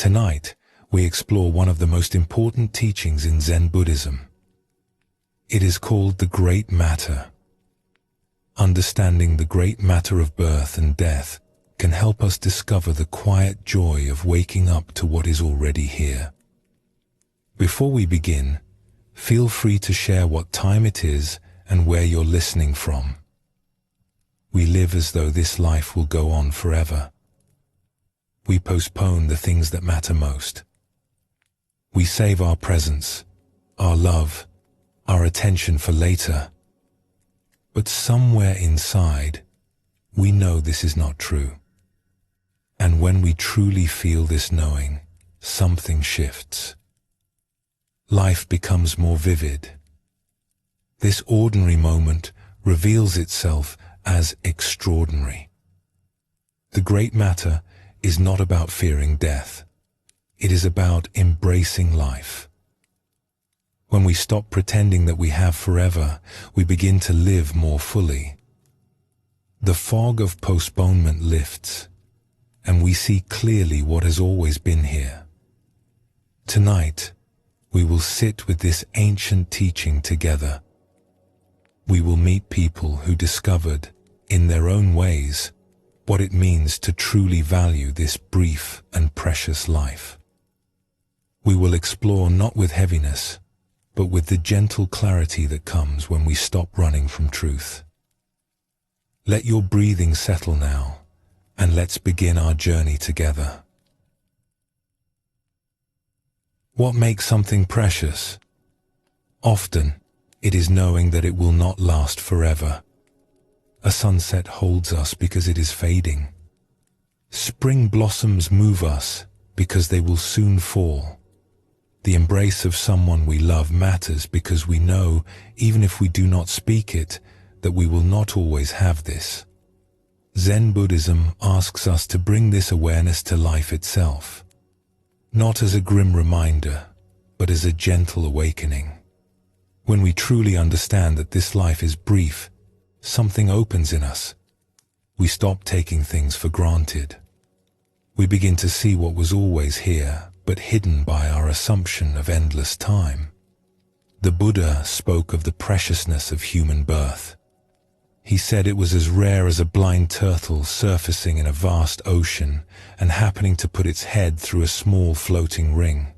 Tonight, we explore one of the most important teachings in Zen Buddhism. It is called the Great Matter. Understanding the great matter of birth and death can help us discover the quiet joy of waking up to what is already here. Before we begin, feel free to share what time it is and where you're listening from. We live as though this life will go on forever. We postpone the things that matter most. We save our presence, our love, our attention for later. But somewhere inside, we know this is not true. And when we truly feel this knowing, something shifts. Life becomes more vivid. This ordinary moment reveals itself as extraordinary. The great matter is not about fearing death. It is about embracing life. When we stop pretending that we have forever, we begin to live more fully. The fog of postponement lifts, and we see clearly what has always been here. Tonight, we will sit with this ancient teaching together. We will meet people who discovered, in their own ways, what it means to truly value this brief and precious life. We will explore not with heaviness, but with the gentle clarity that comes when we stop running from truth. Let your breathing settle now, and let's begin our journey together. What makes something precious? Often, it is knowing that it will not last forever. A sunset holds us because it is fading. Spring blossoms move us because they will soon fall. The embrace of someone we love matters because we know, even if we do not speak it, that we will not always have this. Zen Buddhism asks us to bring this awareness to life itself, not as a grim reminder, but as a gentle awakening. When we truly understand that this life is brief, something opens in us. We stop taking things for granted. We begin to see what was always here, but hidden by our assumption of endless time. The Buddha spoke of the preciousness of human birth. He said it was as rare as a blind turtle surfacing in a vast ocean and happening to put its head through a small floating ring.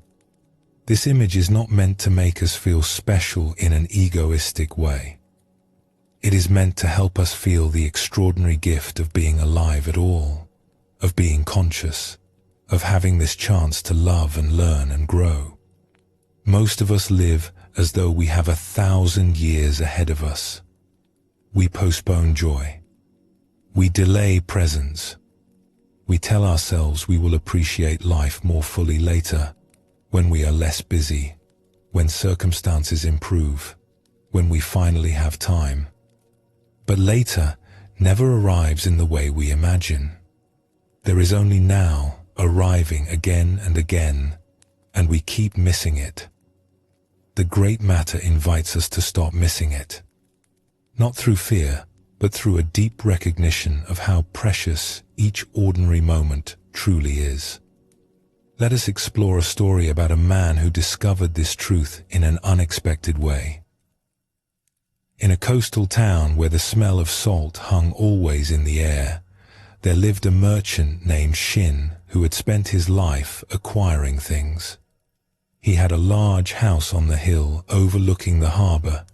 This image is not meant to make us feel special in an egoistic way. It is meant to help us feel the extraordinary gift of being alive at all, of being conscious, of having this chance to love and learn and grow. Most of us live as though we have 1,000 years ahead of us. We postpone joy. We delay presence. We tell ourselves we will appreciate life more fully later, when we are less busy, when circumstances improve, when we finally have time. But later never arrives in the way we imagine. There is only now, arriving again and again, and we keep missing it. The great matter invites us to stop missing it. Not through fear, but through a deep recognition of how precious each ordinary moment truly is. Let us explore a story about a man who discovered this truth in an unexpected way. In a coastal town where the smell of salt hung always in the air, there lived a merchant named Shin who had spent his life acquiring things. He had a large house on the hill overlooking the harbor,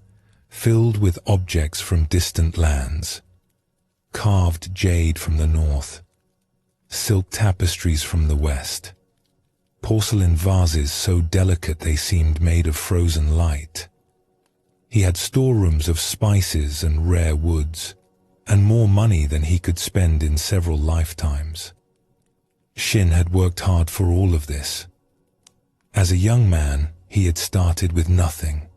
filled with objects from distant lands. Carved jade from the north, silk tapestries from the west, porcelain vases so delicate they seemed made of frozen light. He had storerooms of spices and rare woods, and more money than he could spend in several lifetimes. Shin had worked hard for all of this. As a young man, he had started with nothing,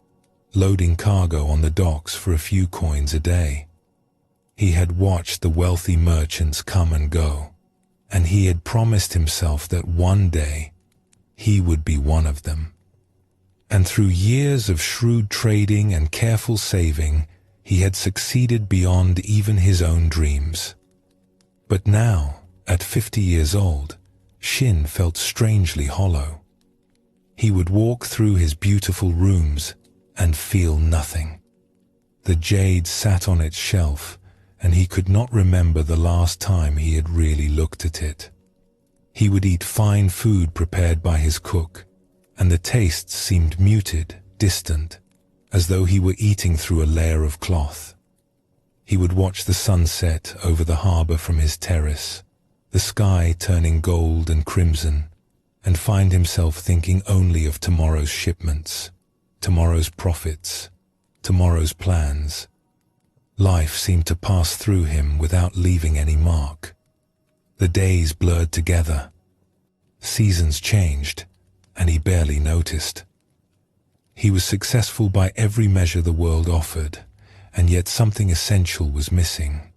loading cargo on the docks for a few coins a day. He had watched the wealthy merchants come and go, and he had promised himself that one day he would be one of them. And through years of shrewd trading and careful saving, he had succeeded beyond even his own dreams. But now, at 50 years old, Shin felt strangely hollow. He would walk through his beautiful rooms and feel nothing. The jade sat on its shelf, and he could not remember the last time he had really looked at it. He would eat fine food prepared by his cook, and the tastes seemed muted, distant, as though he were eating through a layer of cloth. He would watch the sunset over the harbor from his terrace, the sky turning gold and crimson, and find himself thinking only of tomorrow's shipments, tomorrow's profits, tomorrow's plans. Life seemed to pass through him without leaving any mark. The days blurred together. Seasons changed, and he barely noticed. He was successful by every measure the world offered, and yet something essential was missing.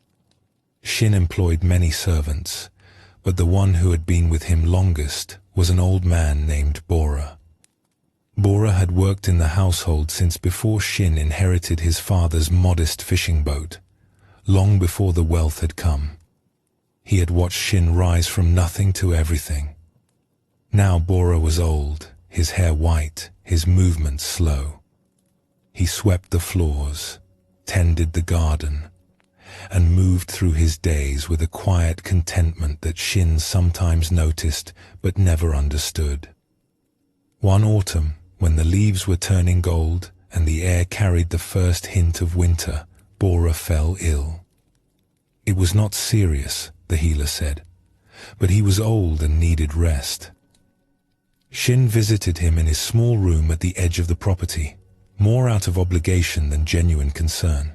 Shin employed many servants, but the one who had been with him longest was an old man named Bora. Bora had worked in the household since before Shin inherited his father's modest fishing boat, long before the wealth had come. He had watched Shin rise from nothing to everything. Now Bora was old, his hair white, his movements slow. He swept the floors, tended the garden, and moved through his days with a quiet contentment that Shin sometimes noticed but never understood. One autumn, when the leaves were turning gold and the air carried the first hint of winter, Bora fell ill. It was not serious, the healer said, but he was old and needed rest. Shin visited him in his small room at the edge of the property, more out of obligation than genuine concern.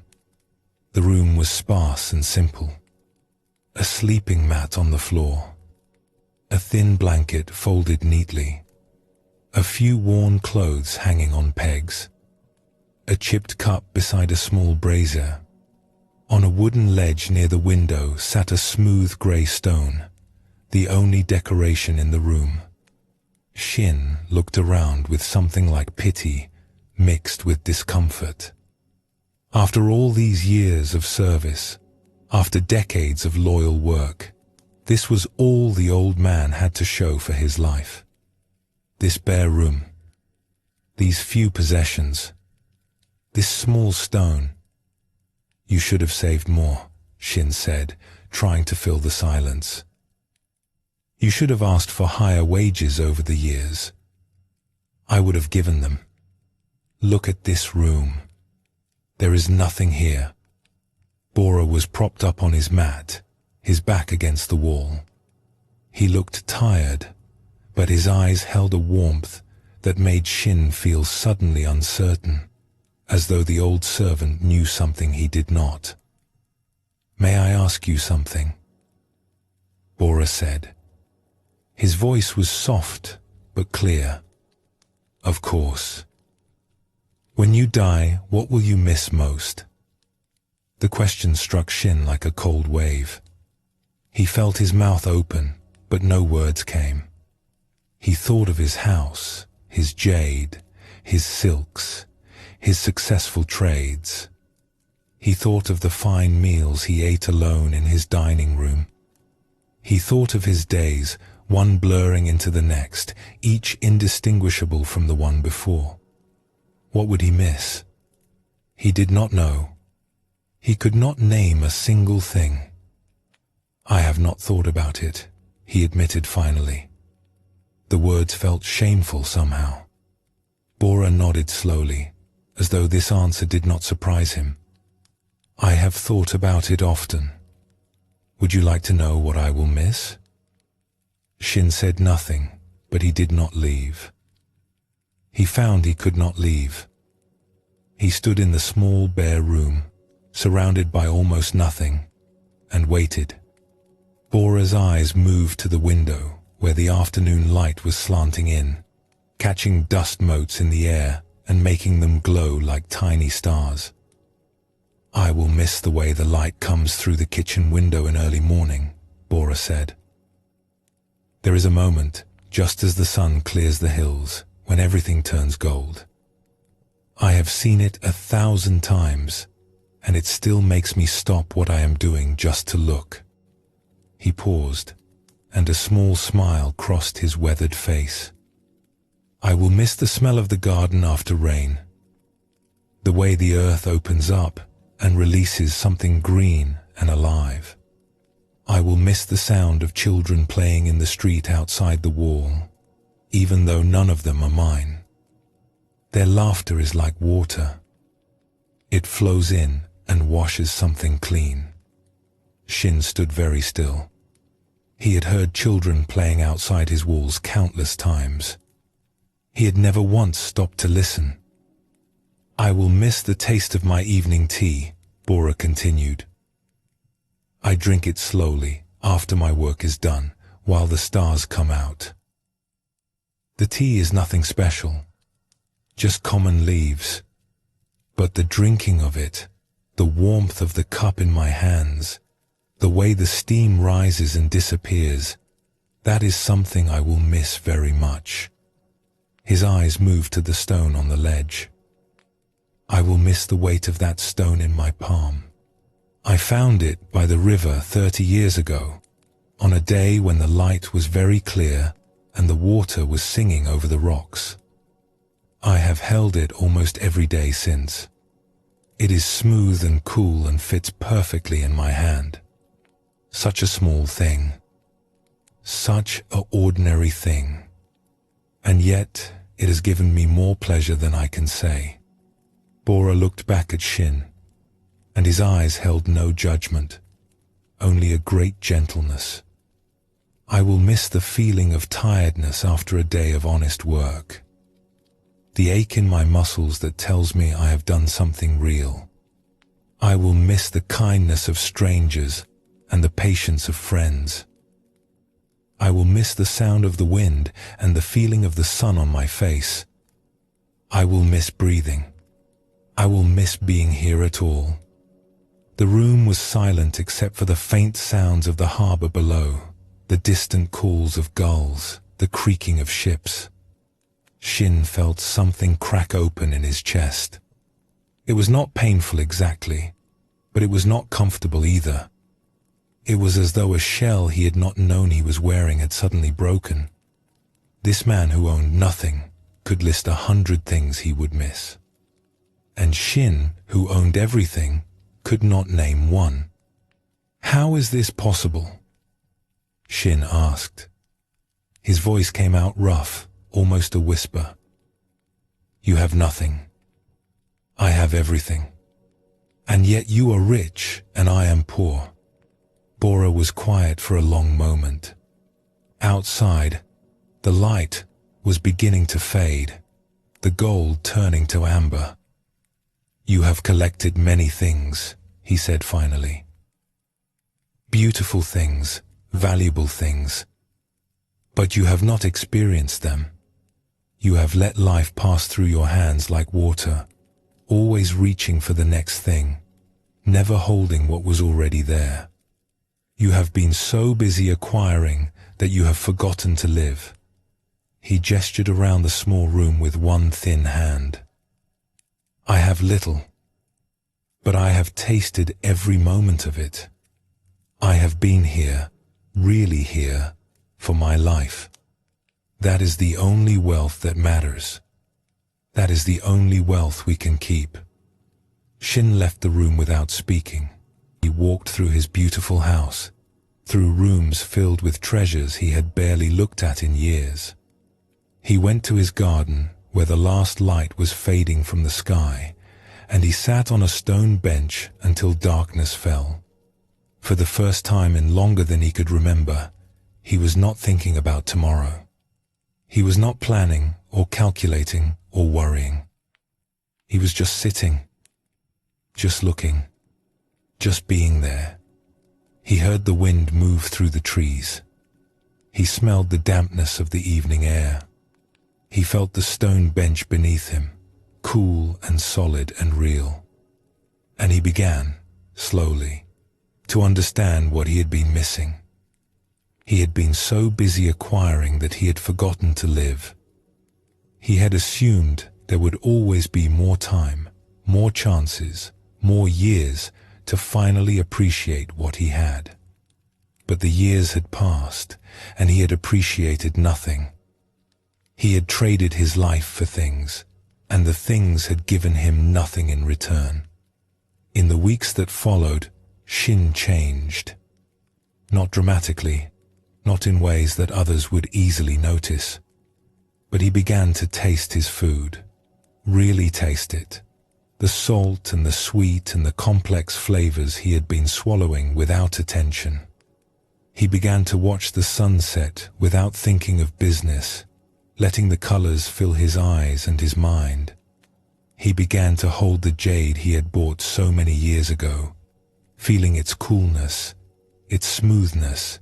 The room was sparse and simple. A sleeping mat on the floor, a thin blanket folded neatly, a few worn clothes hanging on pegs, a chipped cup beside a small brazier. On a wooden ledge near the window sat a smooth grey stone, the only decoration in the room. Shin looked around with something like pity mixed with discomfort. After all these years of service, after decades of loyal work, this was all the old man had to show for his life. This bare room, these few possessions, this small stone. You should have saved more, Shin said, trying to fill the silence. You should have asked for higher wages over the years. I would have given them. Look at this room. There is nothing here. Bora was propped up on his mat, his back against the wall. He looked tired, but his eyes held a warmth that made Shin feel suddenly uncertain, as though the old servant knew something he did not. May I ask you something? Bora said. His voice was soft but clear. Of course. When you die, what will you miss most? The question struck Shin like a cold wave. He felt his mouth open, but no words came. He thought of his house, his jade, his silks, his successful trades. He thought of the fine meals he ate alone in his dining room. He thought of his days, one blurring into the next, each indistinguishable from the one before. What would he miss? He did not know. He could not name a single thing. I have not thought about it, he admitted finally. The words felt shameful somehow. Bora nodded slowly, as though this answer did not surprise him. I have thought about it often. Would you like to know what I will miss? Shin said nothing, but he did not leave. He found he could not leave. He stood in the small bare room, surrounded by almost nothing, and waited. Bora's eyes moved to the window, where the afternoon light was slanting in, catching dust motes in the air and making them glow like tiny stars. I will miss the way the light comes through the kitchen window in early morning, Bora said. There is a moment, just as the sun clears the hills, when everything turns gold. I have seen it 1,000 times, and it still makes me stop what I am doing just to look. He paused, and a small smile crossed his weathered face. I will miss the smell of the garden after rain, the way the earth opens up and releases something green and alive. I will miss the sound of children playing in the street outside the wall, even though none of them are mine. Their laughter is like water. It flows in and washes something clean. Shin stood very still. He had heard children playing outside his walls countless times. He had never once stopped to listen. I will miss the taste of my evening tea, Bora continued. I drink it slowly after my work is done, while the stars come out. The tea is nothing special, just common leaves. But the drinking of it, the warmth of the cup in my hands, the way the steam rises and disappears, that is something I will miss very much. His eyes moved to the stone on the ledge. I will miss the weight of that stone in my palm. I found it by the river 30 years ago, on a day when the light was very clear and the water was singing over the rocks. I have held it almost every day since. It is smooth and cool and fits perfectly in my hand. Such a small thing. Such an ordinary thing. And yet, it has given me more pleasure than I can say. Bora looked back at Shin, and his eyes held no judgment, only a great gentleness. I will miss the feeling of tiredness after a day of honest work. The ache in my muscles that tells me I have done something real. I will miss the kindness of strangers and the patience of friends. I will miss the sound of the wind and the feeling of the sun on my face. I will miss breathing. I will miss being here at all. The room was silent except for the faint sounds of the harbor below, the distant calls of gulls, the creaking of ships. Shin felt something crack open in his chest. It was not painful exactly, but it was not comfortable either. It was as though a shell he had not known he was wearing had suddenly broken. This man who owned nothing could list 100 things he would miss. And Shin, who owned everything, could not name one. How is this possible? Shin asked. His voice came out rough, almost a whisper. You have nothing. I have everything. And yet you are rich and I am poor. Bora was quiet for a long moment. Outside, the light was beginning to fade, the gold turning to amber. You have collected many things, he said finally. Beautiful things, valuable things. But you have not experienced them. You have let life pass through your hands like water, always reaching for the next thing, never holding what was already there. You have been so busy acquiring that you have forgotten to live. He gestured around the small room with one thin hand. I have little, but I have tasted every moment of it. I have been here, really here, for my life. That is the only wealth that matters. That is the only wealth we can keep. Shin left the room without speaking. He walked through his beautiful house, through rooms filled with treasures he had barely looked at in years. He went to his garden, where the last light was fading from the sky, and he sat on a stone bench until darkness fell. For the first time in longer than he could remember, he was not thinking about tomorrow. He was not planning or calculating or worrying. He was just sitting, just looking, just being there. He heard the wind move through the trees. He smelled the dampness of the evening air. He felt the stone bench beneath him, cool and solid and real. And he began, slowly, to understand what he had been missing. He had been so busy acquiring that he had forgotten to live. He had assumed there would always be more time, more chances, more years to finally appreciate what he had. But the years had passed, and he had appreciated nothing. He had traded his life for things, and the things had given him nothing in return. In the weeks that followed, Shin changed. Not dramatically, not in ways that others would easily notice. But he began to taste his food, really taste it. The salt and the sweet and the complex flavors he had been swallowing without attention. He began to watch the sunset without thinking of business, letting the colors fill his eyes and his mind. He began to hold the jade he had bought so many years ago, feeling its coolness, its smoothness,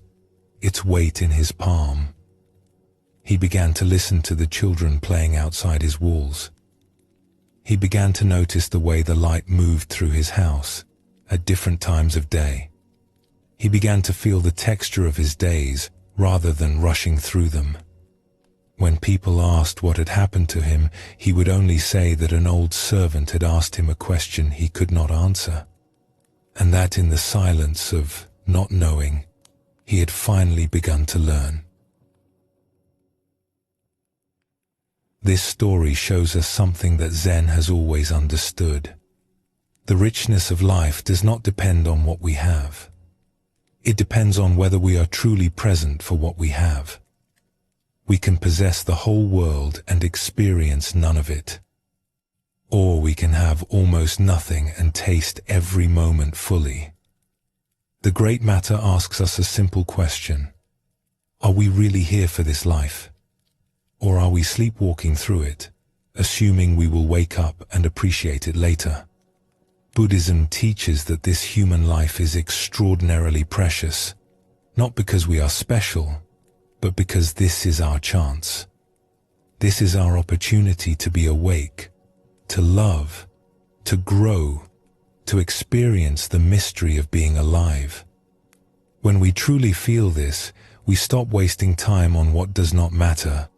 its weight in his palm. He began to listen to the children playing outside his walls. He began to notice the way the light moved through his house at different times of day. He began to feel the texture of his days rather than rushing through them. When people asked what had happened to him, he would only say that an old servant had asked him a question he could not answer, and that in the silence of not knowing, he had finally begun to learn. This story shows us something that Zen has always understood. The richness of life does not depend on what we have. It depends on whether we are truly present for what we have. We can possess the whole world and experience none of it. Or we can have almost nothing and taste every moment fully. The Great Matter asks us a simple question. Are we really here for this life? Or are we sleepwalking through it, assuming we will wake up and appreciate it later? Buddhism teaches that this human life is extraordinarily precious, not because we are special, but because this is our chance. This is our opportunity to be awake, to love, to grow, to experience the mystery of being alive. When we truly feel this, we stop wasting time on what does not matter.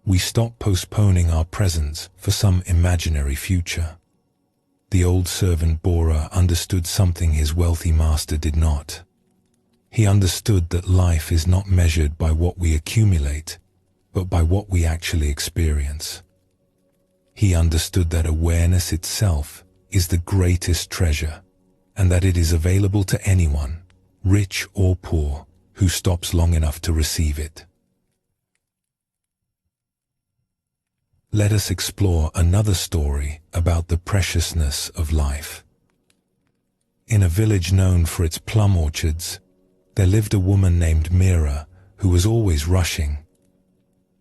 We stop postponing our presence for some imaginary future. The old servant Bora understood something his wealthy master did not. He understood that life is not measured by what we accumulate, but by what we actually experience. He understood that awareness itself is the greatest treasure, and that it is available to anyone, rich or poor, who stops long enough to receive it. Let us explore another story about the preciousness of life. In a village known for its plum orchards, there lived a woman named Mira who was always rushing.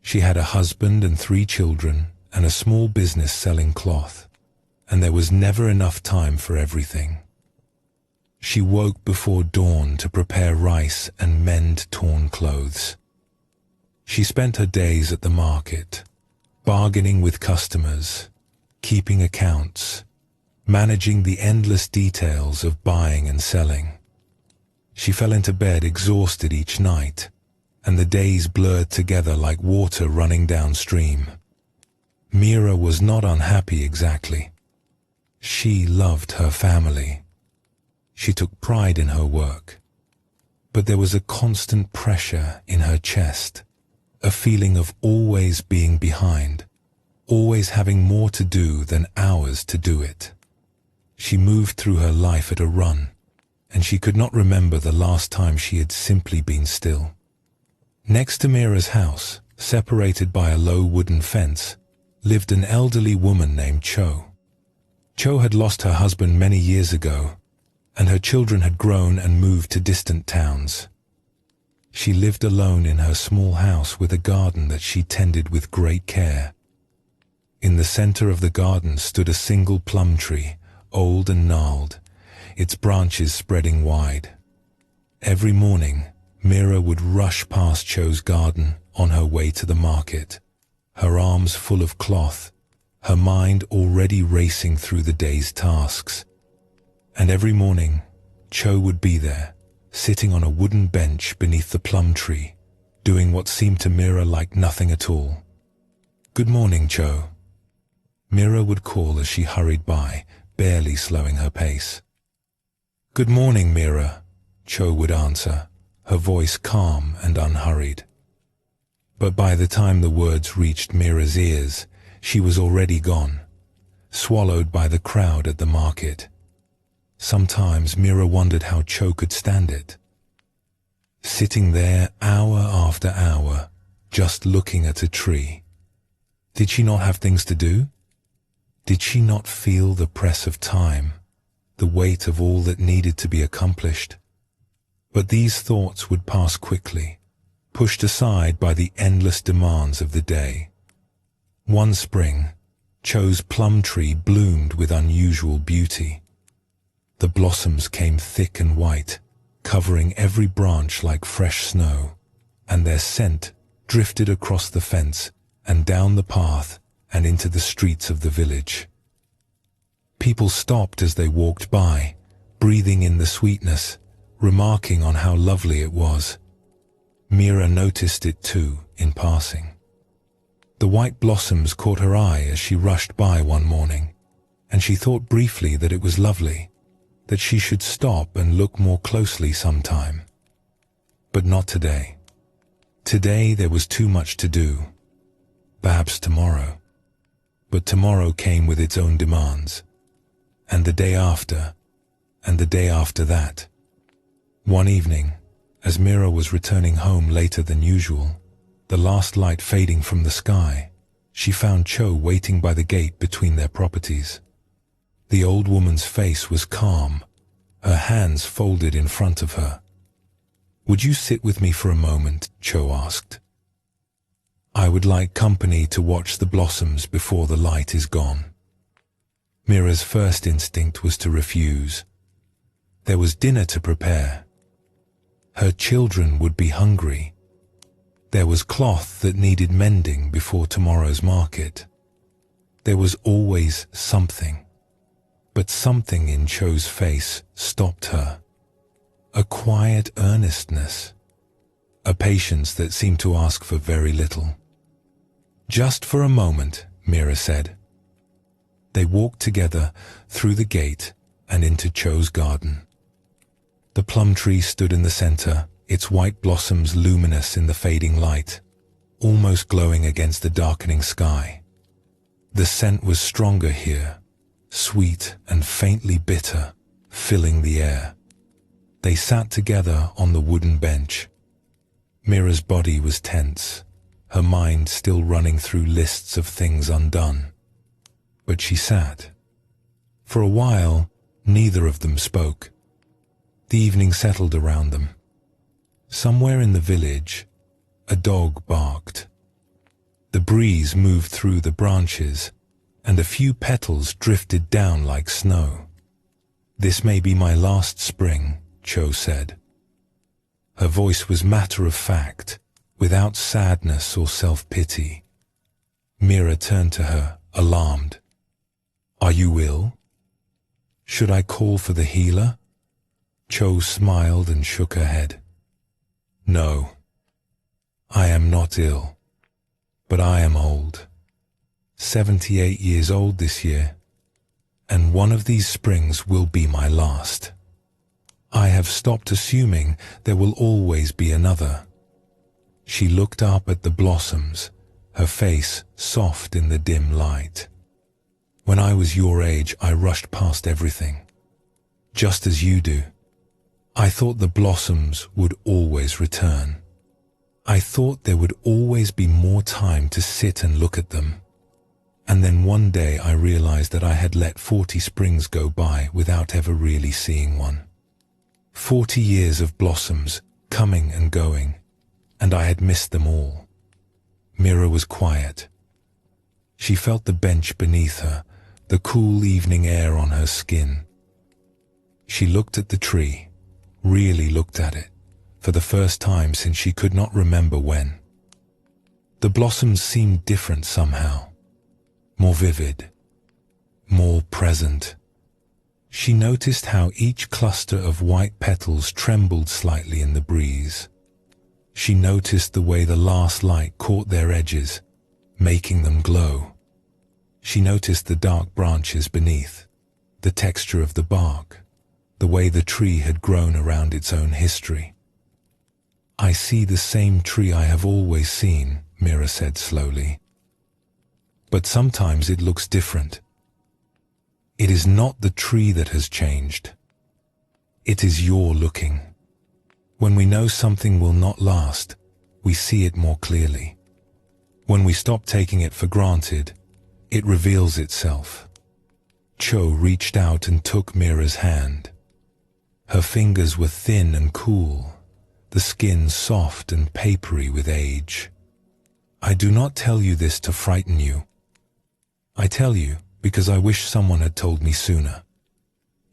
She had a husband and 3 children and a small business selling cloth, and there was never enough time for everything. She woke before dawn to prepare rice and mend torn clothes. She spent her days at the market, bargaining with customers, keeping accounts, managing the endless details of buying and selling. She fell into bed exhausted each night, and the days blurred together like water running downstream. Mira was not unhappy exactly. She loved her family. She took pride in her work. But there was a constant pressure in her chest, a feeling of always being behind, always having more to do than hours to do it. She moved through her life at a run, and she could not remember the last time she had simply been still. Next to Mira's house, separated by a low wooden fence, lived an elderly woman named Cho. Cho had lost her husband many years ago, and her children had grown and moved to distant towns. She lived alone in her small house with a garden that she tended with great care. In the center of the garden stood a single plum tree, old and gnarled, its branches spreading wide. Every morning, Mira would rush past Cho's garden on her way to the market, her arms full of cloth, her mind already racing through the day's tasks. And every morning, Cho would be there, sitting on a wooden bench beneath the plum tree, doing what seemed to Mira like nothing at all. "Good morning, Cho," Mira would call as she hurried by, barely slowing her pace. "Good morning, Mira," Cho would answer, her voice calm and unhurried. But by the time the words reached Mira's ears, she was already gone, swallowed by the crowd at the market. Sometimes Mira wondered how Cho could stand it. Sitting there hour after hour, just looking at a tree. Did she not have things to do? Did she not feel the press of time, the weight of all that needed to be accomplished? But these thoughts would pass quickly, pushed aside by the endless demands of the day. One spring, Cho's plum tree bloomed with unusual beauty. The blossoms came thick and white, covering every branch like fresh snow, and their scent drifted across the fence and down the path and into the streets of the village. People stopped as they walked by, breathing in the sweetness, remarking on how lovely it was. Mira noticed it too, in passing. The white blossoms caught her eye as she rushed by one morning, and she thought briefly that it was lovely, that she should stop and look more closely sometime. But not today. Today there was too much to do. Perhaps tomorrow. But tomorrow came with its own demands. And the day after, and the day after that. One evening, as Mira was returning home later than usual, the last light fading from the sky, she found Cho waiting by the gate between their properties. The old woman's face was calm, her hands folded in front of her. "Would you sit with me for a moment?" Cho asked. "I would like company to watch the blossoms before the light is gone." Mira's first instinct was to refuse. There was dinner to prepare. Her children would be hungry. There was cloth that needed mending before tomorrow's market. There was always something. But something in Cho's face stopped her. A quiet earnestness. A patience that seemed to ask for very little. "Just for a moment," Mira said. They walked together through the gate and into Cho's garden. The plum tree stood in the center, its white blossoms luminous in the fading light, almost glowing against the darkening sky. The scent was stronger here, sweet and faintly bitter, filling the air. They sat together on the wooden bench. Mira's body was tense, her mind still running through lists of things undone. But she sat. For a while, neither of them spoke. The evening settled around them. Somewhere in the village, a dog barked. The breeze moved through the branches, and a few petals drifted down like snow. "This may be my last spring," Cho said. Her voice was matter-of-fact, without sadness or self-pity. Mira turned to her, alarmed. "Are you ill? Should I call for the healer?" Cho smiled and shook her head. "No, I am not ill, but I am old. 78 years old this year, and one of these springs will be my last. I have stopped assuming there will always be another." She looked up at the blossoms, her face soft in the dim light. "When I was your age, I rushed past everything, just as you do. I thought the blossoms would always return. I thought there would always be more time to sit and look at them. And then one day I realized that I had let 40 springs go by without ever really seeing one. 40 years of blossoms, coming and going, and I had missed them all." Mira was quiet. She felt the bench beneath her, the cool evening air on her skin. She looked at the tree, really looked at it, for the first time since she could not remember when. The blossoms seemed different somehow, more vivid, more present. She noticed how each cluster of white petals trembled slightly in the breeze. She noticed the way the last light caught their edges, making them glow. She noticed the dark branches beneath, the texture of the bark, the way the tree had grown around its own history. I see the same tree I have always seen, Mira said slowly. But sometimes it looks different. It is not the tree that has changed. It is your looking. When we know something will not last, we see it more clearly. When we stop taking it for granted, it reveals itself. Cho reached out and took Mira's hand. Her fingers were thin and cool, the skin soft and papery with age. I do not tell you this to frighten you. I tell you because I wish someone had told me sooner.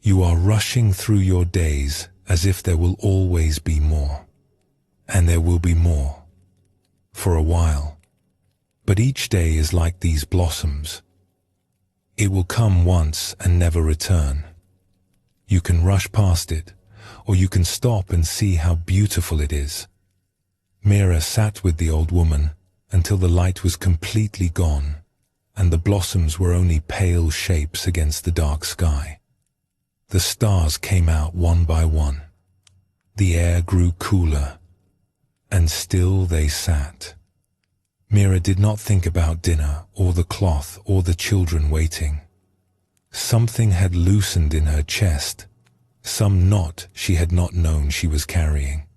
You are rushing through your days as if there will always be more. And there will be more. For a while. But each day is like these blossoms. It will come once and never return. You can rush past it, or you can stop and see how beautiful it is. Mira sat with the old woman until the light was completely gone, and the blossoms were only pale shapes against the dark sky. The stars came out one by one. The air grew cooler, and still they sat. Mira did not think about dinner, or the cloth, or the children waiting. Something had loosened in her chest, some knot she had not known she was carrying.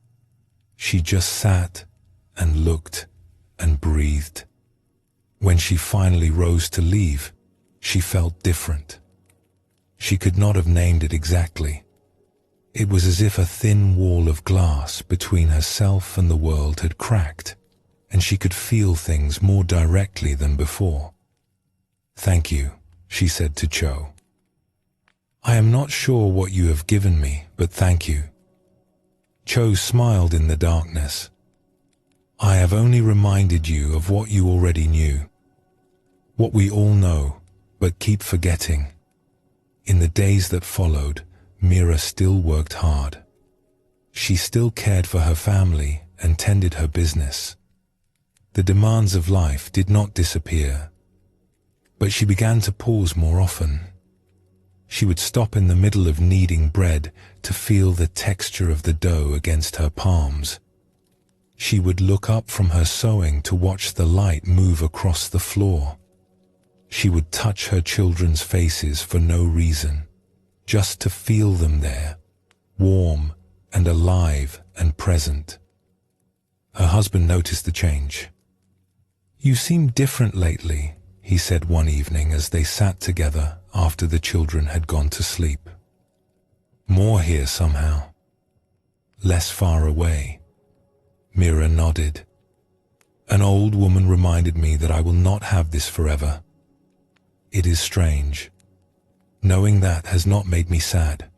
She just sat and looked and breathed. When she finally rose to leave, she felt different. She could not have named it exactly. It was as if a thin wall of glass between herself and the world had cracked, and she could feel things more directly than before. "Thank you," she said to Cho. "I am not sure what you have given me, but thank you." Cho smiled in the darkness. "I have only reminded you of what you already knew. What we all know, but keep forgetting." In the days that followed, Mira still worked hard. She still cared for her family and tended her business. The demands of life did not disappear, but she began to pause more often. She would stop in the middle of kneading bread to feel the texture of the dough against her palms. She would look up from her sewing to watch the light move across the floor. She would touch her children's faces for no reason, just to feel them there, warm and alive and present. Her husband noticed the change. "You seem different lately," he said one evening as they sat together after the children had gone to sleep. "More here somehow. Less far away." Mira nodded. "An old woman reminded me that I will not have this forever. It is strange. Knowing that has not made me sad.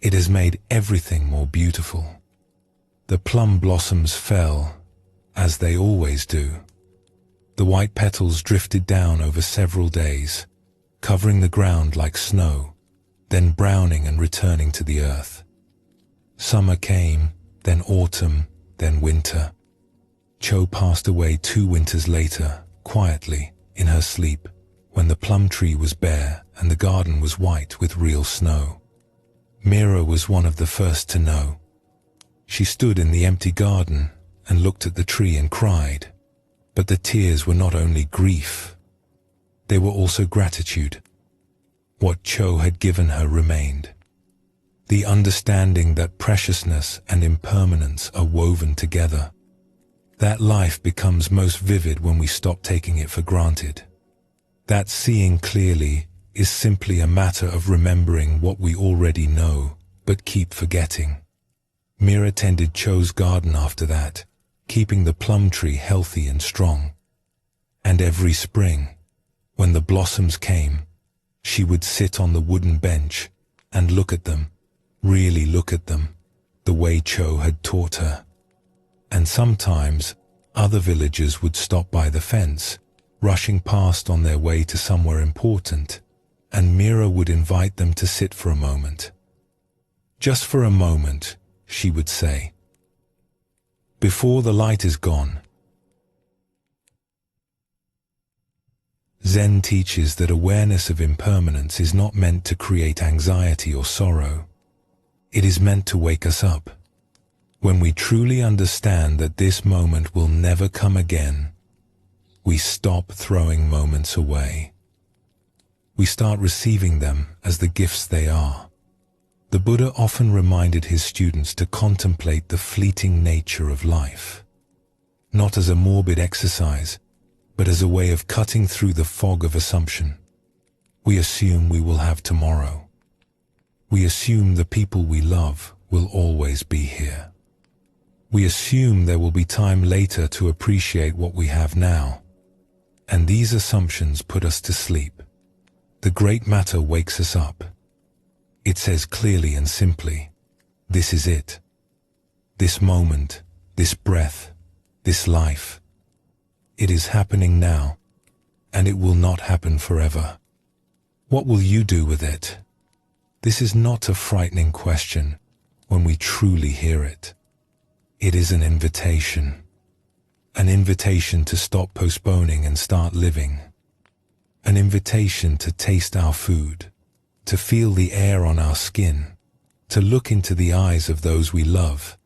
It has made everything more beautiful." The plum blossoms fell, as they always do. The white petals drifted down over several days, covering the ground like snow, then browning and returning to the earth. Summer came, then autumn, then winter. Cho passed away 2 winters later, quietly, in her sleep, when the plum tree was bare and the garden was white with real snow. Mira was one of the first to know. She stood in the empty garden and looked at the tree and cried. But the tears were not only grief, they were also gratitude. What Cho had given her remained. The understanding that preciousness and impermanence are woven together. That life becomes most vivid when we stop taking it for granted. That seeing clearly is simply a matter of remembering what we already know, but keep forgetting. Mira tended Cho's garden after that, keeping the plum tree healthy and strong. And every spring, when the blossoms came, she would sit on the wooden bench and look at them, really look at them, the way Cho had taught her. And sometimes, other villagers would stop by the fence, rushing past on their way to somewhere important, and Mira would invite them to sit for a moment. "Just for a moment," she would say, "before the light is gone." Zen teaches that awareness of impermanence is not meant to create anxiety or sorrow. It is meant to wake us up. When we truly understand that this moment will never come again, we stop throwing moments away. We start receiving them as the gifts they are. The Buddha often reminded his students to contemplate the fleeting nature of life, not as a morbid exercise, but as a way of cutting through the fog of assumption. We assume we will have tomorrow. We assume the people we love will always be here. We assume there will be time later to appreciate what we have now. And these assumptions put us to sleep. The great matter wakes us up. It says clearly and simply, this is it. This moment, this breath, this life. It is happening now, and it will not happen forever. What will you do with it? This is not a frightening question when we truly hear it. It is an invitation to stop postponing and start living. An invitation to taste our food, to feel the air on our skin, to look into the eyes of those we love,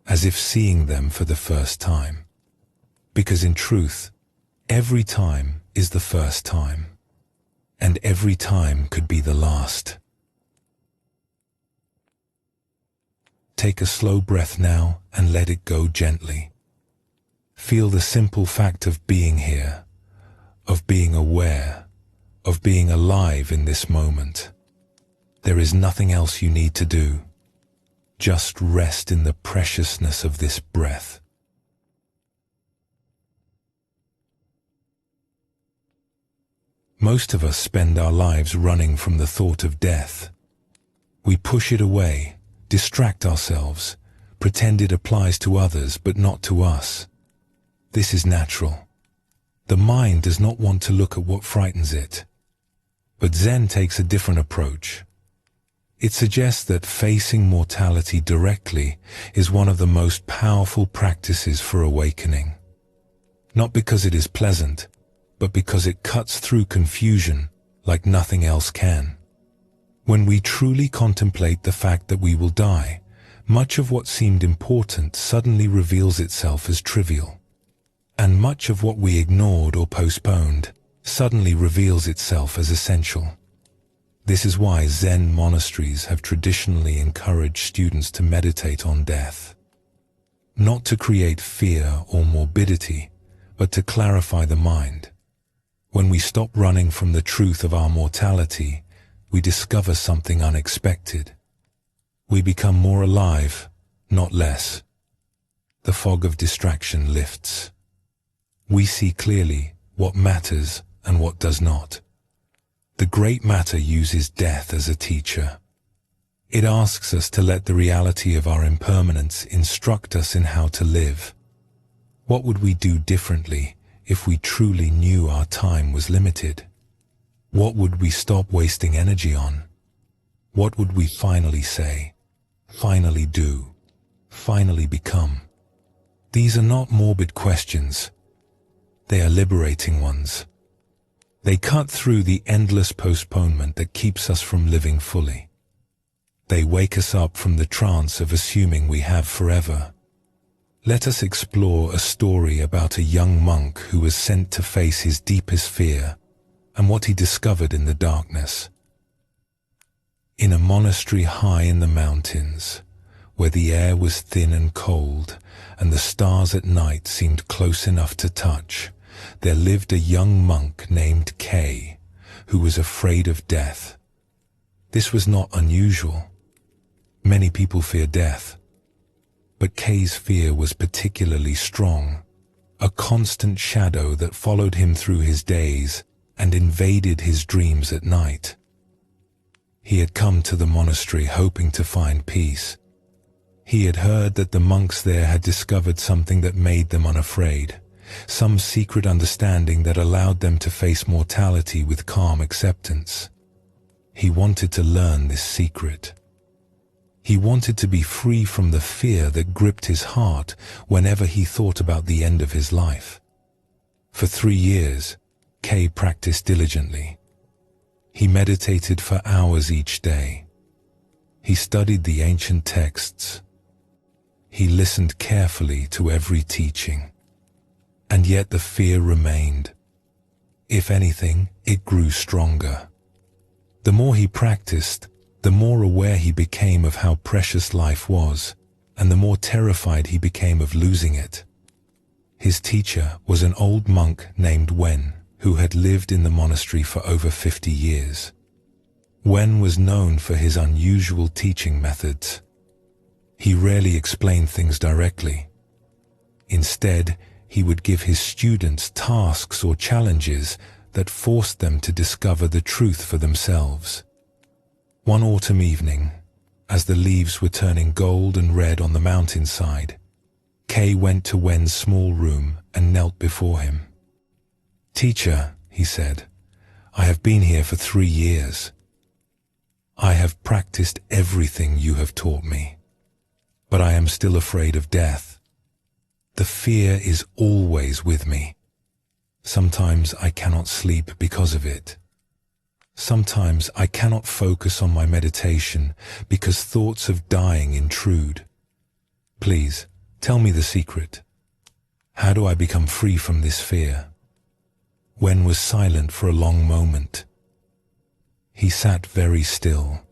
as if seeing them for the first time. Because in truth, every time is the first time, and every time could be the last. Take a slow breath now and let it go gently. Feel the simple fact of being here, of being aware, of being alive in this moment. There is nothing else you need to do. Just rest in the preciousness of this breath. Most of us spend our lives running from the thought of death. We push it away, distract ourselves, pretend it applies to others but not to us. This is natural. The mind does not want to look at what frightens it. But Zen takes a different approach. It suggests that facing mortality directly is one of the most powerful practices for awakening. Not because it is pleasant, but because it cuts through confusion like nothing else can. When we truly contemplate the fact that we will die, much of what seemed important suddenly reveals itself as trivial. And much of what we ignored or postponed suddenly reveals itself as essential. This is why Zen monasteries have traditionally encouraged students to meditate on death. Not to create fear or morbidity, but to clarify the mind. When we stop running from the truth of our mortality, we discover something unexpected. We become more alive, not less. The fog of distraction lifts. We see clearly what matters and what does not. The great matter uses death as a teacher. It asks us to let the reality of our impermanence instruct us in how to live. What would we do differently if we truly knew our time was limited? What would we stop wasting energy on? What would we finally say, finally do, finally become? These are not morbid questions. They are liberating ones. They cut through the endless postponement that keeps us from living fully. They wake us up from the trance of assuming we have forever. Let us explore a story about a young monk who was sent to face his deepest fear and what he discovered in the darkness. In a monastery high in the mountains, where the air was thin and cold and the stars at night seemed close enough to touch, there lived a young monk named K, who was afraid of death. This was not unusual. Many people fear death. But K's fear was particularly strong, a constant shadow that followed him through his days and invaded his dreams at night. He had come to the monastery hoping to find peace. He had heard that the monks there had discovered something that made them unafraid, some secret understanding that allowed them to face mortality with calm acceptance. He wanted to learn this secret. He wanted to be free from the fear that gripped his heart whenever he thought about the end of his life. For 3 years, K practiced diligently. He meditated for hours each day. He studied the ancient texts. He listened carefully to every teaching. And yet the fear remained. If anything, it grew stronger. The more he practiced, the more aware he became of how precious life was, and the more terrified he became of losing it. His teacher was an old monk named Wen, who had lived in the monastery for over 50 years. Wen was known for his unusual teaching methods. He rarely explained things directly. Instead, he would give his students tasks or challenges that forced them to discover the truth for themselves. One autumn evening, as the leaves were turning gold and red on the mountainside, Kay went to Wen's small room and knelt before him. "Teacher," he said, "I have been here for 3 years. I have practiced everything you have taught me, but I am still afraid of death. The fear is always with me. Sometimes I cannot sleep because of it. Sometimes I cannot focus on my meditation because thoughts of dying intrude. Please, tell me the secret. How do I become free from this fear?" Wen was silent for a long moment. He sat very still,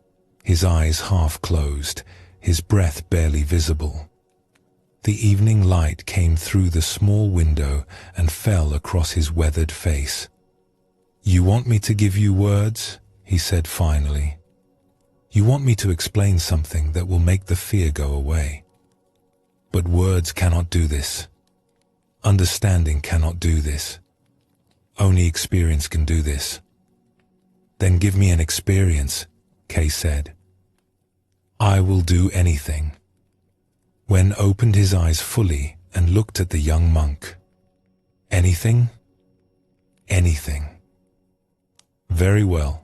his eyes half closed, his breath barely visible. The evening light came through the small window and fell across his weathered face. "You want me to give you words?" he said finally. "You want me to explain something that will make the fear go away. But words cannot do this. Understanding cannot do this. Only experience can do this." "Then give me an experience," Kay said. "I will do anything." Wen opened his eyes fully and looked at the young monk. "Anything?" "Anything." "Very well.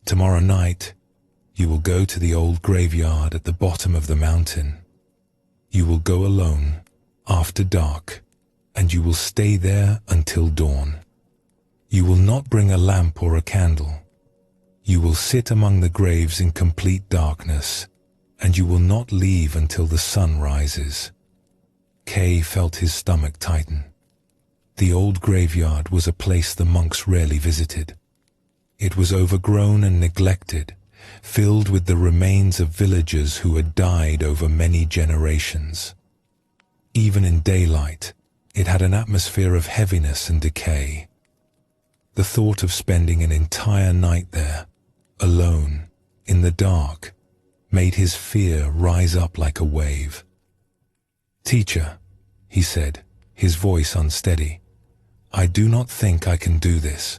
Tomorrow night, you will go to the old graveyard at the bottom of the mountain. You will go alone, after dark, and you will stay there until dawn. You will not bring a lamp or a candle. You will sit among the graves in complete darkness, and you will not leave until the sun rises." Kay felt his stomach tighten. The old graveyard was a place the monks rarely visited. It was overgrown and neglected, filled with the remains of villagers who had died over many generations. Even in daylight, it had an atmosphere of heaviness and decay. The thought of spending an entire night there, alone, in the dark, made his fear rise up like a wave. "Teacher," he said, his voice unsteady, "I do not think I can do this."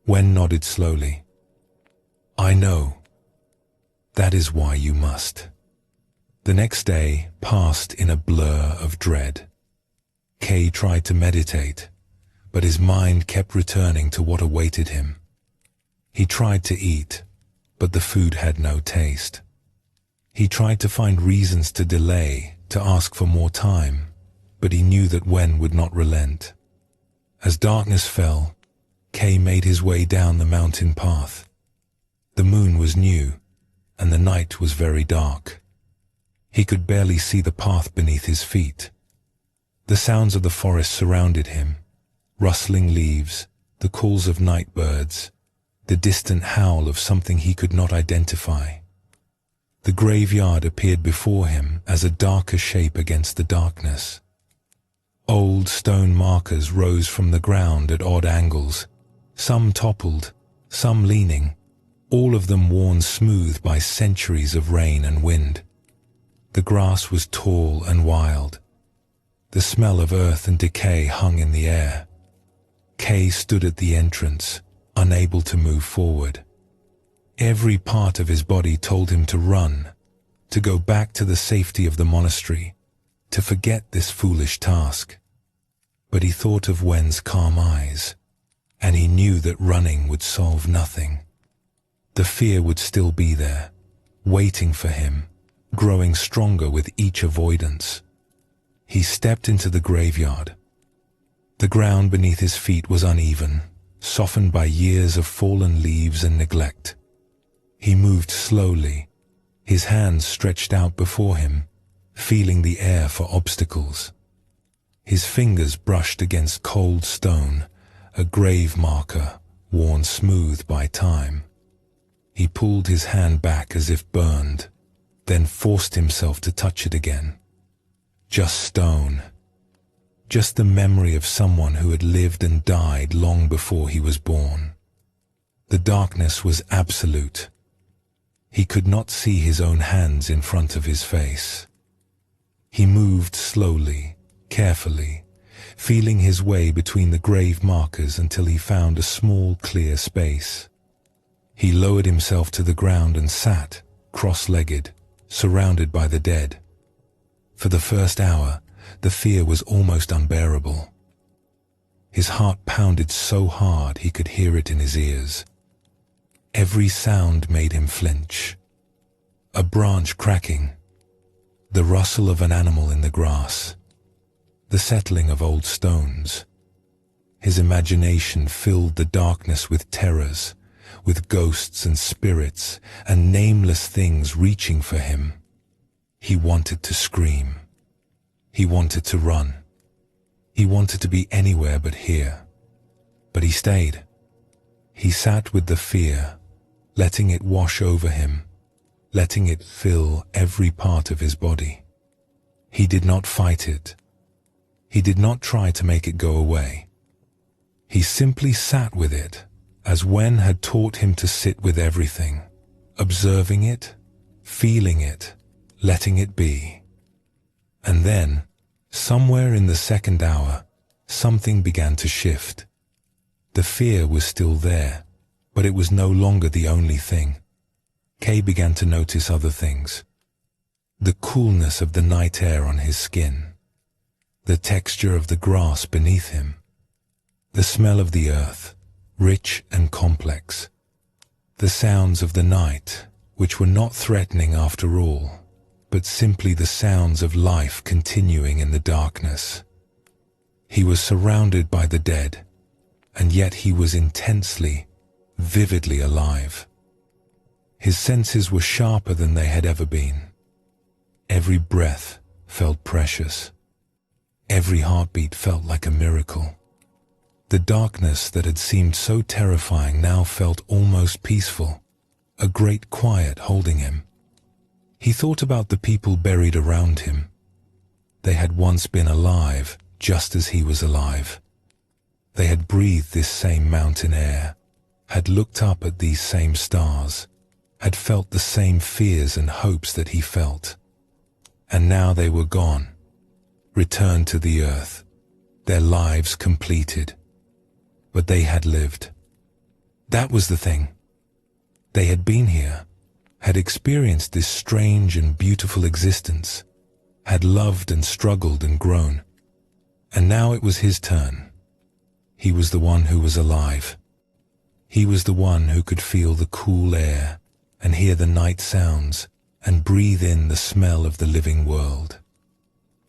Wen nodded slowly. "I know. That is why you must." The next day passed in a blur of dread. Kay tried to meditate, but his mind kept returning to what awaited him. He tried to eat, but the food had no taste. He tried to find reasons to delay, to ask for more time, but he knew that Wen would not relent. As darkness fell, Kay made his way down the mountain path. The moon was new, and the night was very dark. He could barely see the path beneath his feet. The sounds of the forest surrounded him, rustling leaves, the calls of night birds, the distant howl of something he could not identify. The graveyard appeared before him as a darker shape against the darkness. Old stone markers rose from the ground at odd angles, some toppled, some leaning, all of them worn smooth by centuries of rain and wind. The grass was tall and wild. The smell of earth and decay hung in the air. Kay stood at the entrance, unable to move forward. Every part of his body told him to run, to go back to the safety of the monastery, to forget this foolish task. But he thought of Wen's calm eyes, and he knew that running would solve nothing. The fear would still be there, waiting for him, growing stronger with each avoidance. He stepped into the graveyard. The ground beneath his feet was uneven, softened by years of fallen leaves and neglect. He moved slowly, his hands stretched out before him, feeling the air for obstacles. His fingers brushed against cold stone, a grave marker worn smooth by time. He pulled his hand back as if burned, then forced himself to touch it again. Just stone. Just the memory of someone who had lived and died long before he was born. The darkness was absolute. He could not see his own hands in front of his face. He moved slowly, carefully, feeling his way between the grave markers until he found a small, clear space. He lowered himself to the ground and sat, cross-legged, surrounded by the dead. For the first hour, the fear was almost unbearable. His heart pounded so hard he could hear it in his ears. Every sound made him flinch. A branch cracking, the rustle of an animal in the grass, the settling of old stones. His imagination filled the darkness with terrors, with ghosts and spirits and nameless things reaching for him. He wanted to scream. He wanted to run. He wanted to be anywhere but here. But he stayed. He sat with the fear, letting it wash over him, letting it fill every part of his body. He did not fight it. He did not try to make it go away. He simply sat with it, as Wen had taught him to sit with everything, observing it, feeling it, letting it be. And then, somewhere in the second hour, something began to shift. The fear was still there, but it was no longer the only thing. Kay began to notice other things. The coolness of the night air on his skin, the texture of the grass beneath him, the smell of the earth, rich and complex, the sounds of the night, which were not threatening after all, but simply the sounds of life continuing in the darkness. He was surrounded by the dead, and yet he was intensely, vividly alive. His senses were sharper than they had ever been. Every breath felt precious. Every heartbeat felt like a miracle. The darkness that had seemed so terrifying now felt almost peaceful, a great quiet holding him. He thought about the people buried around him. They had once been alive, just as he was alive. They had breathed this same mountain air, had looked up at these same stars, had felt the same fears and hopes that he felt. And now they were gone, returned to the earth, their lives completed. But they had lived. That was the thing. They had been here, had experienced this strange and beautiful existence, had loved and struggled and grown. And now it was his turn. He was the one who was alive. He was the one who could feel the cool air and hear the night sounds and breathe in the smell of the living world.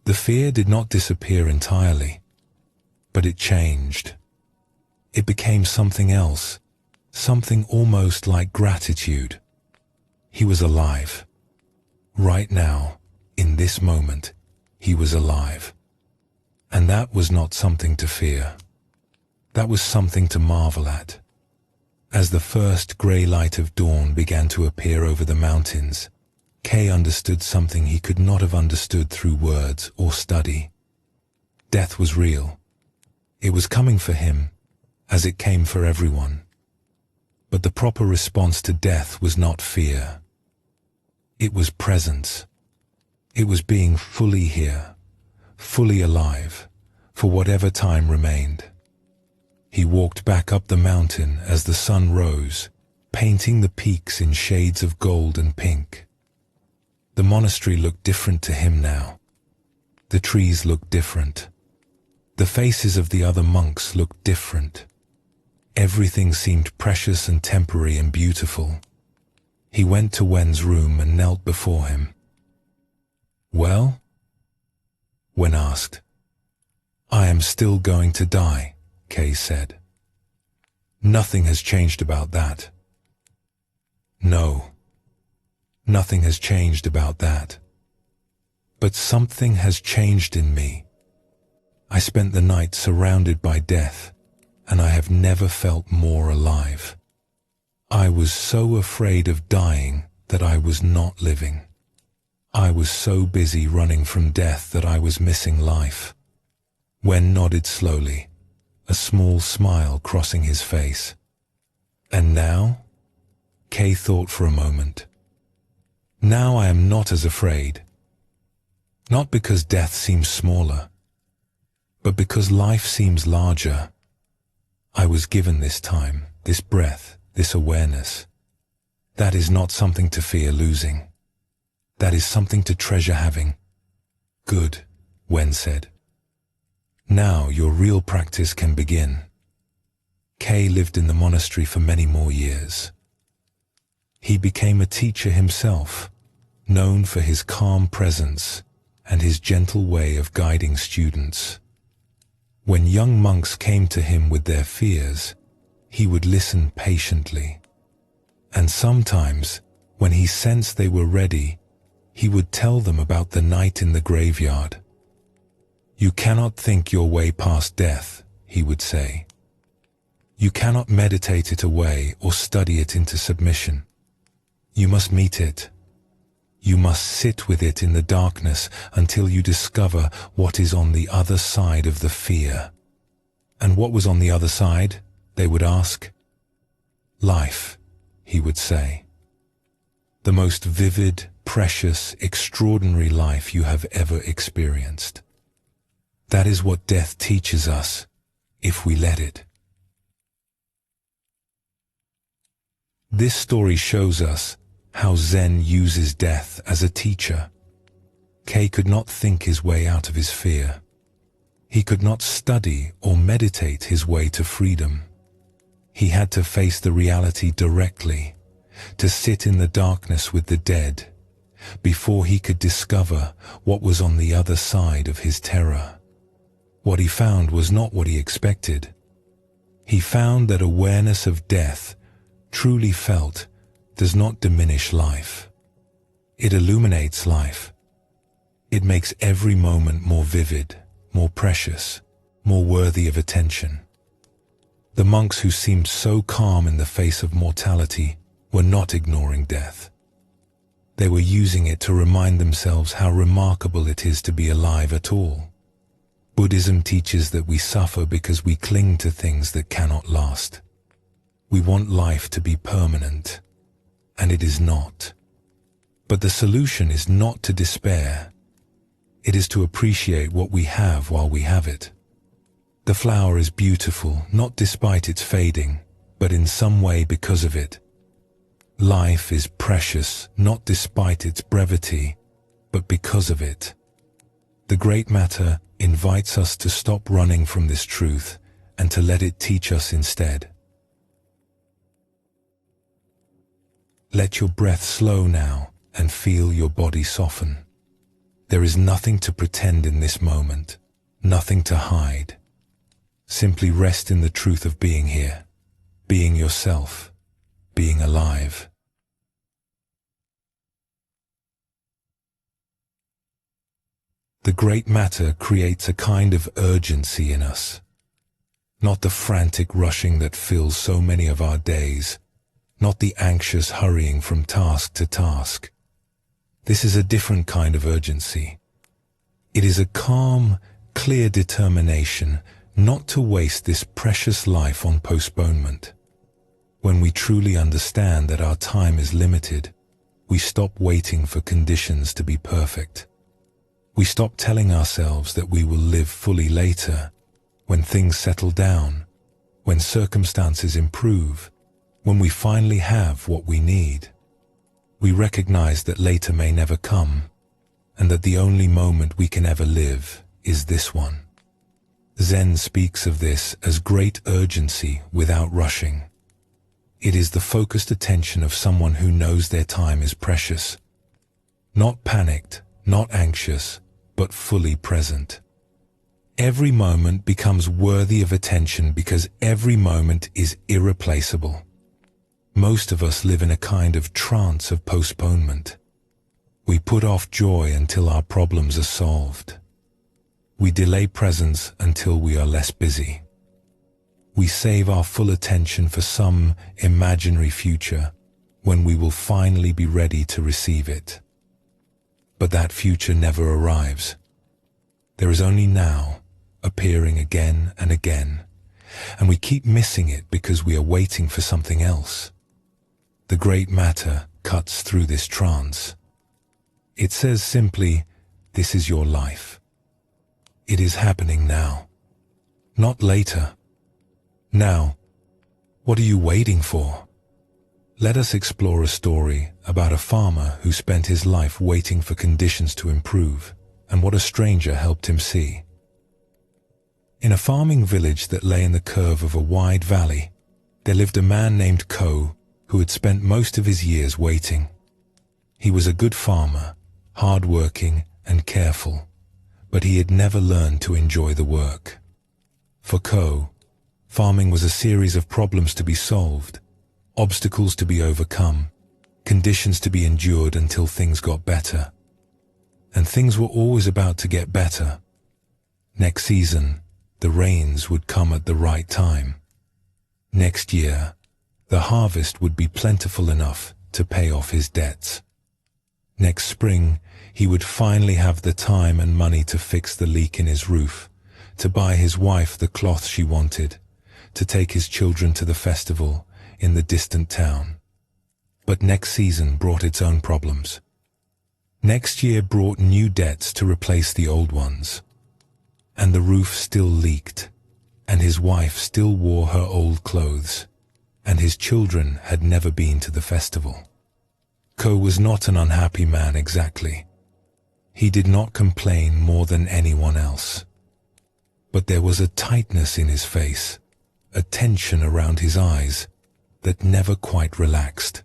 The fear did not disappear entirely, but it changed. It became something else, something almost like gratitude. He was alive. Right now, in this moment, he was alive. And that was not something to fear. That was something to marvel at. As the first grey light of dawn began to appear over the mountains, Kay understood something he could not have understood through words or study. Death was real. It was coming for him, as it came for everyone. But the proper response to death was not fear. It was presence. It was being fully here, fully alive, for whatever time remained. He walked back up the mountain as the sun rose, painting the peaks in shades of gold and pink. The monastery looked different to him now. The trees looked different. The faces of the other monks looked different. Everything seemed precious and temporary and beautiful. He went to Wen's room and knelt before him. "Well?" Wen asked. "I am still going to die," Kay said. "Nothing has changed about that." "No, nothing has changed about that. But something has changed in me. I spent the night surrounded by death, and I have never felt more alive. I was so afraid of dying that I was not living. I was so busy running from death that I was missing life. Wen nodded slowly, a small smile crossing his face. And now? Kay thought for a moment. Now I am not as afraid. Not because death seems smaller, but because life seems larger. I was given this time, this breath, this awareness. That is not something to fear losing. That is something to treasure having. Good, Wen said. Now your real practice can begin. Kay lived in the monastery for many more years. He became a teacher himself, known for his calm presence and his gentle way of guiding students. When young monks came to him with their fears, he would listen patiently. And sometimes, when he sensed they were ready, he would tell them about the night in the graveyard. You cannot think your way past death, he would say. You cannot meditate it away or study it into submission. You must meet it. You must sit with it in the darkness until you discover what is on the other side of the fear. And what was on the other side? They would ask. Life, he would say. The most vivid, precious, extraordinary life you have ever experienced. That is what death teaches us, if we let it. This story shows us how Zen uses death as a teacher. Kay could not think his way out of his fear. He could not study or meditate his way to freedom. He had to face the reality directly, to sit in the darkness with the dead, before he could discover what was on the other side of his terror. What he found was not what he expected. He found that awareness of death, truly felt, does not diminish life. It illuminates life. It makes every moment more vivid, more precious, more worthy of attention. The monks who seemed so calm in the face of mortality were not ignoring death. They were using it to remind themselves how remarkable it is to be alive at all. Buddhism teaches that we suffer because we cling to things that cannot last. We want life to be permanent, and it is not. But the solution is not to despair. It is to appreciate what we have while we have it. The flower is beautiful, not despite its fading, but in some way because of it. Life is precious, not despite its brevity, but because of it. The Great Matter invites us to stop running from this truth and to let it teach us instead. Let your breath slow now and feel your body soften. There is nothing to pretend in this moment, nothing to hide. Simply rest in the truth of being here, being yourself, being alive. The Great Matter creates a kind of urgency in us. Not the frantic rushing that fills so many of our days, not the anxious hurrying from task to task. This is a different kind of urgency. It is a calm, clear determination not to waste this precious life on postponement. When we truly understand that our time is limited, we stop waiting for conditions to be perfect. We stop telling ourselves that we will live fully later, when things settle down, when circumstances improve, when we finally have what we need. We recognize that later may never come, and that the only moment we can ever live is this one. Zen speaks of this as great urgency without rushing. It is the focused attention of someone who knows their time is precious. Not panicked, not anxious, but fully present. Every moment becomes worthy of attention because every moment is irreplaceable. Most of us live in a kind of trance of postponement. We put off joy until our problems are solved. We delay presents until we are less busy. We save our full attention for some imaginary future when we will finally be ready to receive it. But that future never arrives. There is only now, appearing again and again, and we keep missing it because we are waiting for something else. The great matter cuts through this trance. It says simply, this is your life. It is happening now, not later. Now, what are you waiting for? Let us explore a story about a farmer who spent his life waiting for conditions to improve, and what a stranger helped him see. In a farming village that lay in the curve of a wide valley, there lived a man named Ko, who had spent most of his years waiting. He was a good farmer, hard-working and careful, but he had never learned to enjoy the work. For Ko, farming was a series of problems to be solved, obstacles to be overcome, conditions to be endured until things got better. And things were always about to get better. Next season, the rains would come at the right time. Next year, the harvest would be plentiful enough to pay off his debts. Next spring, he would finally have the time and money to fix the leak in his roof, to buy his wife the cloth she wanted, to take his children to the festival in the distant town. But next season brought its own problems. Next year brought new debts to replace the old ones. And the roof still leaked, and his wife still wore her old clothes, and his children had never been to the festival. Ko was not an unhappy man exactly. He did not complain more than anyone else. But there was a tightness in his face, a tension around his eyes, that never quite relaxed.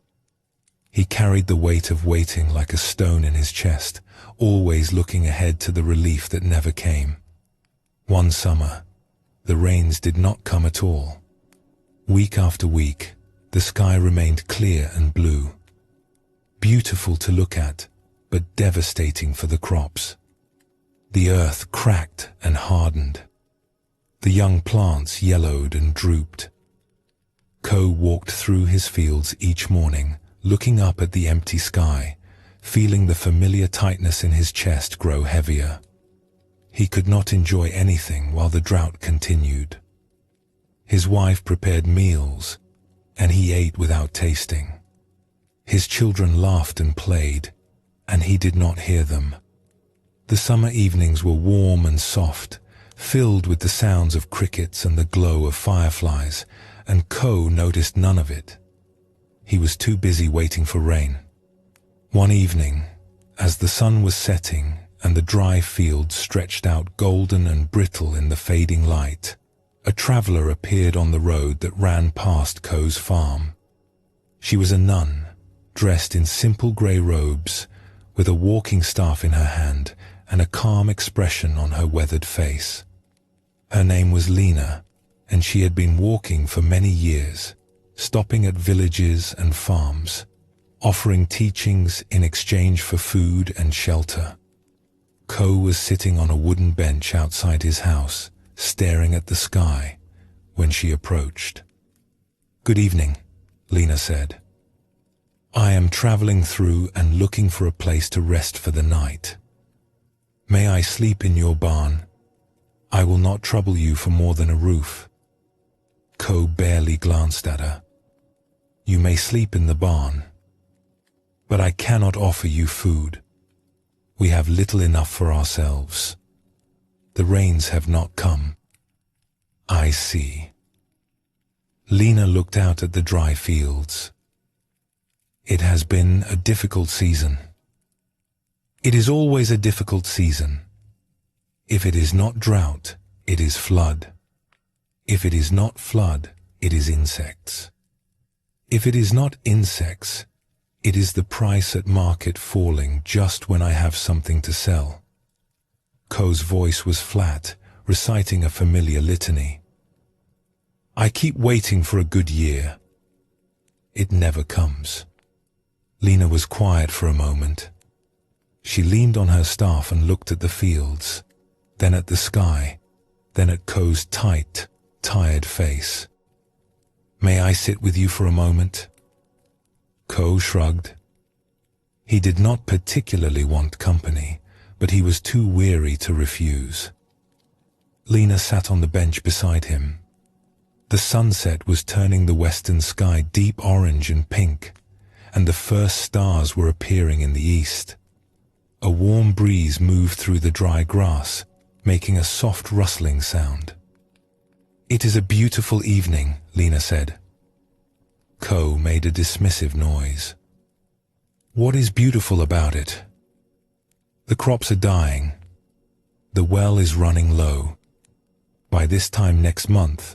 He carried the weight of waiting like a stone in his chest, always looking ahead to the relief that never came. One summer, the rains did not come at all. Week after week, the sky remained clear and blue. Beautiful to look at, but devastating for the crops. The earth cracked and hardened. The young plants yellowed and drooped. Ko walked through his fields each morning, looking up at the empty sky, feeling the familiar tightness in his chest grow heavier. He could not enjoy anything while the drought continued. His wife prepared meals, and he ate without tasting. His children laughed and played, and he did not hear them. The summer evenings were warm and soft, filled with the sounds of crickets and the glow of fireflies, and Ko noticed none of it. He was too busy waiting for rain. One evening, as the sun was setting and the dry fields stretched out golden and brittle in the fading light, a traveler appeared on the road that ran past Ko's farm. She was a nun, dressed in simple grey robes, with a walking staff in her hand and a calm expression on her weathered face. Her name was Lena, and she had been walking for many years, stopping at villages and farms, offering teachings in exchange for food and shelter. Ko was sitting on a wooden bench outside his house, staring at the sky, when she approached. "Good evening," Lena said. "I am traveling through and looking for a place to rest for the night. May I sleep in your barn? I will not trouble you for more than a roof." Ko barely glanced at her. "You may sleep in the barn, but I cannot offer you food. We have little enough for ourselves. The rains have not come." "I see." Lena looked out at the dry fields. "It has been a difficult season." "It is always a difficult season. If it is not drought, it is flood. If it is not flood, it is insects. If it is not insects, it is the price at market falling just when I have something to sell." Ko's voice was flat, reciting a familiar litany. "I keep waiting for a good year. It never comes." Lena was quiet for a moment. She leaned on her staff and looked at the fields, then at the sky, then at Ko's tight, tired face. "May I sit with you for a moment?" Ko shrugged. He did not particularly want company, but he was too weary to refuse. Lena sat on the bench beside him. The sunset was turning the western sky deep orange and pink, and the first stars were appearing in the east. A warm breeze moved through the dry grass, making a soft rustling sound. "It is a beautiful evening," Lena said. Ko made a dismissive noise. "What is beautiful about it?" "The crops are dying. The well is running low. By this time next month,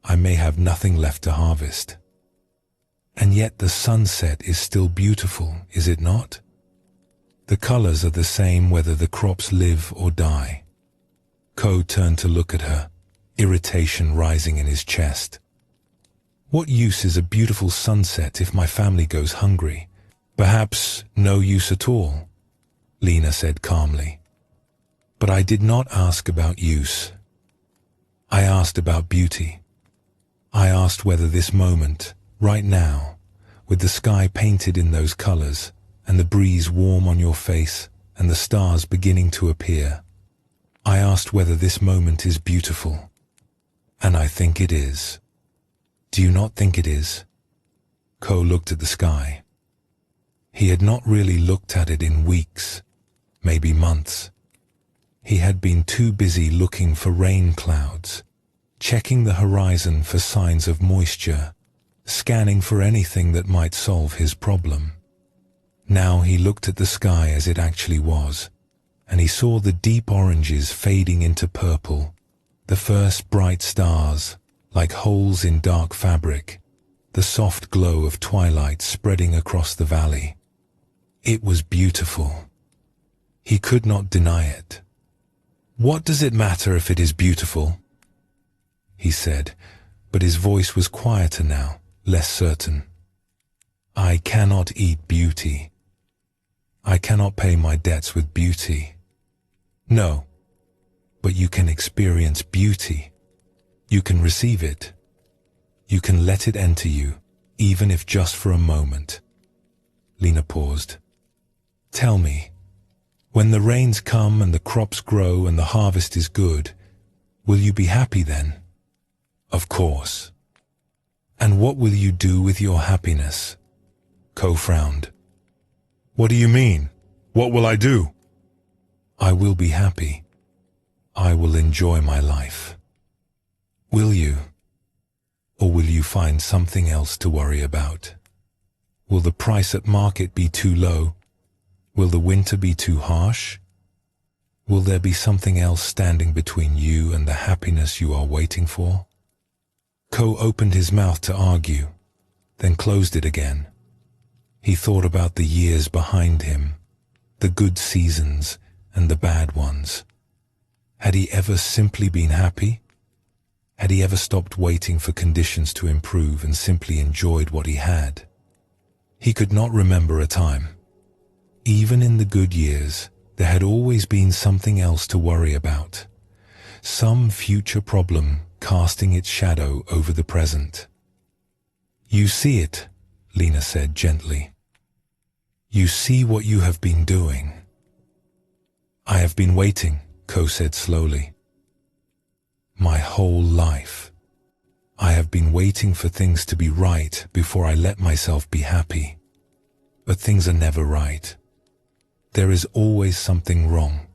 I may have nothing left to harvest. And yet the sunset is still beautiful, is it not? The colors are the same whether the crops live or die." Ko turned to look at her, irritation rising in his chest. "What use is a beautiful sunset if my family goes hungry? Perhaps no use at all," Lena said calmly. "But I did not ask about use. I asked about beauty. I asked whether this moment, right now, with the sky painted in those colors, and the breeze warm on your face, and the stars beginning to appear, I asked whether this moment is beautiful. And I think it is. Do you not think it is?" Ko looked at the sky. He had not really looked at it in weeks, maybe months. He had been too busy looking for rain clouds, checking the horizon for signs of moisture, scanning for anything that might solve his problem. Now he looked at the sky as it actually was, and he saw the deep oranges fading into purple, the first bright stars, like holes in dark fabric, the soft glow of twilight spreading across the valley. It was beautiful. He could not deny it. "What does it matter if it is beautiful?" he said, but his voice was quieter now, less certain. "I cannot eat beauty. I cannot pay my debts with beauty. No, but you can experience beauty. You can receive it. You can let it enter you, even if just for a moment." Lena paused. "Tell me, when the rains come and the crops grow and the harvest is good, will you be happy then?" "Of course." "And what will you do with your happiness?" Ko frowned. "What do you mean? What will I do?" "I will be happy. I will enjoy my life." "Will you? Or will you find something else to worry about? Will the price at market be too low? Will the winter be too harsh? Will there be something else standing between you and the happiness you are waiting for?" Ko opened his mouth to argue, then closed it again. He thought about the years behind him, the good seasons and the bad ones. Had he ever simply been happy? Had he ever stopped waiting for conditions to improve and simply enjoyed what he had? He could not remember a time. Even in the good years, there had always been something else to worry about. Some future problem casting its shadow over the present. "You see it," Lena said gently. "You see what you have been doing." "I have been waiting," Ko said slowly. "My whole life. I have been waiting for things to be right before I let myself be happy. But things are never right. There is always something wrong,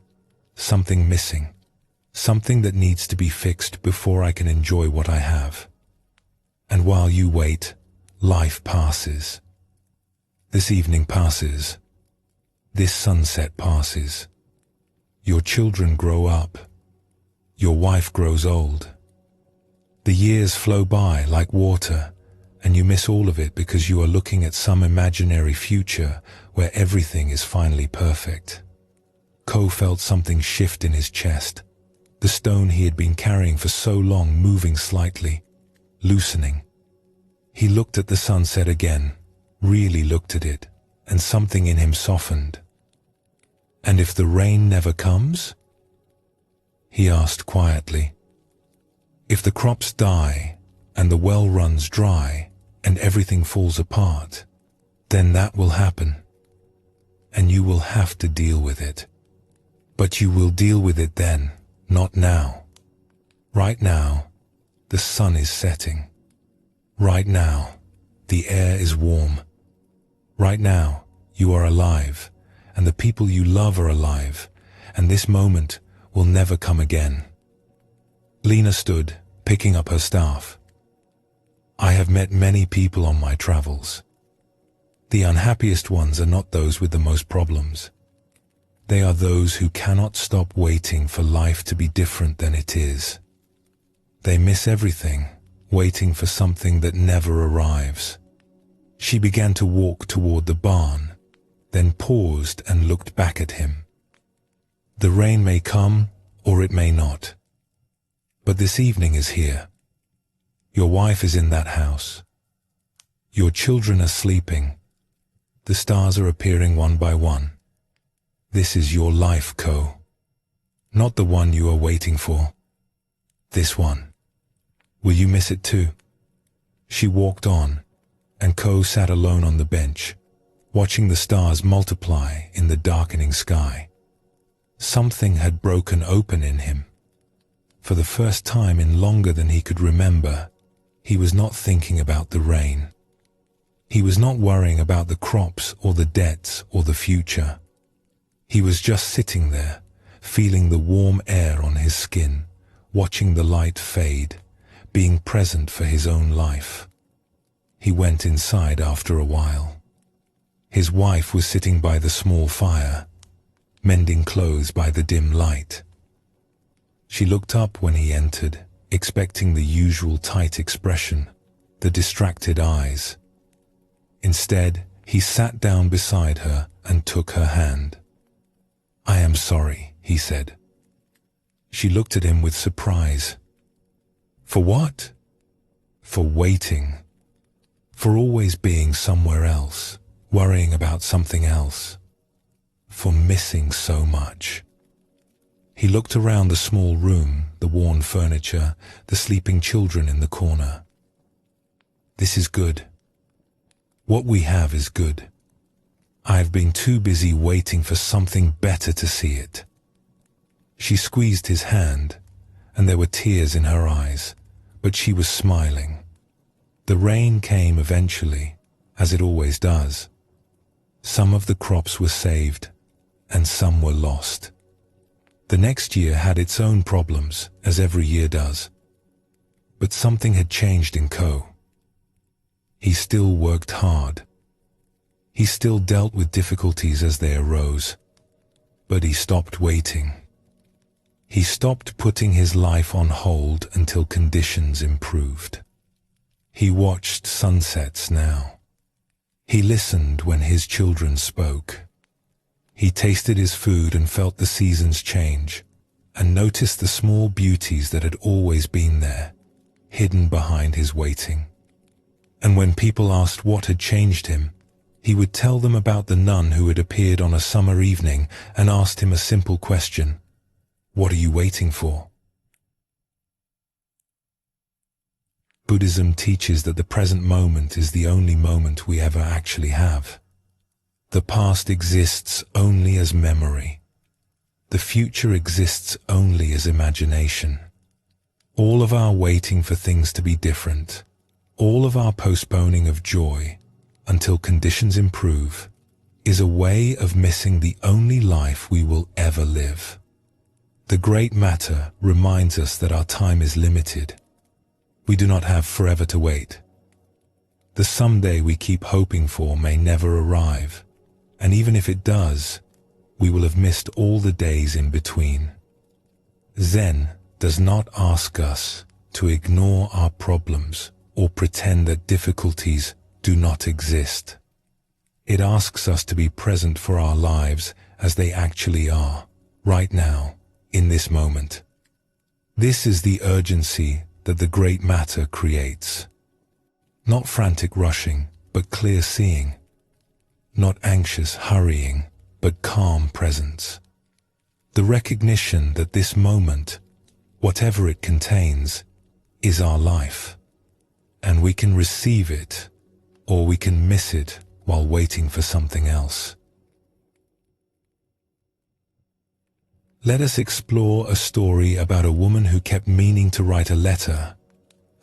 something missing, something that needs to be fixed before I can enjoy what I have. And while you wait, life passes. This evening passes. This sunset passes. Your children grow up. Your wife grows old. The years flow by like water, and you miss all of it because you are looking at some imaginary future where everything is finally perfect." Ko felt something shift in his chest, the stone he had been carrying for so long moving slightly, loosening. He looked at the sunset again, really looked at it, and something in him softened. And if the rain never comes? He asked quietly. If the crops die, and the well runs dry, and everything falls apart, then that will happen. And you will have to deal with it. But you will deal with it then, not now. Right now, the sun is setting. Right now, the air is warm. Right now, you are alive, and the people you love are alive, and this moment will never come again. Lena stood, picking up her staff. I have met many people on my travels. The unhappiest ones are not those with the most problems. They are those who cannot stop waiting for life to be different than it is. They miss everything, waiting for something that never arrives. She began to walk toward the barn, then paused and looked back at him. The rain may come, or it may not. But this evening is here. Your wife is in that house. Your children are sleeping. The stars are appearing one by one. This is your life, Ko. Not the one you are waiting for. This one. Will you miss it too? She walked on, and Ko sat alone on the bench, watching the stars multiply in the darkening sky. Something had broken open in him. For the first time in longer than he could remember, he was not thinking about the rain. He was not worrying about the crops or the debts or the future. He was just sitting there, feeling the warm air on his skin, watching the light fade, being present for his own life. He went inside after a while. His wife was sitting by the small fire, mending clothes by the dim light. She looked up when he entered, expecting the usual tight expression, the distracted eyes. Instead, he sat down beside her and took her hand. I am sorry, he said. She looked at him with surprise. For what? For waiting. For always being somewhere else, worrying about something else. For missing so much. He looked around the small room, the worn furniture, the sleeping children in the corner. This is good. What we have is good. I have been too busy waiting for something better to see it. She squeezed his hand, and there were tears in her eyes, but she was smiling. The rain came eventually, as it always does. Some of the crops were saved, and some were lost. The next year had its own problems, as every year does. But something had changed in Ko. He still worked hard. He still dealt with difficulties as they arose. But he stopped waiting. He stopped putting his life on hold until conditions improved. He watched sunsets now. He listened when his children spoke. He tasted his food and felt the seasons change, and noticed the small beauties that had always been there, hidden behind his waiting. And when people asked what had changed him, he would tell them about the nun who had appeared on a summer evening and asked him a simple question: "What are you waiting for?" Buddhism teaches that the present moment is the only moment we ever actually have. The past exists only as memory. The future exists only as imagination. All of our waiting for things to be different, all of our postponing of joy until conditions improve, is a way of missing the only life we will ever live. The Great Matter reminds us that our time is limited. We do not have forever to wait. The someday we keep hoping for may never arrive, and even if it does, we will have missed all the days in between. Zen does not ask us to ignore our problems or pretend that difficulties do not exist. It asks us to be present for our lives as they actually are, right now, in this moment. This is the urgency that the Great Matter creates. Not frantic rushing, but clear seeing. Not anxious hurrying, but calm presence. The recognition that this moment, whatever it contains, is our life, and we can receive it or we can miss it while waiting for something else. Let us explore a story about a woman who kept meaning to write a letter,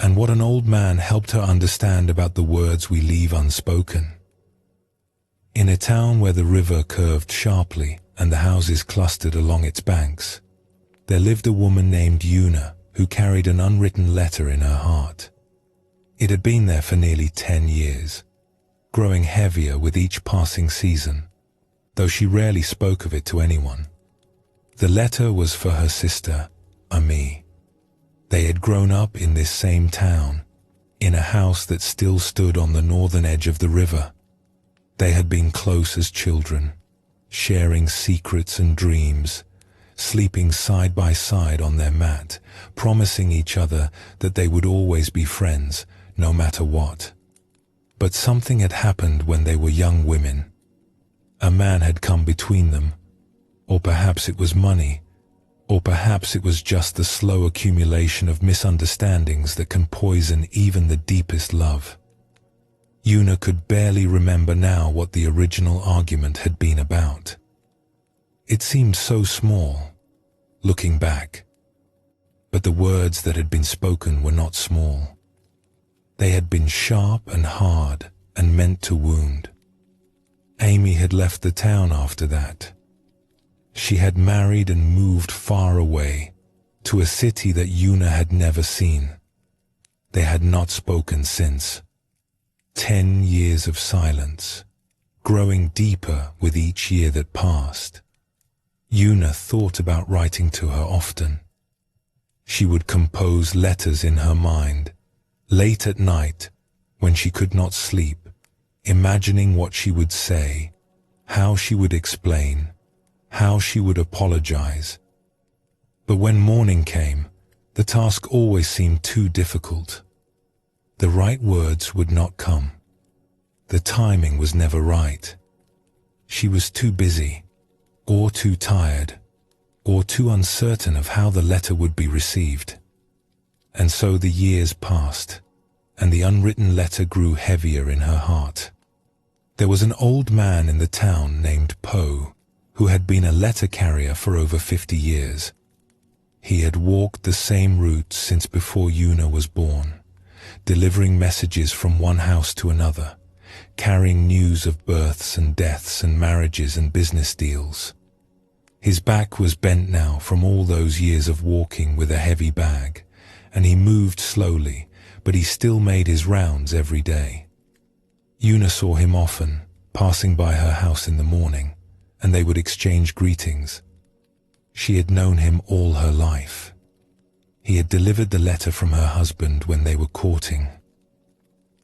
and what an old man helped her understand about the words we leave unspoken. In a town where the river curved sharply and the houses clustered along its banks, there lived a woman named Yuna who carried an unwritten letter in her heart. It had been there for nearly 10 years, growing heavier with each passing season, though she rarely spoke of it to anyone. The letter was for her sister, Ami. They had grown up in this same town, in a house that still stood on the northern edge of the river. They had been close as children, sharing secrets and dreams, sleeping side by side on their mat, promising each other that they would always be friends, no matter what. But something had happened when they were young women. A man had come between them, or perhaps it was money, or perhaps it was just the slow accumulation of misunderstandings that can poison even the deepest love. Yuna could barely remember now what the original argument had been about. It seemed so small, looking back, but the words that had been spoken were not small. They had been sharp and hard and meant to wound. Amy had left the town after that. She had married and moved far away, to a city that Yuna had never seen. They had not spoken since. 10 years of silence, growing deeper with each year that passed. Yuna thought about writing to her often. She would compose letters in her mind, late at night, when she could not sleep, imagining what she would say, how she would explain, how she would apologize. But when morning came, the task always seemed too difficult. The right words would not come. The timing was never right. She was too busy, or too tired, or too uncertain of how the letter would be received. And so the years passed, and the unwritten letter grew heavier in her heart. There was an old man in the town named Po, who had been a letter carrier for over 50 years. He had walked the same route since before Yuna was born, delivering messages from one house to another, carrying news of births and deaths and marriages and business deals. His back was bent now from all those years of walking with a heavy bag, and he moved slowly, but he still made his rounds every day. Yuna saw him often, passing by her house in the morning, and they would exchange greetings. She had known him all her life. He had delivered the letter from her husband when they were courting.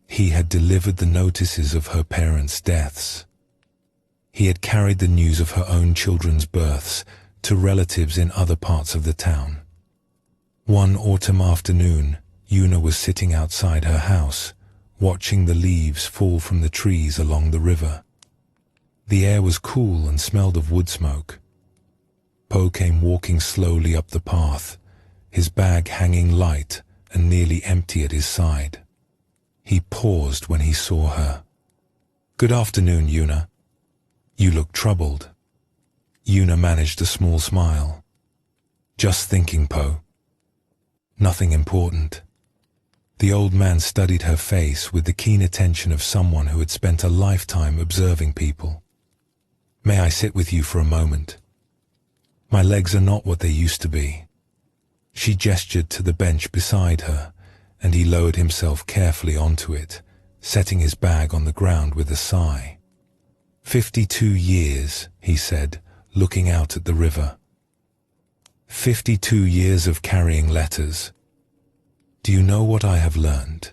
He had delivered the notices of her parents' deaths. He had carried the news of her own children's births to relatives in other parts of the town. One autumn afternoon, Yuna was sitting outside her house, watching the leaves fall from the trees along the river. The air was cool and smelled of wood smoke. Po came walking slowly up the path, his bag hanging light and nearly empty at his side. He paused when he saw her. "Good afternoon, Yuna. You look troubled." Yuna managed a small smile. "Just thinking, Po. Nothing important." The old man studied her face with the keen attention of someone who had spent a lifetime observing people. "May I sit with you for a moment? My legs are not what they used to be." She gestured to the bench beside her, and he lowered himself carefully onto it, setting his bag on the ground with a sigh. 52 years, he said, looking out at the river. 52 years of carrying letters. Do you know what I have learned?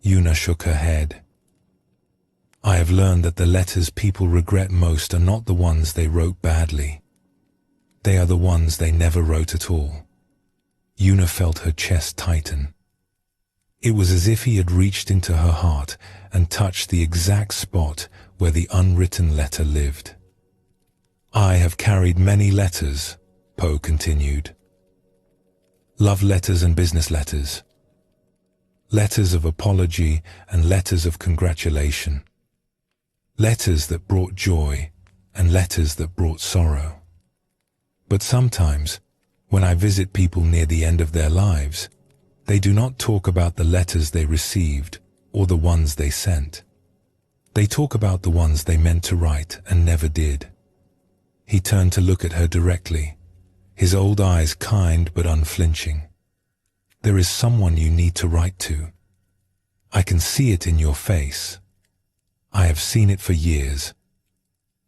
Yuna shook her head. I have learned that the letters people regret most are not the ones they wrote badly. They are the ones they never wrote at all. Yuna felt her chest tighten. It was as if he had reached into her heart and touched the exact spot where the unwritten letter lived. I have carried many letters, Poe continued. Love letters and business letters. Letters of apology and letters of congratulation. Letters that brought joy and letters that brought sorrow. But sometimes, when I visit people near the end of their lives, they do not talk about the letters they received or the ones they sent. They talk about the ones they meant to write and never did. He turned to look at her directly, his old eyes kind but unflinching. There is someone you need to write to. I can see it in your face. I have seen it for years.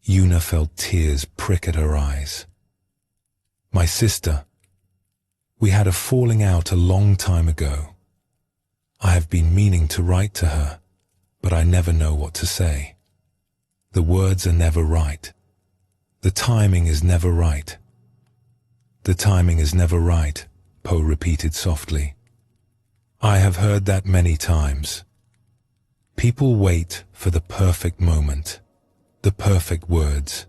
Yuna felt tears prick at her eyes. My sister. We had a falling out a long time ago. I have been meaning to write to her, but I never know what to say. The words are never right. The timing is never right. The timing is never right, Poe repeated softly. I have heard that many times. People wait for the perfect moment, the perfect words.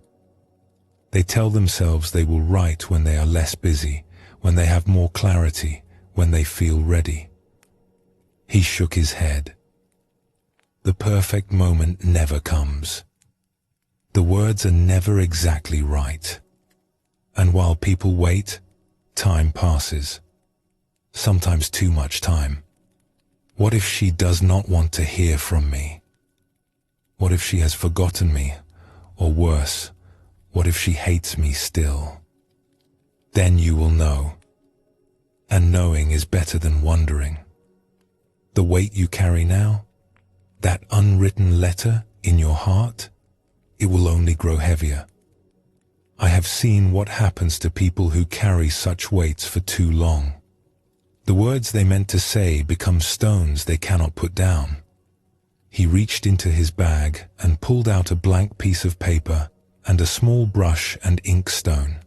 They tell themselves they will write when they are less busy, when they have more clarity, when they feel ready. He shook his head. The perfect moment never comes. The words are never exactly right. And while people wait, time passes. Sometimes too much time. What if she does not want to hear from me? What if she has forgotten me? Or worse, what if she hates me still? Then you will know. And knowing is better than wondering. The weight you carry now, that unwritten letter in your heart, it will only grow heavier. I have seen what happens to people who carry such weights for too long. The words they meant to say become stones they cannot put down. He reached into his bag and pulled out a blank piece of paper and a small brush and ink stone.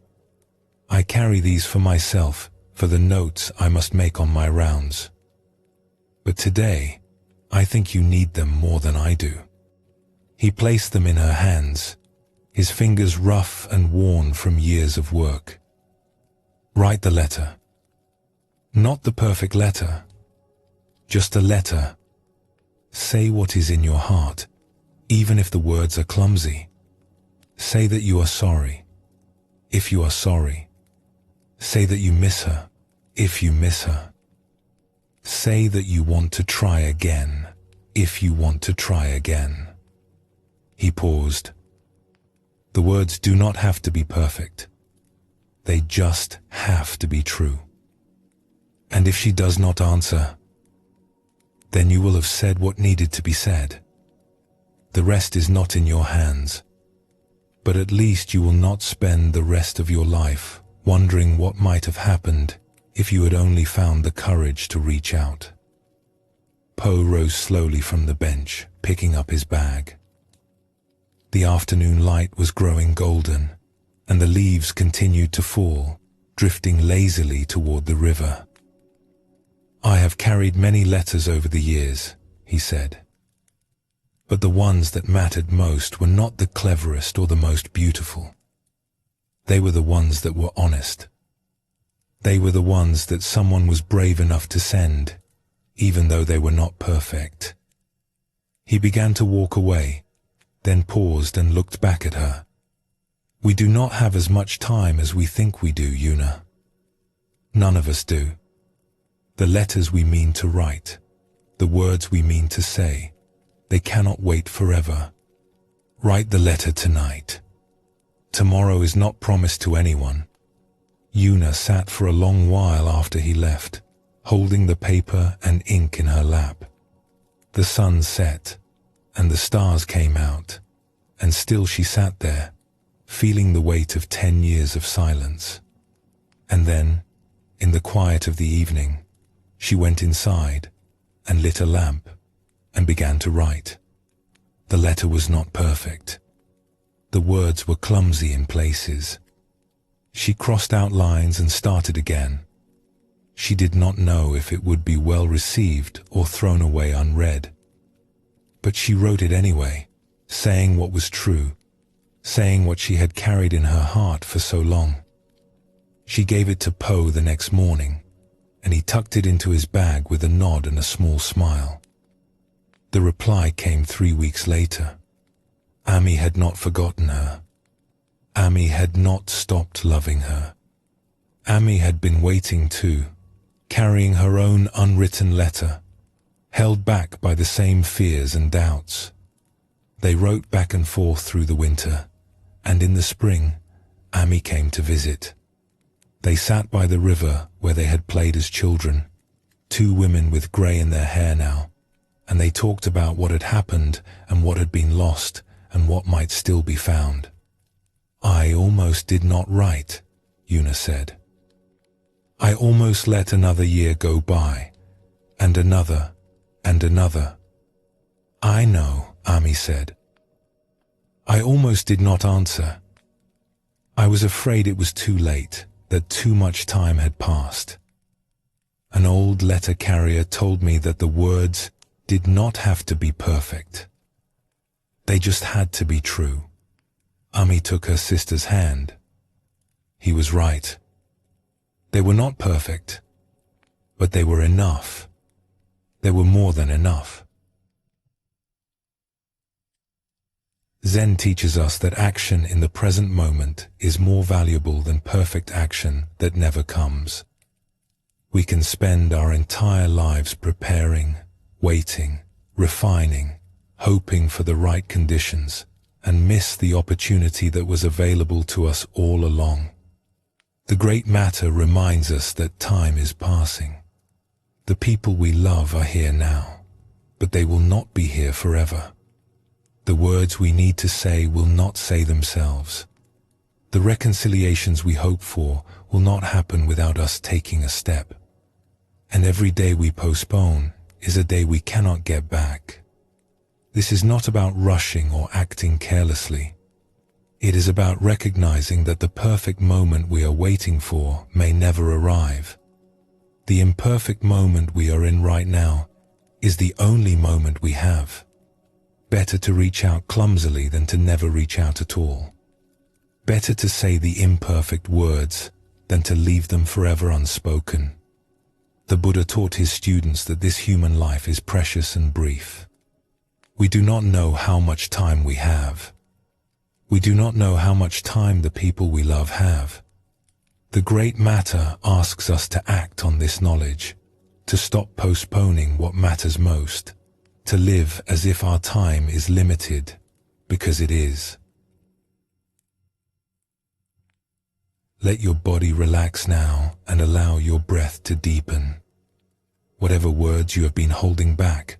I carry these for myself, for the notes I must make on my rounds. But today, I think you need them more than I do. He placed them in her hands, his fingers rough and worn from years of work. Write the letter. Not the perfect letter, just a letter. Say what is in your heart, even if the words are clumsy. Say that you are sorry, if you are sorry. Say that you miss her, if you miss her. Say that you want to try again, if you want to try again. He paused. The words do not have to be perfect. They just have to be true. And if she does not answer, then you will have said what needed to be said. The rest is not in your hands. But at least you will not spend the rest of your life wondering what might have happened if you had only found the courage to reach out. Poe rose slowly from the bench, picking up his bag. The afternoon light was growing golden, and the leaves continued to fall, drifting lazily toward the river. I have carried many letters over the years, he said. But the ones that mattered most were not the cleverest or the most beautiful. They were the ones that were honest. They were the ones that someone was brave enough to send, even though they were not perfect. He began to walk away, then paused and looked back at her. We do not have as much time as we think we do, Yuna. None of us do. The letters we mean to write, the words we mean to say, they cannot wait forever. Write the letter tonight. Tomorrow is not promised to anyone. Yuna sat for a long while after he left, holding the paper and ink in her lap. The sun set, and the stars came out, and still she sat there, feeling the weight of 10 years of silence. And then, in the quiet of the evening, she went inside and lit a lamp and began to write. The letter was not perfect. The words were clumsy in places. She crossed out lines and started again. She did not know if it would be well received or thrown away unread. But she wrote it anyway, saying what was true, saying what she had carried in her heart for so long. She gave it to Po the next morning, and he tucked it into his bag with a nod and a small smile. The reply came 3 weeks later. Ami had not forgotten her. Ami had not stopped loving her. Ami had been waiting too, carrying her own unwritten letter, held back by the same fears and doubts. They wrote back and forth through the winter, and in the spring, Ami came to visit. They sat by the river where they had played as children, 2 women with grey in their hair now, and they talked about what had happened and what had been lost and what might still be found. "I almost did not write," Una said. "I almost let another year go by, and another, and another." "I know," Ami said. "I almost did not answer. I was afraid it was too late, that too much time had passed. An old letter carrier told me that the words did not have to be perfect. They just had to be true." Ami took her sister's hand. He was right. They were not perfect, but they were enough. They were more than enough. Zen teaches us that action in the present moment is more valuable than perfect action that never comes. We can spend our entire lives preparing, waiting, refining, hoping for the right conditions, and miss the opportunity that was available to us all along. The great matter reminds us that time is passing. The people we love are here now, but they will not be here forever. The words we need to say will not say themselves. The reconciliations we hope for will not happen without us taking a step. And every day we postpone is a day we cannot get back. This is not about rushing or acting carelessly. It is about recognizing that the perfect moment we are waiting for may never arrive. The imperfect moment we are in right now is the only moment we have. Better to reach out clumsily than to never reach out at all. Better to say the imperfect words than to leave them forever unspoken. The Buddha taught his students that this human life is precious and brief. We do not know how much time we have. We do not know how much time the people we love have. The great matter asks us to act on this knowledge, to stop postponing what matters most, to live as if our time is limited, because it is. Let your body relax now and allow your breath to deepen. Whatever words you have been holding back,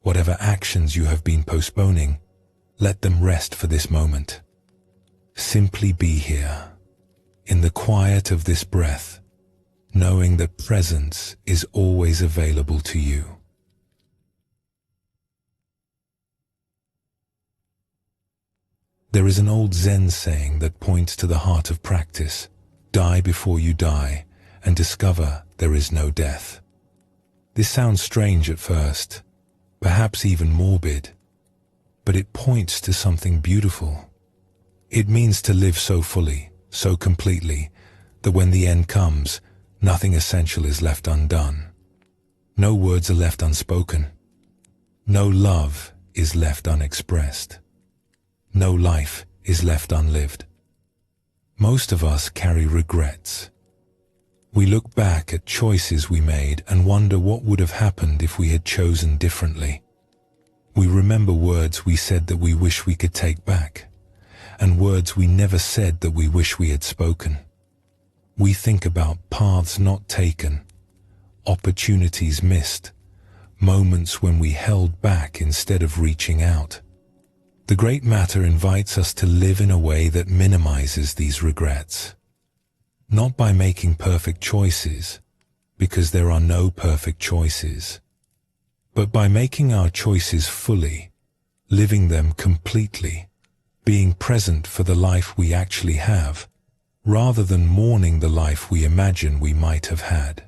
whatever actions you have been postponing, let them rest for this moment. Simply be here, in the quiet of this breath, knowing that presence is always available to you. There is an old Zen saying that points to the heart of practice: die before you die, and discover there is no death. This sounds strange at first, perhaps even morbid, but it points to something beautiful. It means to live so fully, so completely, that when the end comes, nothing essential is left undone. No words are left unspoken. No love is left unexpressed. No life is left unlived. Most of us carry regrets. We look back at choices we made and wonder what would have happened if we had chosen differently. We remember words we said that we wish we could take back, and words we never said that we wish we had spoken. We think about paths not taken, opportunities missed, moments when we held back instead of reaching out. The great matter invites us to live in a way that minimizes these regrets. Not by making perfect choices, because there are no perfect choices, but by making our choices fully, living them completely, being present for the life we actually have, rather than mourning the life we imagine we might have had.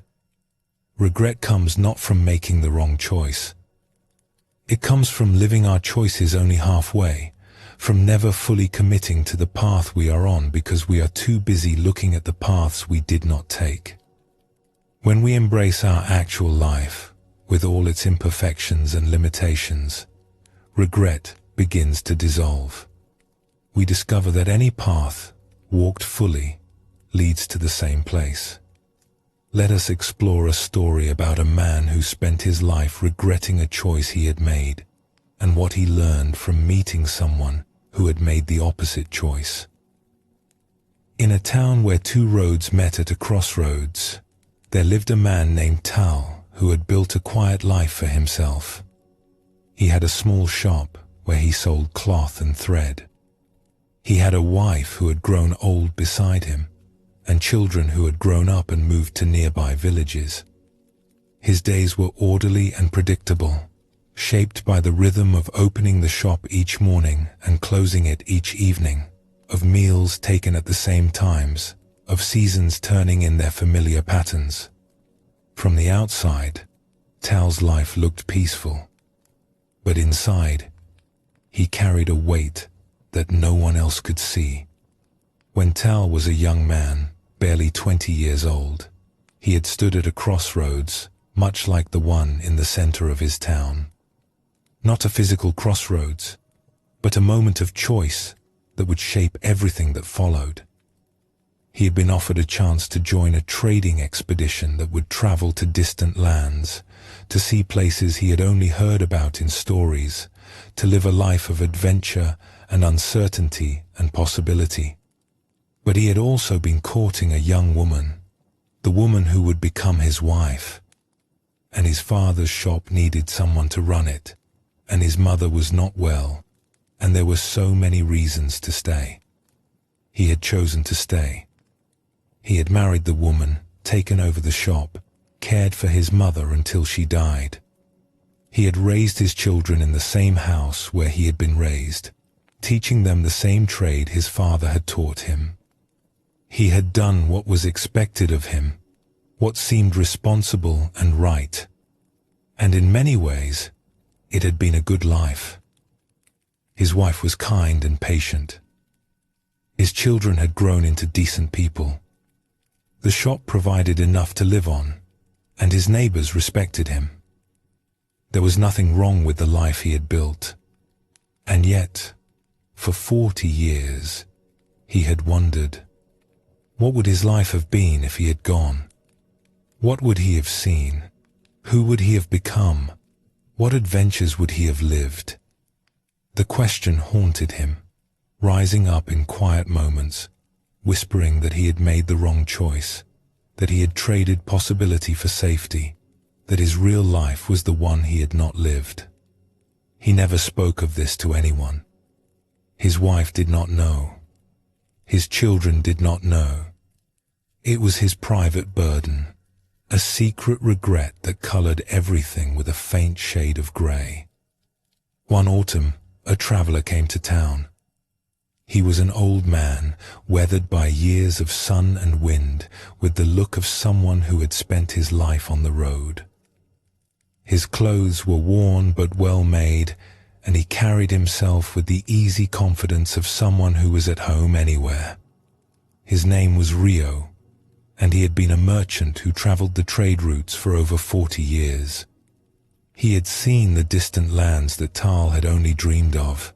Regret comes not from making the wrong choice. It comes from living our choices only halfway, from never fully committing to the path we are on because we are too busy looking at the paths we did not take. When we embrace our actual life, with all its imperfections and limitations, regret begins to dissolve. We discover that any path, walked fully, leads to the same place. Let us explore a story about a man who spent his life regretting a choice he had made, and what he learned from meeting someone who had made the opposite choice. In a town where two roads met at a crossroads, there lived a man named Tal who had built a quiet life for himself. He had a small shop where he sold cloth and thread. He had a wife who had grown old beside him, and children who had grown up and moved to nearby villages. His days were orderly and predictable, shaped by the rhythm of opening the shop each morning and closing it each evening, of meals taken at the same times, of seasons turning in their familiar patterns. From the outside, Tal's life looked peaceful, but inside, he carried a weight that no one else could see. When Tal was a young man, barely 20 years old, he had stood at a crossroads, much like the one in the center of his town. Not a physical crossroads, but a moment of choice that would shape everything that followed. He had been offered a chance to join a trading expedition that would travel to distant lands, to see places he had only heard about in stories, to live a life of adventure and uncertainty and possibility. But he had also been courting a young woman, the woman who would become his wife. And his father's shop needed someone to run it, and his mother was not well, and there were so many reasons to stay. He had chosen to stay. He had married the woman, taken over the shop, cared for his mother until she died. He had raised his children in the same house where he had been raised, teaching them the same trade his father had taught him. He had done what was expected of him, what seemed responsible and right, and in many ways, it had been a good life. His wife was kind and patient. His children had grown into decent people. The shop provided enough to live on, and his neighbors respected him. There was nothing wrong with the life he had built. And yet, for 40 years, he had wondered, what would his life have been if he had gone? What would he have seen? Who would he have become? What adventures would he have lived? The question haunted him, rising up in quiet moments, whispering that he had made the wrong choice, that he had traded possibility for safety, that his real life was the one he had not lived. He never spoke of this to anyone. His wife did not know. His children did not know. It was his private burden, a secret regret that colored everything with a faint shade of gray. One autumn, a traveler came to town. He was an old man, weathered by years of sun and wind, with the look of someone who had spent his life on the road. His clothes were worn but well made, and he carried himself with the easy confidence of someone who was at home anywhere. His name was Rio, and he had been a merchant who traveled the trade routes for over 40 years. He had seen the distant lands that Tal had only dreamed of.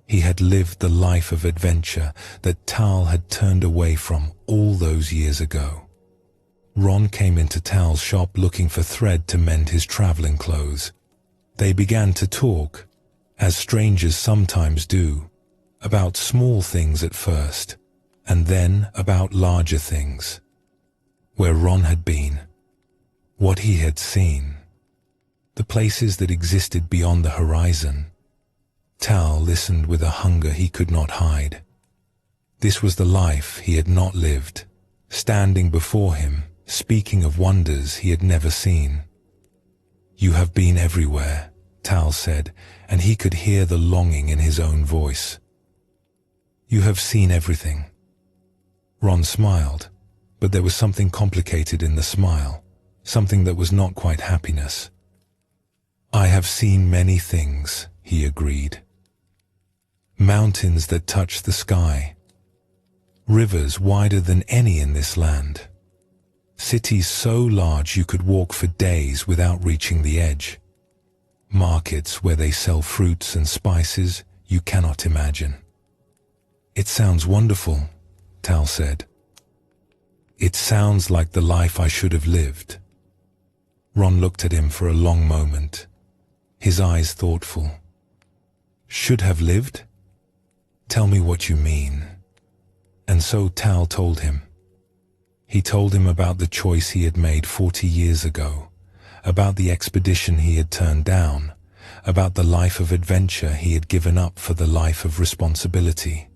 He had lived the life of adventure that Tal had turned away from all those years ago. Ron came into Tal's shop looking for thread to mend his traveling clothes. They began to talk, as strangers sometimes do, about small things at first, and then about larger things. Where Ron had been, what he had seen, the places that existed beyond the horizon. Tal listened with a hunger he could not hide. This was the life he had not lived, standing before him, speaking of wonders he had never seen. "You have been everywhere," Tal said, and he could hear the longing in his own voice. "You have seen everything." Ron smiled, but there was something complicated in the smile, something that was not quite happiness. "I have seen many things," he agreed. mountains that touch the sky, rivers wider than any in this land, cities so large you could walk for days without reaching the edge, markets where they sell fruits and spices you cannot imagine. It sounds wonderful, Tal said. It sounds like the life I should have lived. Ron looked at him for a long moment, his eyes thoughtful. Should have lived? Tell me what you mean. And so Tal told him. He told him about the choice he had made 40 years ago, about the expedition he had turned down, about the life of adventure he had given up for the life of responsibility.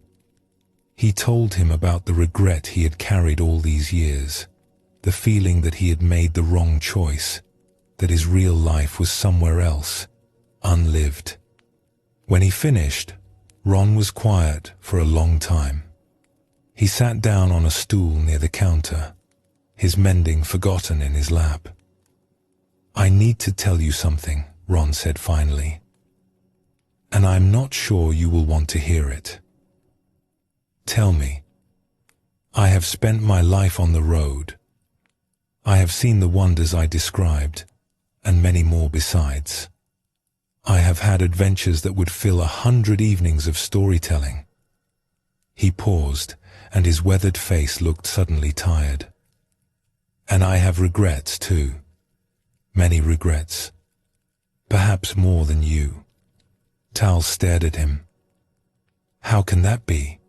He told him about the regret he had carried all these years, the feeling that he had made the wrong choice, that his real life was somewhere else, unlived. When he finished, Ron was quiet for a long time. He sat down on a stool near the counter, his mending forgotten in his lap. I need to tell you something, Ron said finally, and I'm not sure you will want to hear it. Tell me. I have spent my life on the road. I have seen the wonders I described, and many more besides. I have had adventures that would fill 100 evenings of storytelling. He paused, and his weathered face looked suddenly tired. And I have regrets too. Many regrets. Perhaps more than you. Tal stared at him. How can that be?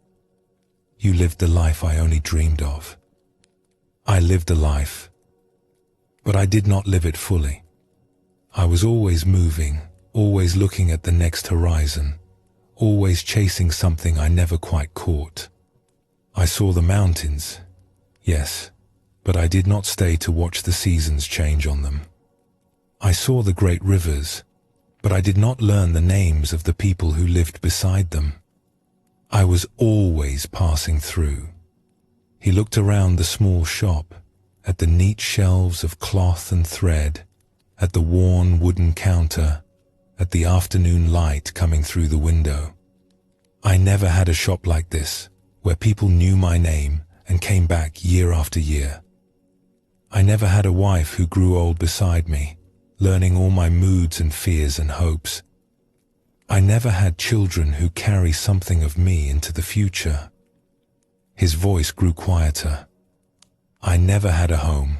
You lived the life I only dreamed of. I lived a life, but I did not live it fully. I was always moving, always looking at the next horizon, always chasing something I never quite caught. I saw the mountains, yes, but I did not stay to watch the seasons change on them. I saw the great rivers, but I did not learn the names of the people who lived beside them. I was always passing through. He looked around the small shop, at the neat shelves of cloth and thread, at the worn wooden counter, at the afternoon light coming through the window. I never had a shop like this, where people knew my name and came back year after year. I never had a wife who grew old beside me, learning all my moods and fears and hopes. I never had children who carry something of me into the future. His voice grew quieter. I never had a home.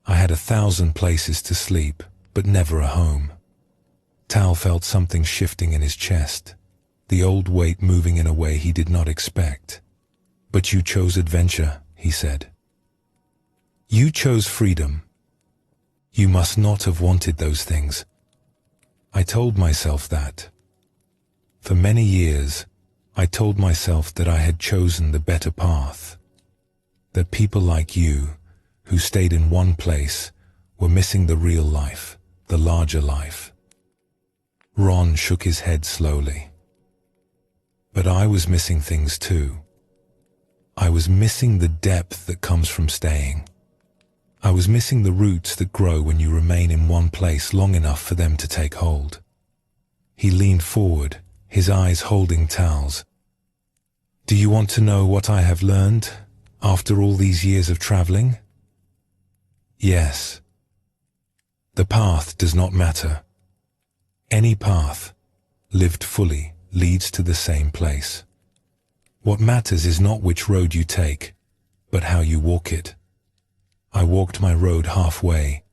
I had 1,000 places to sleep, but never a home. Tal felt something shifting in his chest, the old weight moving in a way he did not expect. But you chose adventure, he said. You chose freedom. You must not have wanted those things. I told myself that. For many years, I told myself that I had chosen the better path, that people like you, who stayed in one place, were missing the real life, the larger life. Ron shook his head slowly. But I was missing things too. I was missing the depth that comes from staying. I was missing the roots that grow when you remain in one place long enough for them to take hold. He leaned forward, his eyes holding Tal's. Do you want to know what I have learned after all these years of traveling? Yes. The path does not matter. Any path, lived fully, leads to the same place. What matters is not which road you take, but how you walk it. I walked my road halfway,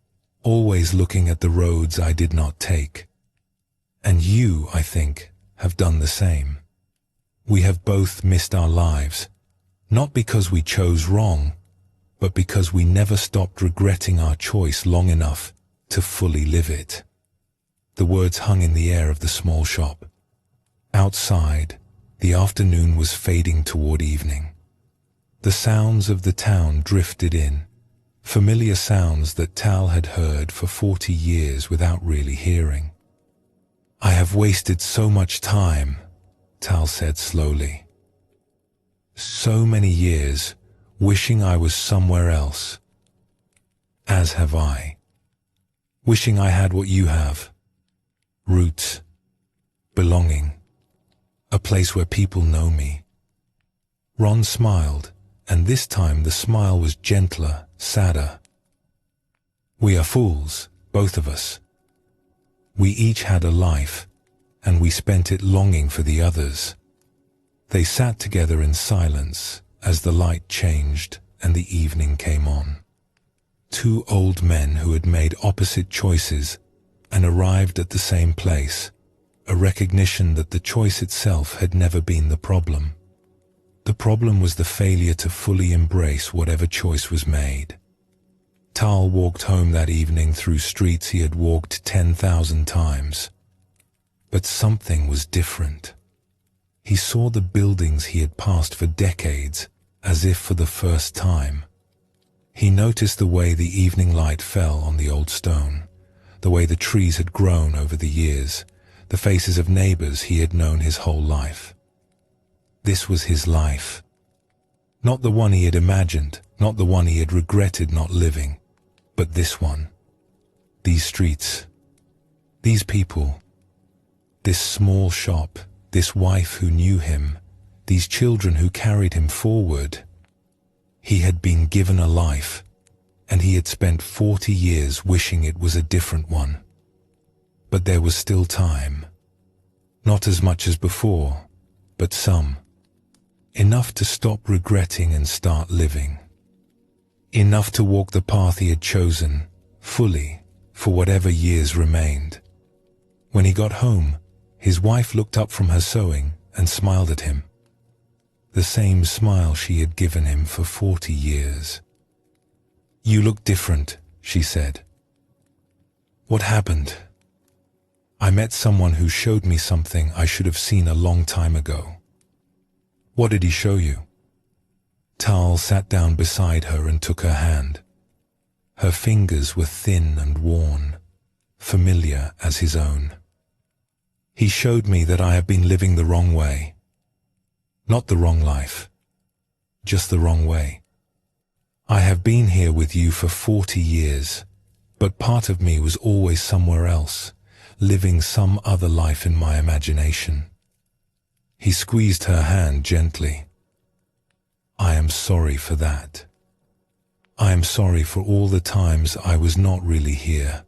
always looking at the roads I did not take. And you, I think, have done the same. We have both missed our lives, not because we chose wrong, but because we never stopped regretting our choice long enough to fully live it. The words hung in the air of the small shop. Outside, the afternoon was fading toward evening. The sounds of the town drifted in, familiar sounds that Tal had heard for 40 years without really hearing. I have wasted so much time, Tal said slowly. So many years wishing I was somewhere else. As have I. Wishing I had what you have. Roots. Belonging. A place where people know me. Ron smiled, and this time the smile was gentler, sadder. We are fools, both of us. We each had a life, and we spent it longing for the others. They sat together in silence as the light changed and the evening came on. Two old men who had made opposite choices and arrived at the same place, a recognition that the choice itself had never been the problem. The problem was the failure to fully embrace whatever choice was made. Tal walked home that evening through streets he had walked 10,000 times. But something was different. He saw the buildings he had passed for decades as if for the first time. He noticed the way the evening light fell on the old stone, the way the trees had grown over the years, the faces of neighbors he had known his whole life. This was his life. Not the one he had imagined, not the one he had regretted not living, but this one. These streets, these people, this small shop, this wife who knew him, these children who carried him forward. He had been given a life, and he had spent 40 years wishing it was a different one. But there was still time. Not as much as before, but some. Enough to stop regretting and start living. Enough to walk the path he had chosen, fully, for whatever years remained. When he got home, his wife looked up from her sewing and smiled at him. The same smile she had given him for 40 years. "You look different," she said. "What happened?" "I met someone who showed me something I should have seen a long time ago." "What did he show you?" Tal sat down beside her and took her hand. Her fingers were thin and worn, familiar as his own. "He showed me that I have been living the wrong way. Not the wrong life, just the wrong way. I have been here with you for 40 years, but part of me was always somewhere else, living some other life in my imagination." He squeezed her hand gently. "I am sorry for that. I am sorry for all the times I was not really here."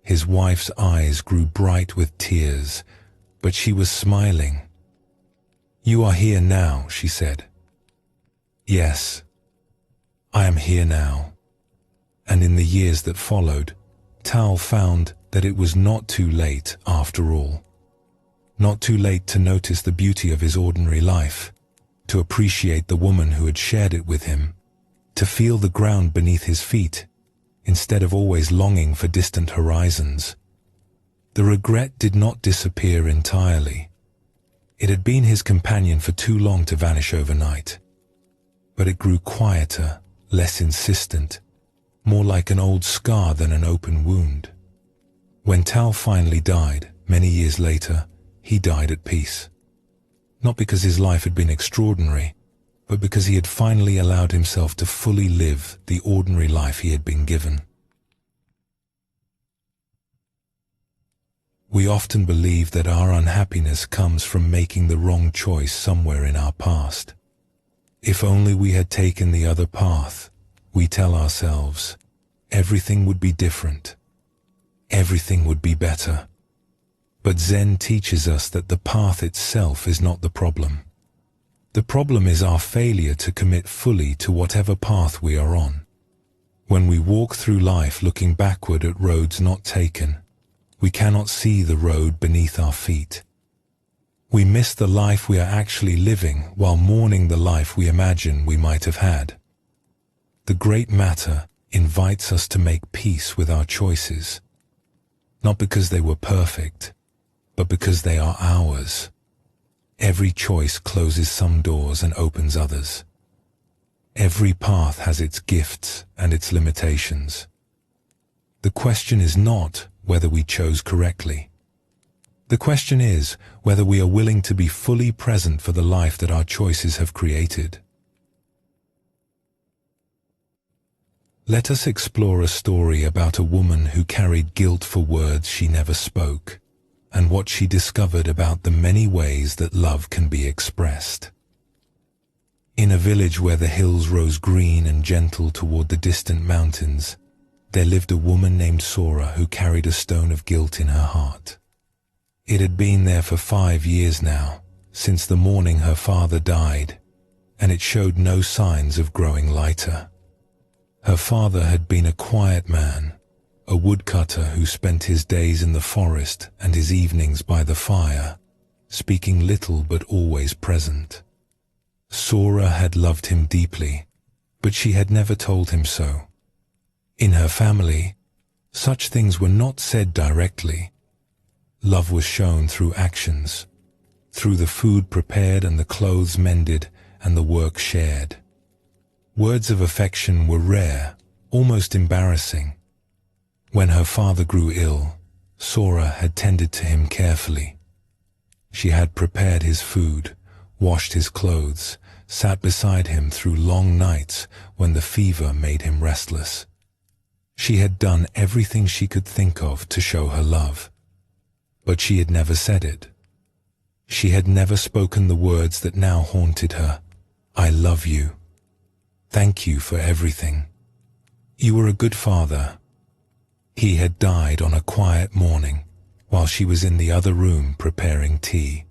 His wife's eyes grew bright with tears, but she was smiling. "You are here now," she said. "Yes, I am here now." And in the years that followed, Tal found that it was not too late after all. Not too late to notice the beauty of his ordinary life, to appreciate the woman who had shared it with him, to feel the ground beneath his feet, instead of always longing for distant horizons. The regret did not disappear entirely. It had been his companion for too long to vanish overnight. But it grew quieter, less insistent, more like an old scar than an open wound. When Tal finally died, many years later, he died at peace. Not because his life had been extraordinary, but because he had finally allowed himself to fully live the ordinary life he had been given. We often believe that our unhappiness comes from making the wrong choice somewhere in our past. If only we had taken the other path, we tell ourselves, everything would be different. Everything would be better. But Zen teaches us that the path itself is not the problem. The problem is our failure to commit fully to whatever path we are on. When we walk through life looking backward at roads not taken, we cannot see the road beneath our feet. We miss the life we are actually living while mourning the life we imagine we might have had. The great matter invites us to make peace with our choices, not because they were perfect, but because they are ours. Every choice closes some doors and opens others. Every path has its gifts and its limitations. The question is not whether we chose correctly. The question is whether we are willing to be fully present for the life that our choices have created. Let us explore a story about a woman who carried guilt for words she never spoke. and what she discovered about the many ways that love can be expressed. In a village where the hills rose green and gentle toward the distant mountains, there lived a woman named Sora who carried a stone of guilt in her heart. It had been there for 5 years now, since the morning her father died, and it showed no signs of growing lighter. Her father had been a quiet man, a woodcutter who spent his days in the forest and his evenings by the fire, speaking little but always present. Sora had loved him deeply, but she had never told him so. In her family, such things were not said directly. Love was shown through actions, through the food prepared and the clothes mended and the work shared. Words of affection were rare, almost embarrassing. When her father grew ill, Sora had tended to him carefully. She had prepared his food, washed his clothes, sat beside him through long nights when the fever made him restless. She had done everything she could think of to show her love, but she had never said it. She had never spoken the words that now haunted her. I love you. Thank you for everything. You were a good father. He had died on a quiet morning while she was in the other room preparing tea.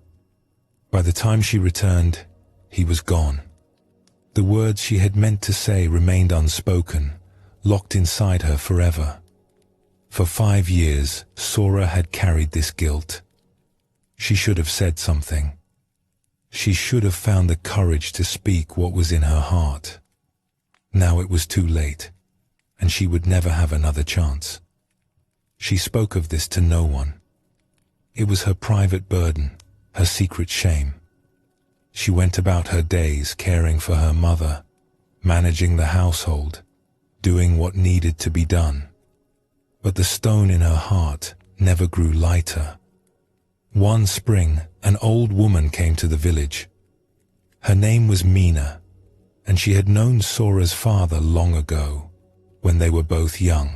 By the time she returned, he was gone. The words she had meant to say remained unspoken, locked inside her forever. For 5 years, Sora had carried this guilt. She should have said something. She should have found the courage to speak what was in her heart. Now it was too late, and she would never have another chance. She spoke of this to no one. It was her private burden, her secret shame. She went about her days caring for her mother, managing the household, doing what needed to be done. But the stone in her heart never grew lighter. One spring, an old woman came to the village. Her name was Mina, and she had known Sora's father long ago, when they were both young.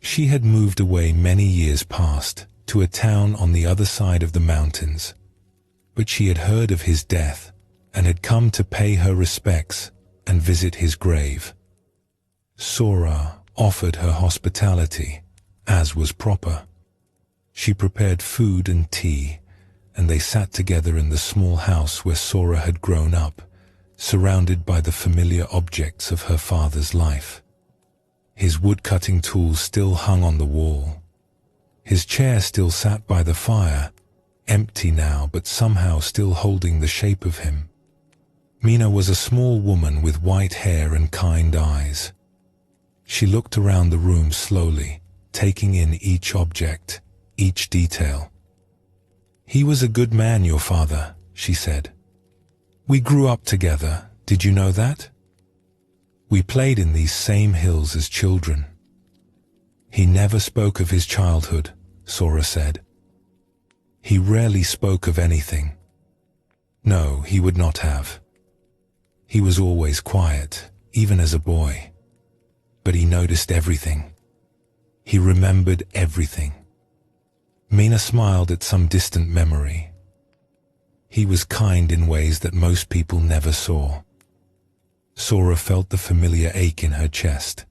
She had moved away many years past to a town on the other side of the mountains, but she had heard of his death and had come to pay her respects and visit his grave. Sora offered her hospitality, as was proper. She prepared food and tea, and they sat together in the small house where Sora had grown up, surrounded by the familiar objects of her father's life. His wood-cutting tools still hung on the wall. His chair still sat by the fire, empty now but somehow still holding the shape of him. Mina was a small woman with white hair and kind eyes. She looked around the room slowly, taking in each object, each detail. "He was a good man, your father," she said. "We grew up together, did you know that? We played in these same hills as children." "He never spoke of his childhood," Sora said. "He rarely spoke of anything. No, he would not have. He was always quiet, even as a boy. But he noticed everything. He remembered everything." Mina smiled at some distant memory. He was kind in ways that most people never saw. Sora felt the familiar ache in her chest.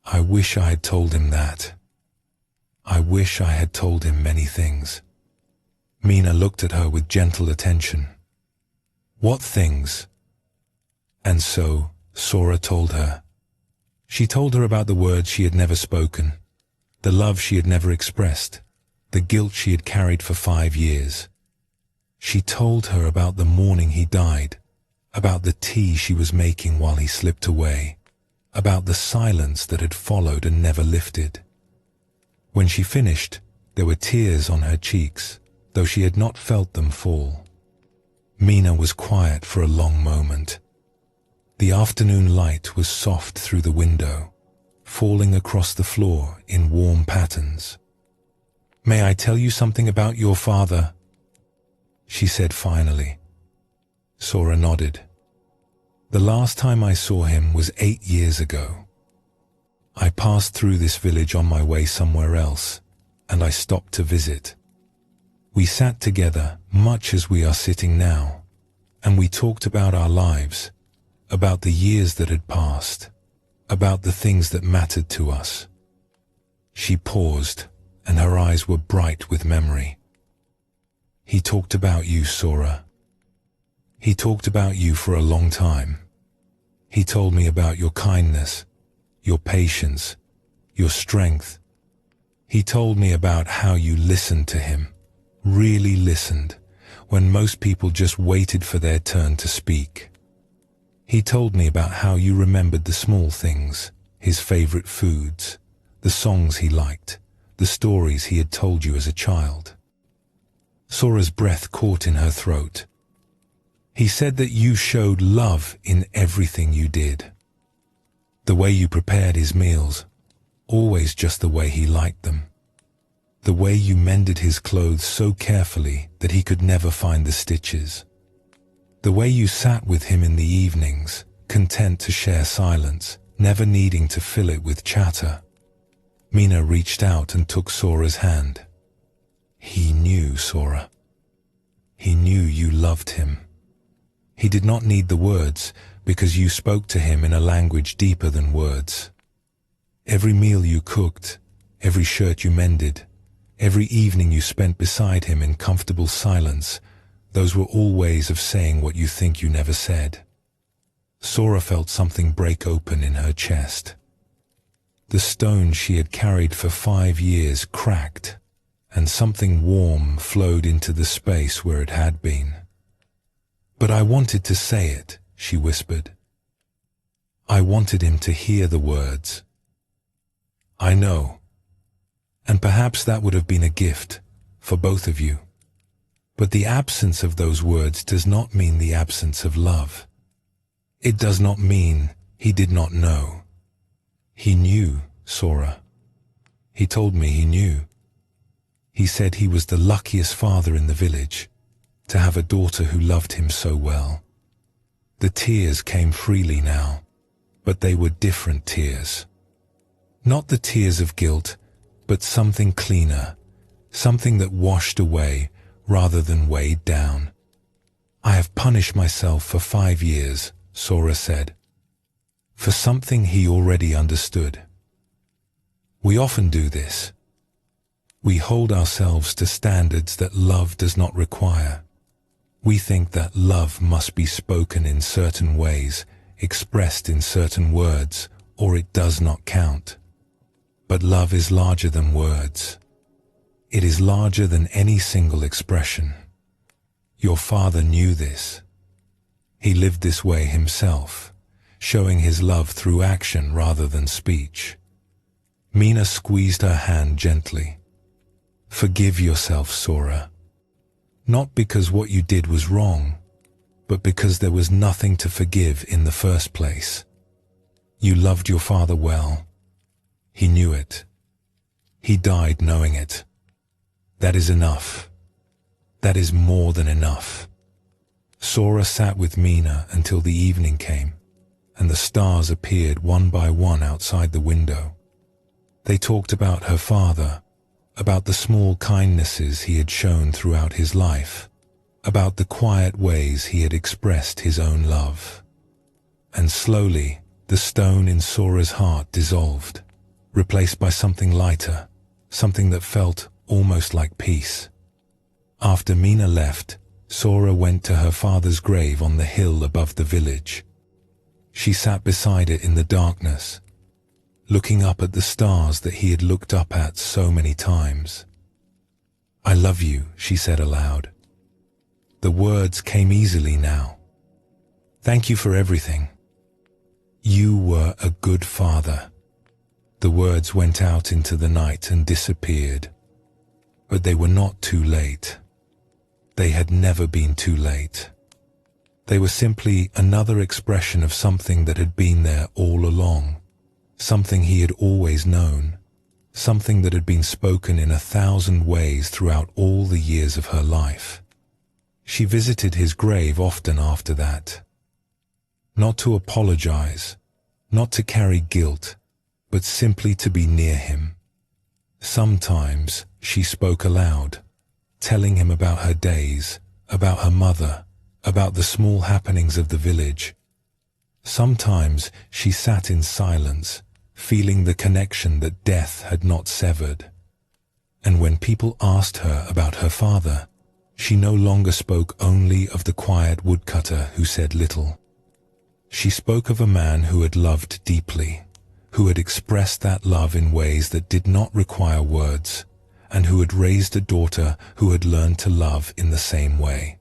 I wish I had told him that. I wish I had told him many things. Mina looked at her with gentle attention. "What things?" And so, Sora told her. She told her about the words she had never spoken, the love she had never expressed, the guilt she had carried for 5 years. She told her about the morning he died, about the tea she was making while he slipped away, about the silence that had followed and never lifted. When she finished, there were tears on her cheeks, though she had not felt them fall. Mina was quiet for a long moment. The afternoon light was soft through the window, falling across the floor in warm patterns. "May I tell you something about your father?" she said finally. Sora nodded. "The last time I saw him was 8 years ago. I passed through this village on my way somewhere else, and I stopped to visit. We sat together much as we are sitting now, and we talked about our lives, about the years that had passed, about the things that mattered to us. She paused, and her eyes were bright with memory. He talked about you, Sora. He talked about you for a long time. He told me about your kindness, your patience, your strength. He told me about how you listened to him, really listened, when most people just waited for their turn to speak. He told me about how you remembered the small things, his favorite foods, the songs he liked, the stories he had told you as a child. Sora's breath caught in her throat. He said that you showed love in everything you did. The way you prepared his meals, always just the way he liked them. The way you mended his clothes so carefully that he could never find the stitches. The way you sat with him in the evenings, content to share silence, never needing to fill it with chatter. Mina reached out and took Sora's hand. He knew, Sora. He knew you loved him. He did not need the words, because you spoke to him in a language deeper than words. Every meal you cooked, every shirt you mended, every evening you spent beside him in comfortable silence, those were all ways of saying what you think you never said. Sora felt something break open in her chest. The stone she had carried for 5 years cracked, and something warm flowed into the space where it had been. But I wanted to say it, she whispered. I wanted him to hear the words. I know. And perhaps that would have been a gift for both of you. But the absence of those words does not mean the absence of love. It does not mean he did not know. He knew, Sora. He told me he knew. He said he was the luckiest father in the village, to have a daughter who loved him so well. The tears came freely now, but they were different tears. Not the tears of guilt, but something cleaner, something that washed away rather than weighed down. I have punished myself for 5 years, Sora said, for something he already understood. We often do this. We hold ourselves to standards that love does not require. We think that love must be spoken in certain ways, expressed in certain words, or it does not count. But love is larger than words. It is larger than any single expression. Your father knew this. He lived this way himself, showing his love through action rather than speech. Mina squeezed her hand gently. Forgive yourself, Sora. Not because what you did was wrong, but because there was nothing to forgive in the first place. You loved your father well. He knew it. He died knowing it. That is enough. That is more than enough. Sora sat with Mina until the evening came, and the stars appeared one by one outside the window. They talked about her father, about the small kindnesses he had shown throughout his life, about the quiet ways he had expressed his own love. And slowly, the stone in Sora's heart dissolved, replaced by something lighter, something that felt almost like peace. After Mina left, Sora went to her father's grave on the hill above the village. She sat beside it in the darkness, looking up at the stars that he had looked up at so many times. I love you, she said aloud. The words came easily now. Thank you for everything. You were a good father. The words went out into the night and disappeared. But they were not too late. They had never been too late. They were simply another expression of something that had been there all along, something he had always known, something that had been spoken in 1,000 ways throughout all the years of her life. She visited his grave often after that. Not to apologize, not to carry guilt, but simply to be near him. Sometimes she spoke aloud, telling him about her days, about her mother, about the small happenings of the village. Sometimes she sat in silence, feeling the connection that death had not severed. And when people asked her about her father, she no longer spoke only of the quiet woodcutter who said little. She spoke of a man who had loved deeply, who had expressed that love in ways that did not require words, and who had raised a daughter who had learned to love in the same way.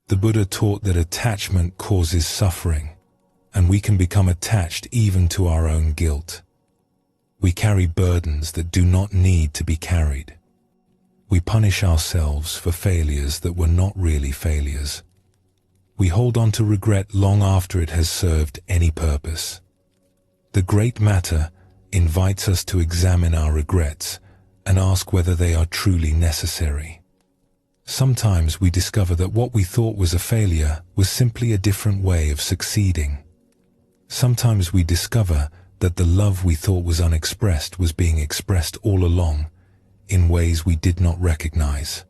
The Buddha taught that attachment causes suffering, and we can become attached even to our own guilt. We carry burdens that do not need to be carried. We punish ourselves for failures that were not really failures. We hold on to regret long after it has served any purpose. The great matter invites us to examine our regrets and ask whether they are truly necessary. Sometimes we discover that what we thought was a failure was simply a different way of succeeding. Sometimes we discover that the love we thought was unexpressed was being expressed all along in ways we did not recognize.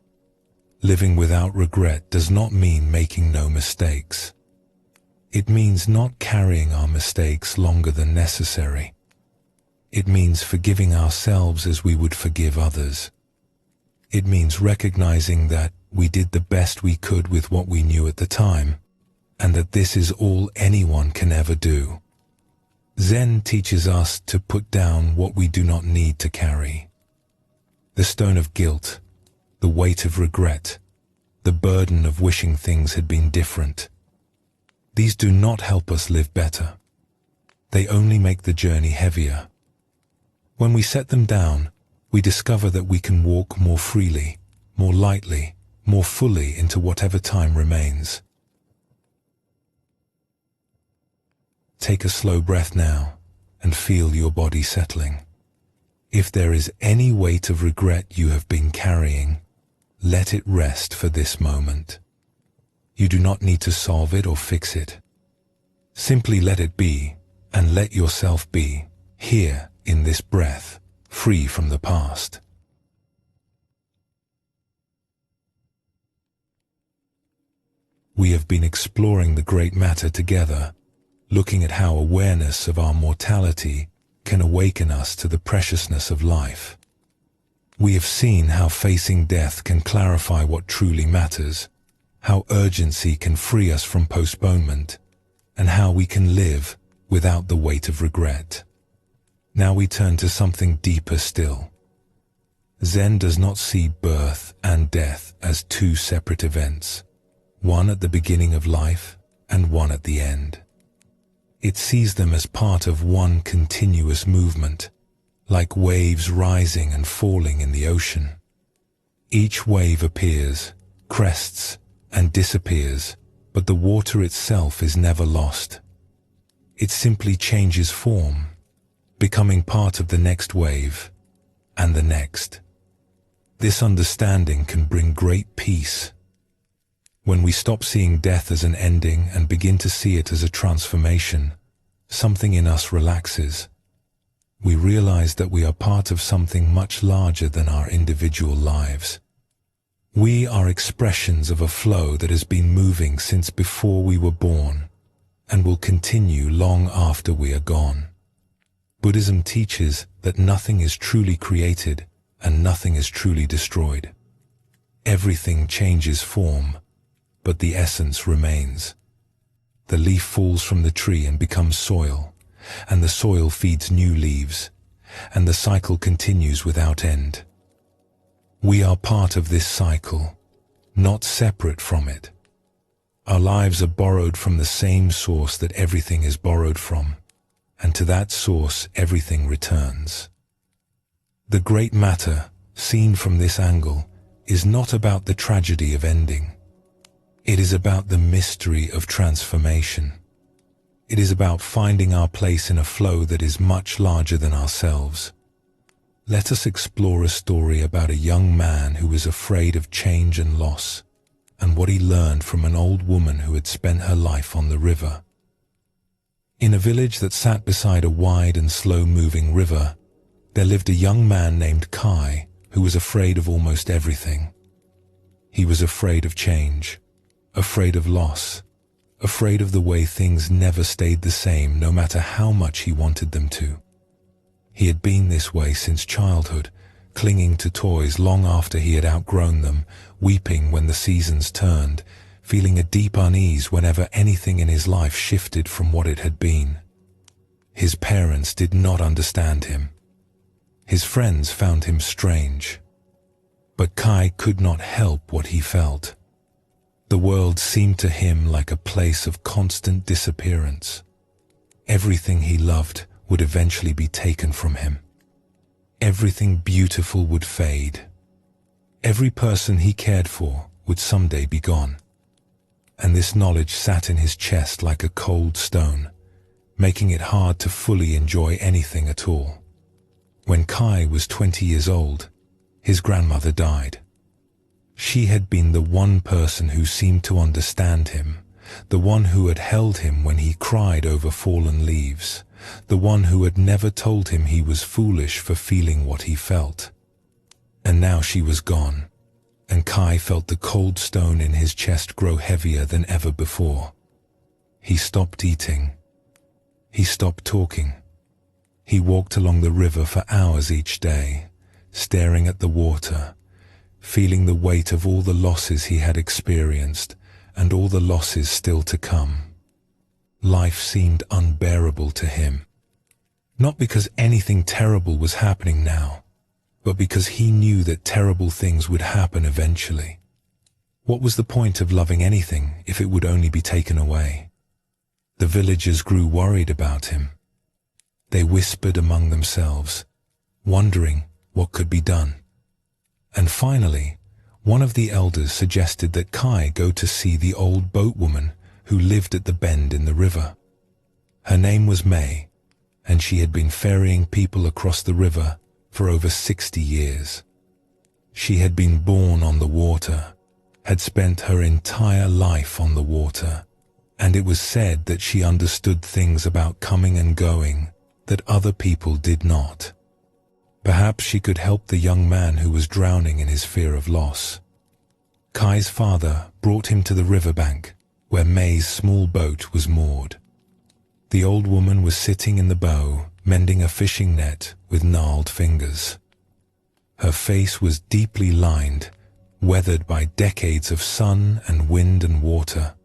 Living without regret does not mean making no mistakes. It means not carrying our mistakes longer than necessary. It means forgiving ourselves as we would forgive others. It means recognizing that we did the best we could with what we knew at the time, and that this is all anyone can ever do. Zen teaches us to put down what we do not need to carry. The stone of guilt, the weight of regret, the burden of wishing things had been different. These do not help us live better. They only make the journey heavier. When we set them down, we discover that we can walk more freely, more lightly, more fully into whatever time remains. Take a slow breath now and feel your body settling. If there is any weight of regret you have been carrying, let it rest for this moment. You do not need to solve it or fix it. Simply let it be, and let yourself be, here in this breath, free from the past. We have been exploring the great matter together, looking at how awareness of our mortality can awaken us to the preciousness of life. We have seen how facing death can clarify what truly matters, how urgency can free us from postponement, and how we can live without the weight of regret. Now we turn to something deeper still. Zen does not see birth and death as two separate events, one at the beginning of life and one at the end. It sees them as part of one continuous movement, like waves rising and falling in the ocean. Each wave appears, crests, and disappears, but the water itself is never lost. It simply changes form, becoming part of the next wave, and the next. This understanding can bring great peace. When we stop seeing death as an ending and begin to see it as a transformation, something in us relaxes. We realize that we are part of something much larger than our individual lives. We are expressions of a flow that has been moving since before we were born, and will continue long after we are gone. Buddhism teaches that nothing is truly created and nothing is truly destroyed. Everything changes form, but the essence remains. The leaf falls from the tree and becomes soil, and the soil feeds new leaves, and the cycle continues without end. We are part of this cycle, not separate from it. Our lives are borrowed from the same source that everything is borrowed from, and to that source everything returns. The great matter, seen from this angle, is not about the tragedy of ending. It is about the mystery of transformation. It is about finding our place in a flow that is much larger than ourselves. Let us explore a story about a young man who was afraid of change and loss, and what he learned from an old woman who had spent her life on the river. In a village that sat beside a wide and slow-moving river, there lived a young man named Kai who was afraid of almost everything. He was afraid of change, afraid of loss, afraid of the way things never stayed the same no matter how much he wanted them to. He had been this way since childhood, clinging to toys long after he had outgrown them, weeping when the seasons turned, feeling a deep unease whenever anything in his life shifted from what it had been. His parents did not understand him. His friends found him strange. But Kai could not help what he felt. The world seemed to him like a place of constant disappearance. Everything he loved would eventually be taken from him. Everything beautiful would fade. Every person he cared for would someday be gone. And this knowledge sat in his chest like a cold stone, making it hard to fully enjoy anything at all. When Kai was 20 years old, his grandmother died. She had been the one person who seemed to understand him, the one who had held him when he cried over fallen leaves, the one who had never told him he was foolish for feeling what he felt. And now she was gone, and Kai felt the cold stone in his chest grow heavier than ever before. He stopped eating. He stopped talking. He walked along the river for hours each day, staring at the water, feeling the weight of all the losses he had experienced and all the losses still to come. Life seemed unbearable to him, not because anything terrible was happening now, but because he knew that terrible things would happen eventually. What was the point of loving anything if it would only be taken away? The villagers grew worried about him. They whispered among themselves, wondering what could be done. And finally, one of the elders suggested that Kai go to see the old boatwoman who lived at the bend in the river. Her name was May, and she had been ferrying people across the river for over 60 years. She had been born on the water, had spent her entire life on the water, and it was said that she understood things about coming and going that other people did not. Perhaps she could help the young man who was drowning in his fear of loss. Kai's father brought him to the riverbank, where May's small boat was moored. The old woman was sitting in the bow, mending a fishing net with gnarled fingers. Her face was deeply lined, weathered by decades of sun and wind and water.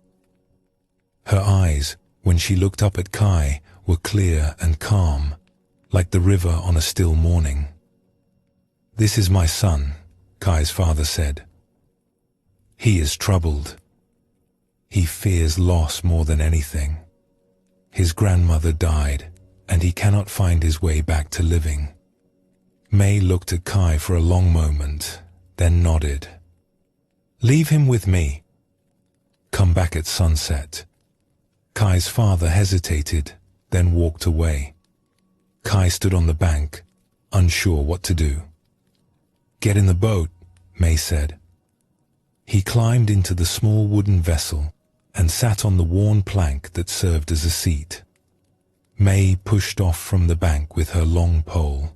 Her eyes, when she looked up at Kai, were clear and calm, like the river on a still morning. "This is my son," Kai's father said. "He is troubled. He fears loss more than anything. His grandmother died, and he cannot find his way back to living." May looked at Kai for a long moment, then nodded. "Leave him with me. Come back at sunset." Kai's father hesitated, then walked away. Kai stood on the bank, unsure what to do. "Get in the boat," May said. He climbed into the small wooden vessel and sat on the worn plank that served as a seat. May pushed off from the bank with her long pole,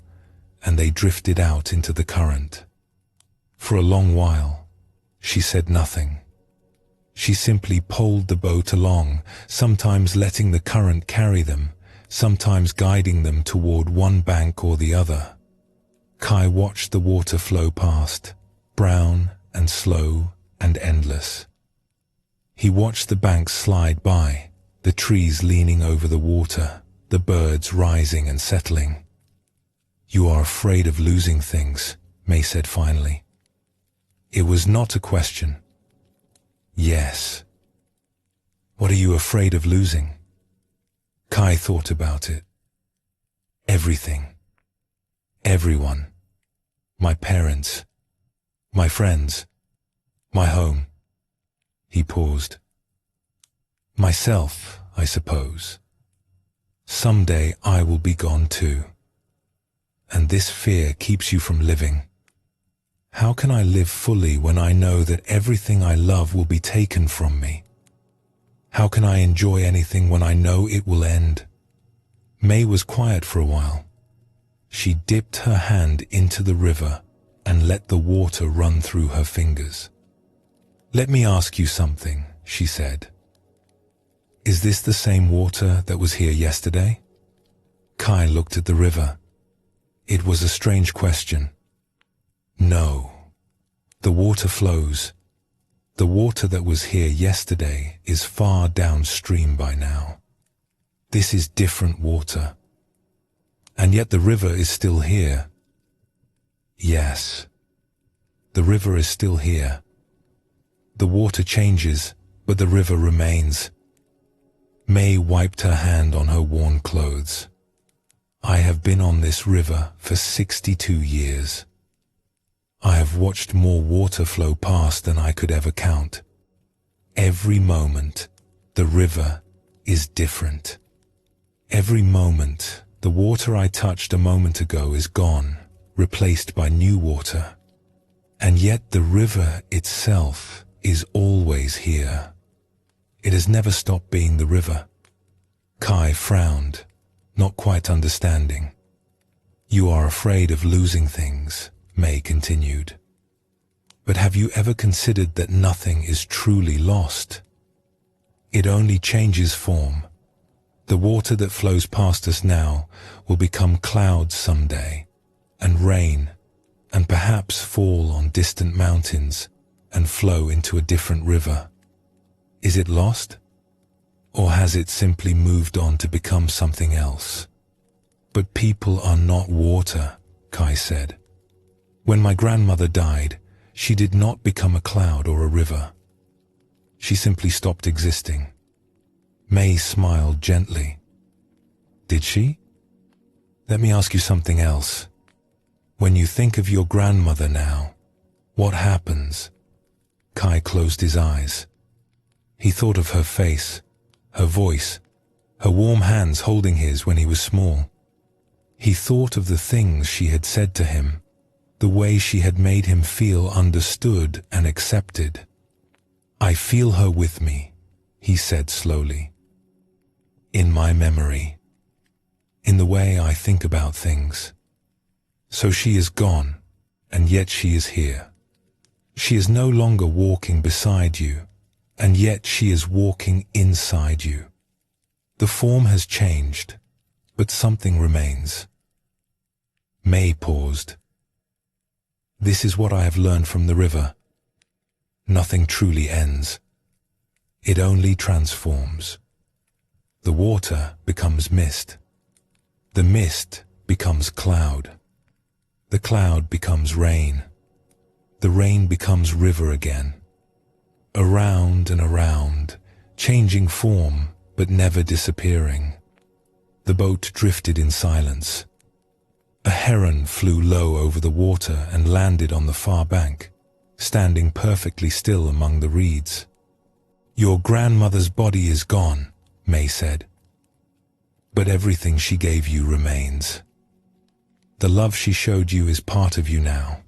and they drifted out into the current. For a long while, she said nothing. She simply poled the boat along, sometimes letting the current carry them, sometimes guiding them toward one bank or the other. Kai watched the water flow past, brown and slow and endless. He watched the banks slide by, the trees leaning over the water, the birds rising and settling. "You are afraid of losing things," May said finally. It was not a question. "Yes." "What are you afraid of losing?" Kai thought about it. "Everything. Everyone. My parents. My friends. My home." He paused. "Myself, I suppose. Someday I will be gone too. And this fear keeps you from living. How can I live fully when I know that everything I love will be taken from me? How can I enjoy anything when I know it will end?" May was quiet for a while. She dipped her hand into the river and let the water run through her fingers. "Let me ask you something," she said. "Is this the same water that was here yesterday?" Kai looked at the river. It was a strange question. "No. The water flows. The water that was here yesterday is far downstream by now. This is different water. And yet the river is still here." "Yes. The river is still here. The water changes, but the river remains." May wiped her hand on her worn clothes. "I have been on this river for 62 years. I have watched more water flow past than I could ever count. Every moment, the river is different. Every moment, the water I touched a moment ago is gone, replaced by new water. And yet the river itself is always here. It has never stopped being the river." Kai frowned, not quite understanding. "You are afraid of losing things," May continued. "But have you ever considered that nothing is truly lost? It only changes form. The water that flows past us now will become clouds someday, and rain, and perhaps fall on distant mountains and flow into a different river. Is it lost? Or has it simply moved on to become something else?" "But people are not water," Kai said. "When my grandmother died, she did not become a cloud or a river. She simply stopped existing." May smiled gently. "Did she? Let me ask you something else. When you think of your grandmother now, what happens?" Kai closed his eyes. He thought of her face, her voice, her warm hands holding his when he was small. He thought of the things she had said to him, the way she had made him feel understood and accepted. "I feel her with me," he said slowly. "In my memory. In the way I think about things. So she is gone, and yet she is here. She is no longer walking beside you, and yet she is walking inside you. The form has changed, but something remains." May paused. "This is what I have learned from the river. Nothing truly ends. It only transforms. The water becomes mist. The mist becomes cloud. The cloud becomes rain. The rain becomes river again. Around and around, changing form but never disappearing." The boat drifted in silence. A heron flew low over the water and landed on the far bank, standing perfectly still among the reeds. "Your grandmother's body is gone," May said. "But everything she gave you remains. The love she showed you is part of you now.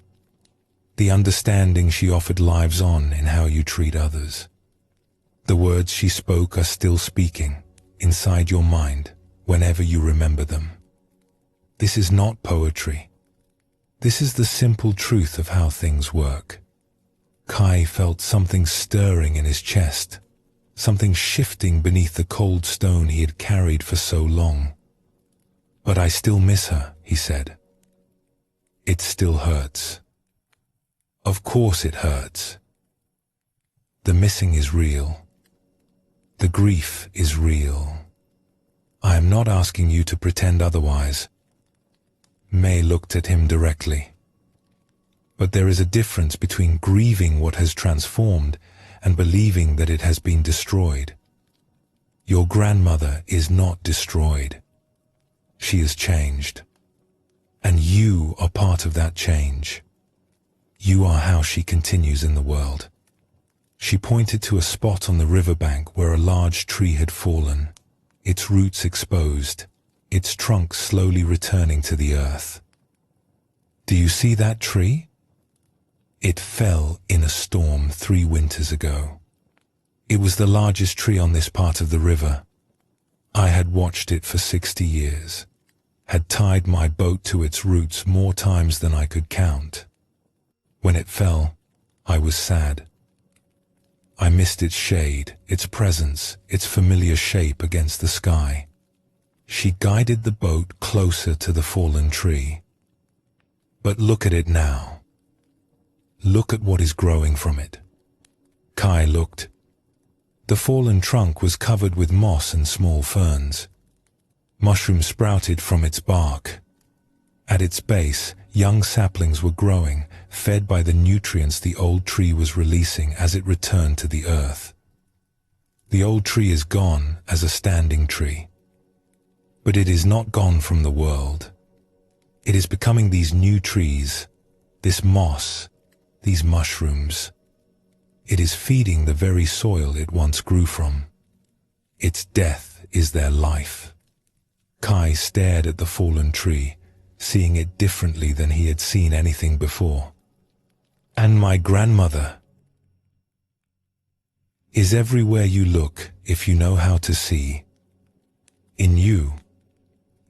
The understanding she offered lives on in how you treat others. The words she spoke are still speaking inside your mind whenever you remember them. This is not poetry. This is the simple truth of how things work." Kai felt something stirring in his chest, something shifting beneath the cold stone he had carried for so long. "But I still miss her," he said. "It still hurts." "Of course it hurts. The missing is real. The grief is real. I am not asking you to pretend otherwise." May looked at him directly. "But there is a difference between grieving what has transformed and believing that it has been destroyed. Your grandmother is not destroyed. She has changed. And you are part of that change. You are how she continues in the world." She pointed to a spot on the riverbank where a large tree had fallen, its roots exposed, its trunk slowly returning to the earth. "Do you see that tree? It fell in a storm 3 winters ago. It was the largest tree on this part of the river. I had watched it for 60 years. had tied my boat to its roots more times than I could count. When it fell, I was sad. I missed its shade, its presence, its familiar shape against the sky. She guided the boat closer to the fallen tree. But look at it now. Look at what is growing from it. Kai looked. The fallen trunk was covered with moss and small ferns. Mushrooms sprouted from its bark. At its base, young saplings were growing, fed by the nutrients the old tree was releasing as it returned to the earth. The old tree is gone as a standing tree. But it is not gone from the world. It is becoming these new trees, this moss, these mushrooms. It is feeding the very soil it once grew from. Its death is their life. Kai stared at the fallen tree, seeing it differently than he had seen anything before. And my grandmother is everywhere you look if you know how to see. In you,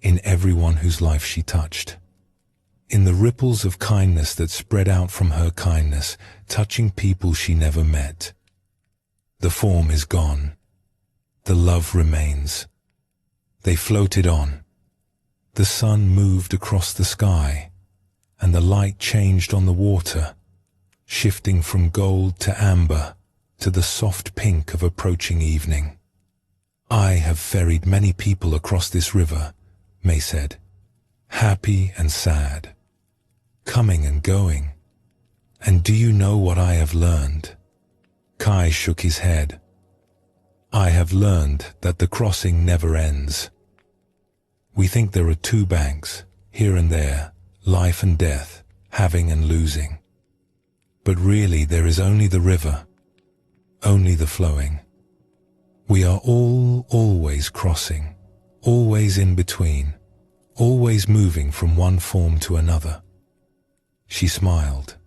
in everyone whose life she touched. In the ripples of kindness that spread out from her kindness, touching people she never met. The form is gone. The love remains. They floated on. The sun moved across the sky, and the light changed on the water, shifting from gold to amber to the soft pink of approaching evening. I have ferried many people across this river, May said, happy and sad, coming and going. And do you know what I have learned? Kai shook his head. I have learned that the crossing never ends. We think there are two banks, here and there, life and death, having and losing. But really there is only the river, only the flowing. We are all always crossing, always in between, always moving from one form to another. She smiled.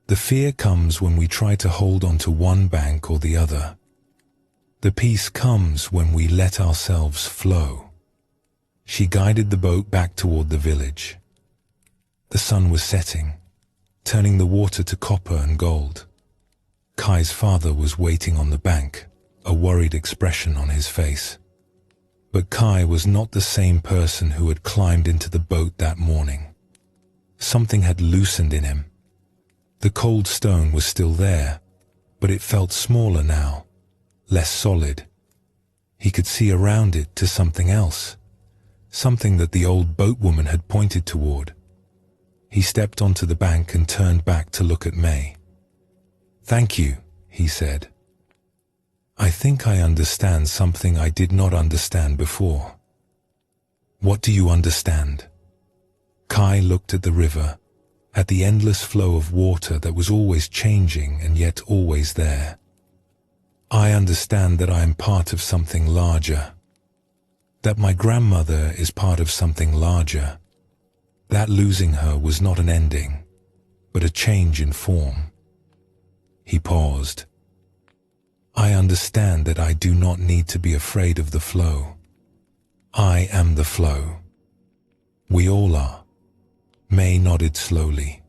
The fear comes when we try to hold on to one bank or the other. The peace comes when we let ourselves flow. She guided the boat back toward the village. The sun was setting, turning the water to copper and gold. Kai's father was waiting on the bank, a worried expression on his face. But Kai was not the same person who had climbed into the boat that morning. Something had loosened in him. The cold stone was still there, but it felt smaller now, less solid. He could see around it to something else. Something that the old boatwoman had pointed toward. He stepped onto the bank and turned back to look at May. Thank you, he said. I think I understand something I did not understand before. What do you understand? Kai looked at the river, at the endless flow of water that was always changing and yet always there. I understand that I am part of something larger. That my grandmother is part of something larger. That losing her was not an ending, but a change in form. He paused. I understand that I do not need to be afraid of the flow. I am the flow. We all are. May nodded slowly.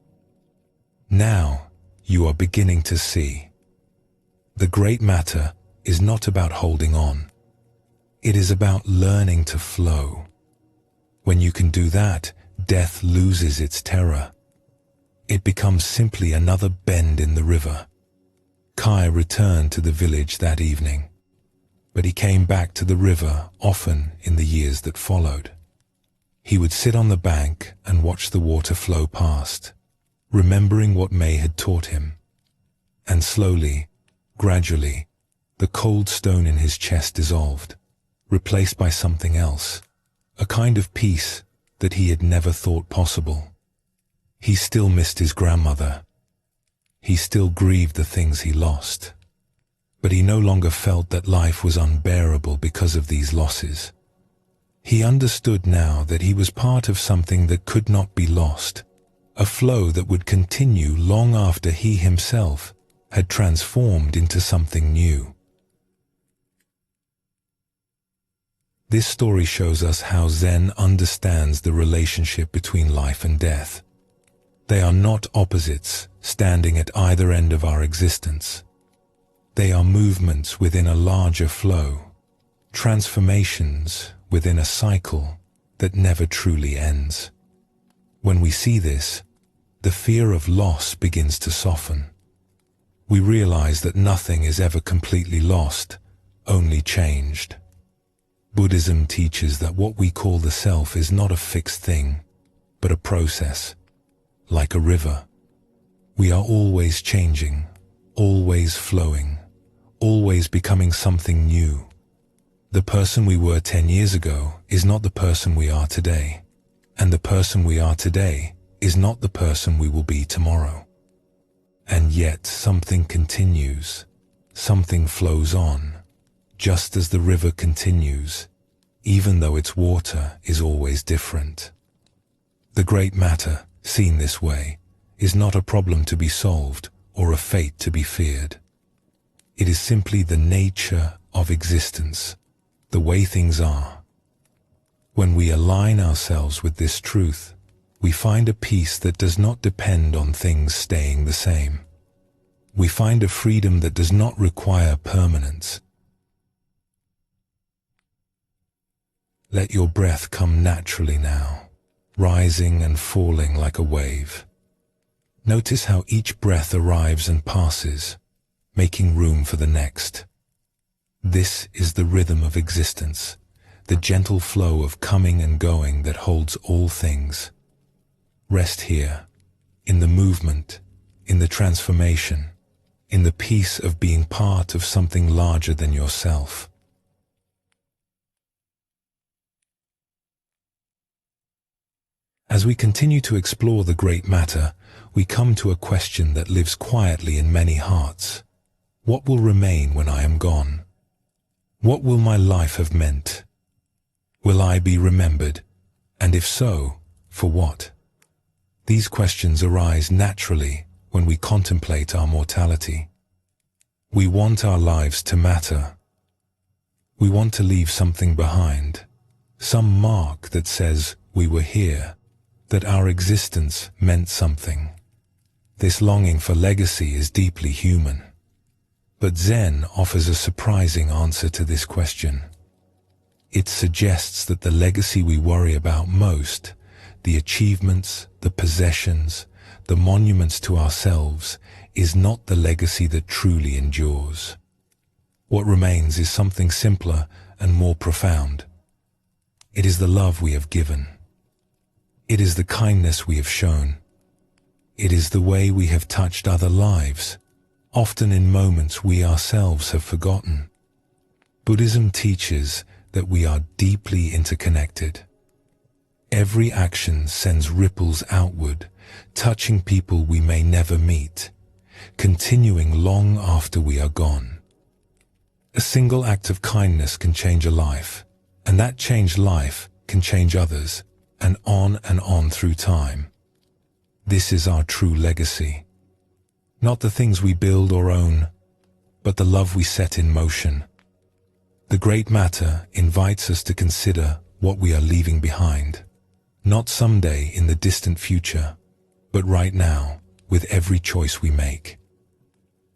Now you are beginning to see. The great matter is not about holding on. It is about learning to flow. When you can do that, death loses its terror. It becomes simply another bend in the river. Kai returned to the village that evening, but he came back to the river often in the years that followed. He would sit on the bank and watch the water flow past, remembering what May had taught him. And slowly, gradually, the cold stone in his chest dissolved, replaced by something else, a kind of peace that he had never thought possible. He still missed his grandmother. He still grieved the things he lost. But he no longer felt that life was unbearable because of these losses. He understood now that he was part of something that could not be lost, a flow that would continue long after he himself had transformed into something new. This story shows us how Zen understands the relationship between life and death. They are not opposites, standing at either end of our existence. They are movements within a larger flow, transformations within a cycle that never truly ends. When we see this, the fear of loss begins to soften. We realize that nothing is ever completely lost, only changed. Buddhism teaches that what we call the self is not a fixed thing, but a process. Like a river, we are always changing, always flowing, always becoming something new. The person we were 10 years ago is not the person we are today, and the person we are today is not the person we will be tomorrow. And yet something continues, something flows on, just as the river continues, even though its water is always different. The great matter, seen this way, is not a problem to be solved or a fate to be feared. It is simply the nature of existence, the way things are. When we align ourselves with this truth, we find a peace that does not depend on things staying the same. We find a freedom that does not require permanence. Let your breath come naturally now, rising and falling like a wave. Notice how each breath arrives and passes, making room for the next. This is the rhythm of existence, the gentle flow of coming and going that holds all things. Rest here, in the movement, in the transformation, in the peace of being part of something larger than yourself. As we continue to explore the great matter, we come to a question that lives quietly in many hearts. What will remain when I am gone? What will my life have meant? Will I be remembered? And if so, for what? These questions arise naturally when we contemplate our mortality. We want our lives to matter. We want to leave something behind, some mark that says we were here, that our existence meant something. This longing for legacy is deeply human. But Zen offers a surprising answer to this question. It suggests that the legacy we worry about most, the achievements, the possessions, the monuments to ourselves, is not the legacy that truly endures. What remains is something simpler and more profound. It is the love we have given. It is the kindness we have shown. It is the way we have touched other lives, often in moments we ourselves have forgotten. Buddhism teaches that we are deeply interconnected. Every action sends ripples outward, touching people we may never meet, continuing long after we are gone. A single act of kindness can change a life, and that changed life can change others, and on through time. This is our true legacy. Not the things we build or own, but the love we set in motion. The great matter invites us to consider what we are leaving behind, not someday in the distant future, but right now, with every choice we make.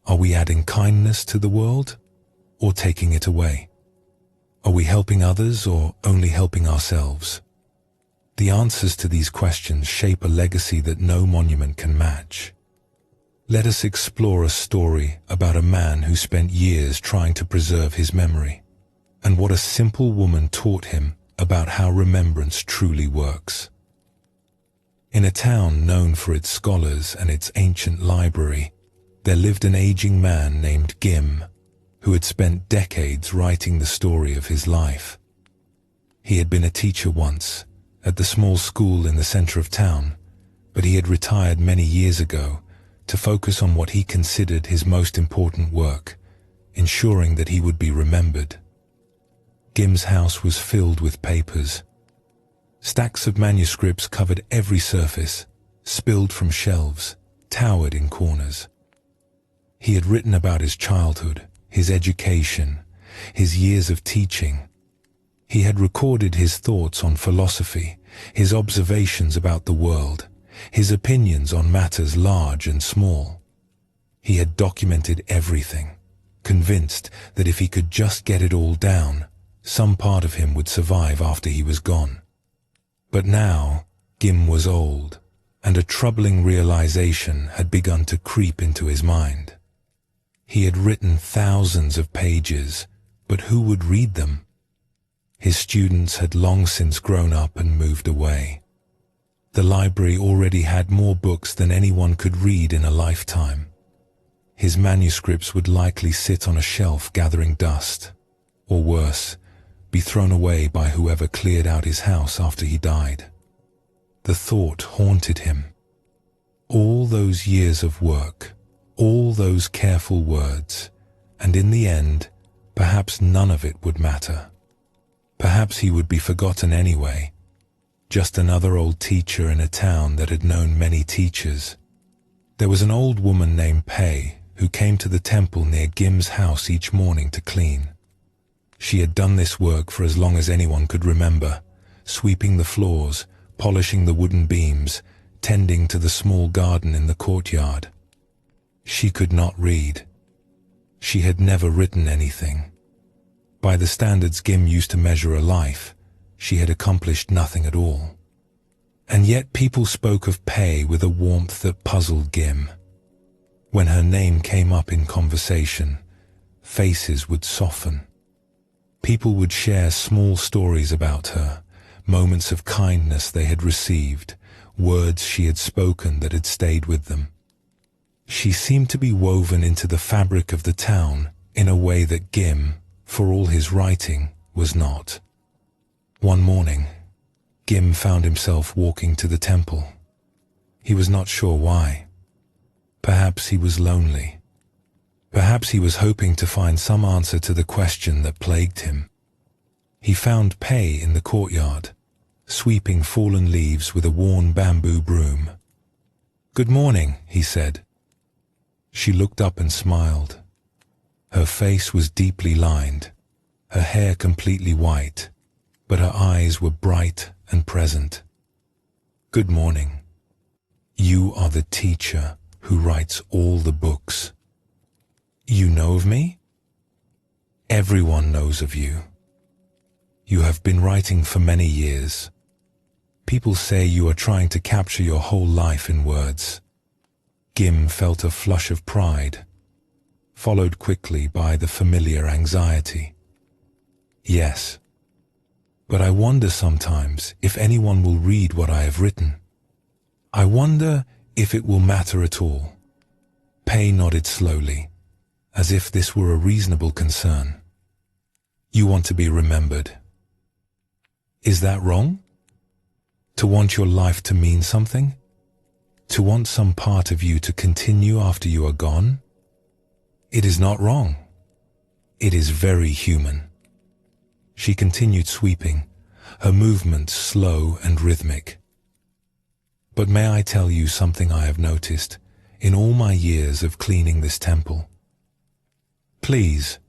Are we adding kindness to the world, or taking it away? Are we helping others, or only helping ourselves? The answers to these questions shape a legacy that no monument can match. Let us explore a story about a man who spent years trying to preserve his memory, and what a simple woman taught him about how remembrance truly works. In a town known for its scholars and its ancient library, there lived an aging man named Gim, who had spent decades writing the story of his life. He had been a teacher once, at the small school in the center of town, but he had retired many years ago to focus on what he considered his most important work, ensuring that he would be remembered. Gim's house was filled with papers. Stacks of manuscripts covered every surface, spilled from shelves, towered in corners. He had written about his childhood, his education, his years of teaching. He had recorded his thoughts on philosophy, his observations about the world, his opinions on matters large and small. He had documented everything, convinced that if he could just get it all down, some part of him would survive after he was gone. But now, Gim was old, and a troubling realization had begun to creep into his mind. He had written thousands of pages, but who would read them? His students had long since grown up and moved away. The library already had more books than anyone could read in a lifetime. His manuscripts would likely sit on a shelf gathering dust, or worse, be thrown away by whoever cleared out his house after he died. The thought haunted him. All those years of work, all those careful words, and in the end, perhaps none of it would matter. Perhaps he would be forgotten anyway, just another old teacher in a town that had known many teachers. There was an old woman named Pei who came to the temple near Gim's house each morning to clean. She had done this work for as long as anyone could remember, sweeping the floors, polishing the wooden beams, tending to the small garden in the courtyard. She could not read. She had never written anything. By the standards Gim used to measure a life, she had accomplished nothing at all. And yet people spoke of Pei with a warmth that puzzled Gim. When her name came up in conversation, faces would soften. People would share small stories about her, moments of kindness they had received, words she had spoken that had stayed with them. She seemed to be woven into the fabric of the town in a way that Gim, for all his writing, was not. One morning, Gim found himself walking to the temple. He was not sure why. Perhaps he was lonely. Perhaps he was hoping to find some answer to the question that plagued him. He found Pei in the courtyard, sweeping fallen leaves with a worn bamboo broom. "Good morning," he said. She looked up and smiled. Her face was deeply lined, her hair completely white, but her eyes were bright and present. "Good morning. You are the teacher who writes all the books. You know of me? Everyone knows of you. You have been writing for many years. People say you are trying to capture your whole life in words." Gim felt a flush of pride, followed quickly by the familiar anxiety. "Yes, but I wonder sometimes if anyone will read what I have written. I wonder if it will matter at all." Pei nodded slowly, as if this were a reasonable concern. "You want to be remembered. Is that wrong? To want your life to mean something? To want some part of you to continue after you are gone? It is not wrong. It is very human." She continued sweeping, her movements slow and rhythmic. "But may I tell you something I have noticed in all my years of cleaning this temple? Please.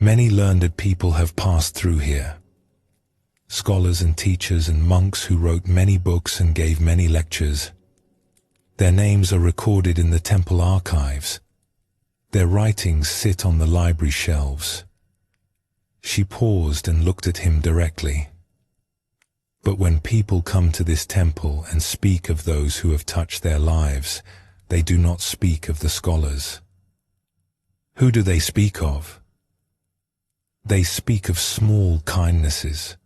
Many learned people have passed through here. Scholars and teachers and monks who wrote many books and gave many lectures. Their names are recorded in the temple archives. Their writings sit on the library shelves." She paused and looked at him directly. "But when people come to this temple and speak of those who have touched their lives, they do not speak of the scholars. Who do they speak of? They speak of small kindnesses.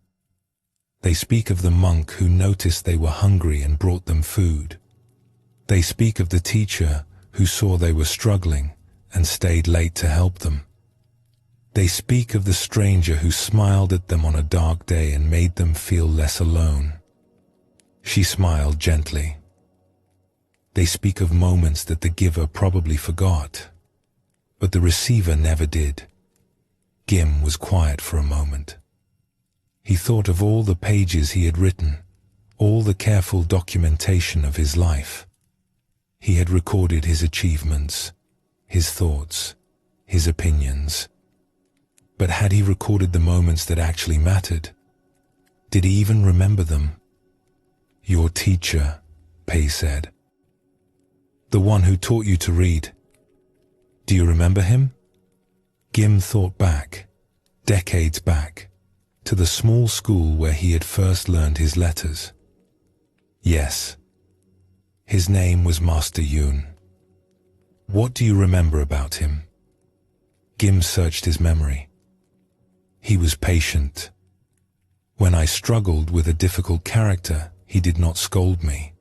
They speak of the monk who noticed they were hungry and brought them food. They speak of the teacher who saw they were struggling and stayed late to help them. They speak of the stranger who smiled at them on a dark day and made them feel less alone." She smiled gently. "They speak of moments that the giver probably forgot, but the receiver never did." Gim was quiet for a moment. He thought of all the pages he had written, all the careful documentation of his life. He had recorded his achievements, his thoughts, his opinions. But had he recorded the moments that actually mattered? Did he even remember them? Your teacher, Pei said. The one who taught you to read. Do you remember him? Gim thought back, decades back, to the small school where he had first learned his letters. Yes. His name was Master Yun. What do you remember about him? Gim searched his memory. He was patient. When I struggled with a difficult character, he did not scold me.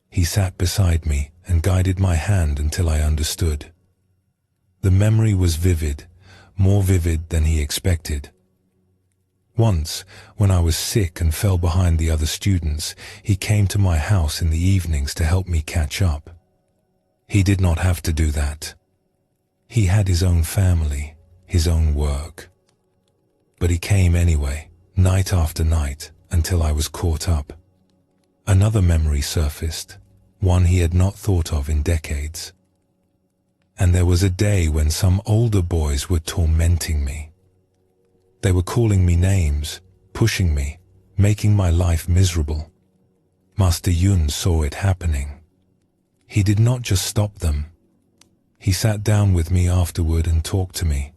He sat beside me and guided my hand until I understood. The memory was vivid, more vivid than he expected. Once, when I was sick and fell behind the other students, he came to my house in the evenings to help me catch up. He did not have to do that. He had his own family, his own work. But he came anyway, night after night, until I was caught up. Another memory surfaced, one he had not thought of in decades. And there was a day when some older boys were tormenting me. They were calling me names, pushing me, making my life miserable. Master Yun saw it happening. He did not just stop them. He sat down with me afterward and talked to me.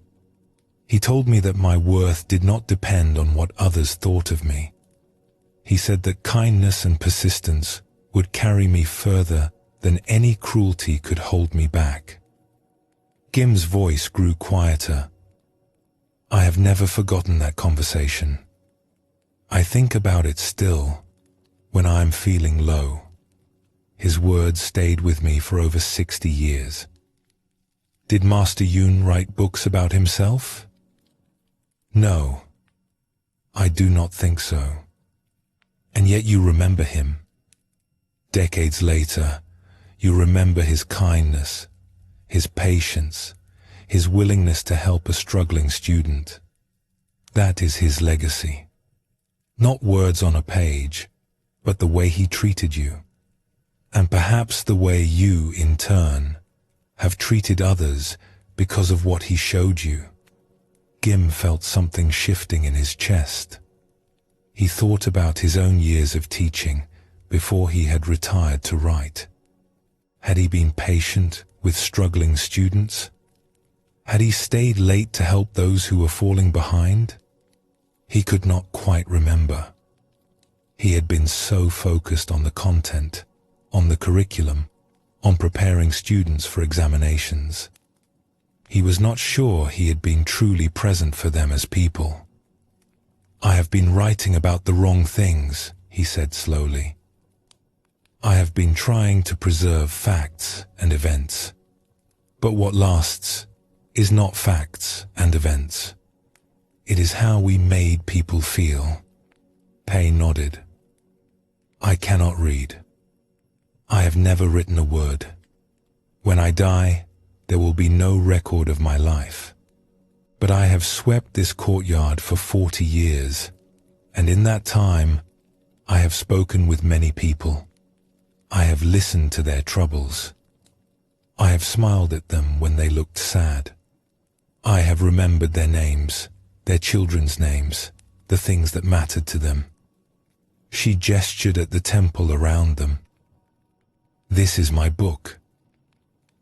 He told me that my worth did not depend on what others thought of me. He said that kindness and persistence would carry me further than any cruelty could hold me back. Gim's voice grew quieter. I have never forgotten that conversation. I think about it still, when I am feeling low. His words stayed with me for over 60 years. Did Master Yun write books about himself? No, I do not think so. And yet you remember him. Decades later, you remember his kindness, his patience, his willingness to help a struggling student. That is his legacy. Not words on a page, but the way he treated you. And perhaps the way you, in turn, have treated others because of what he showed you. Gim felt something shifting in his chest. He thought about his own years of teaching before he had retired to write. Had he been patient with struggling students? Had he stayed late to help those who were falling behind? He could not quite remember. He had been so focused on the content, on the curriculum, on preparing students for examinations. He was not sure he had been truly present for them as people. I have been writing about the wrong things, he said slowly. I have been trying to preserve facts and events. But what lasts is not facts and events. It is how we made people feel. Pei nodded. I cannot read. I have never written a word. When I die, there will be no record of my life. But I have swept this courtyard for 40 years, and in that time, I have spoken with many people. I have listened to their troubles. I have smiled at them when they looked sad. I have remembered their names, their children's names, the things that mattered to them. She gestured at the temple around them. This is my book.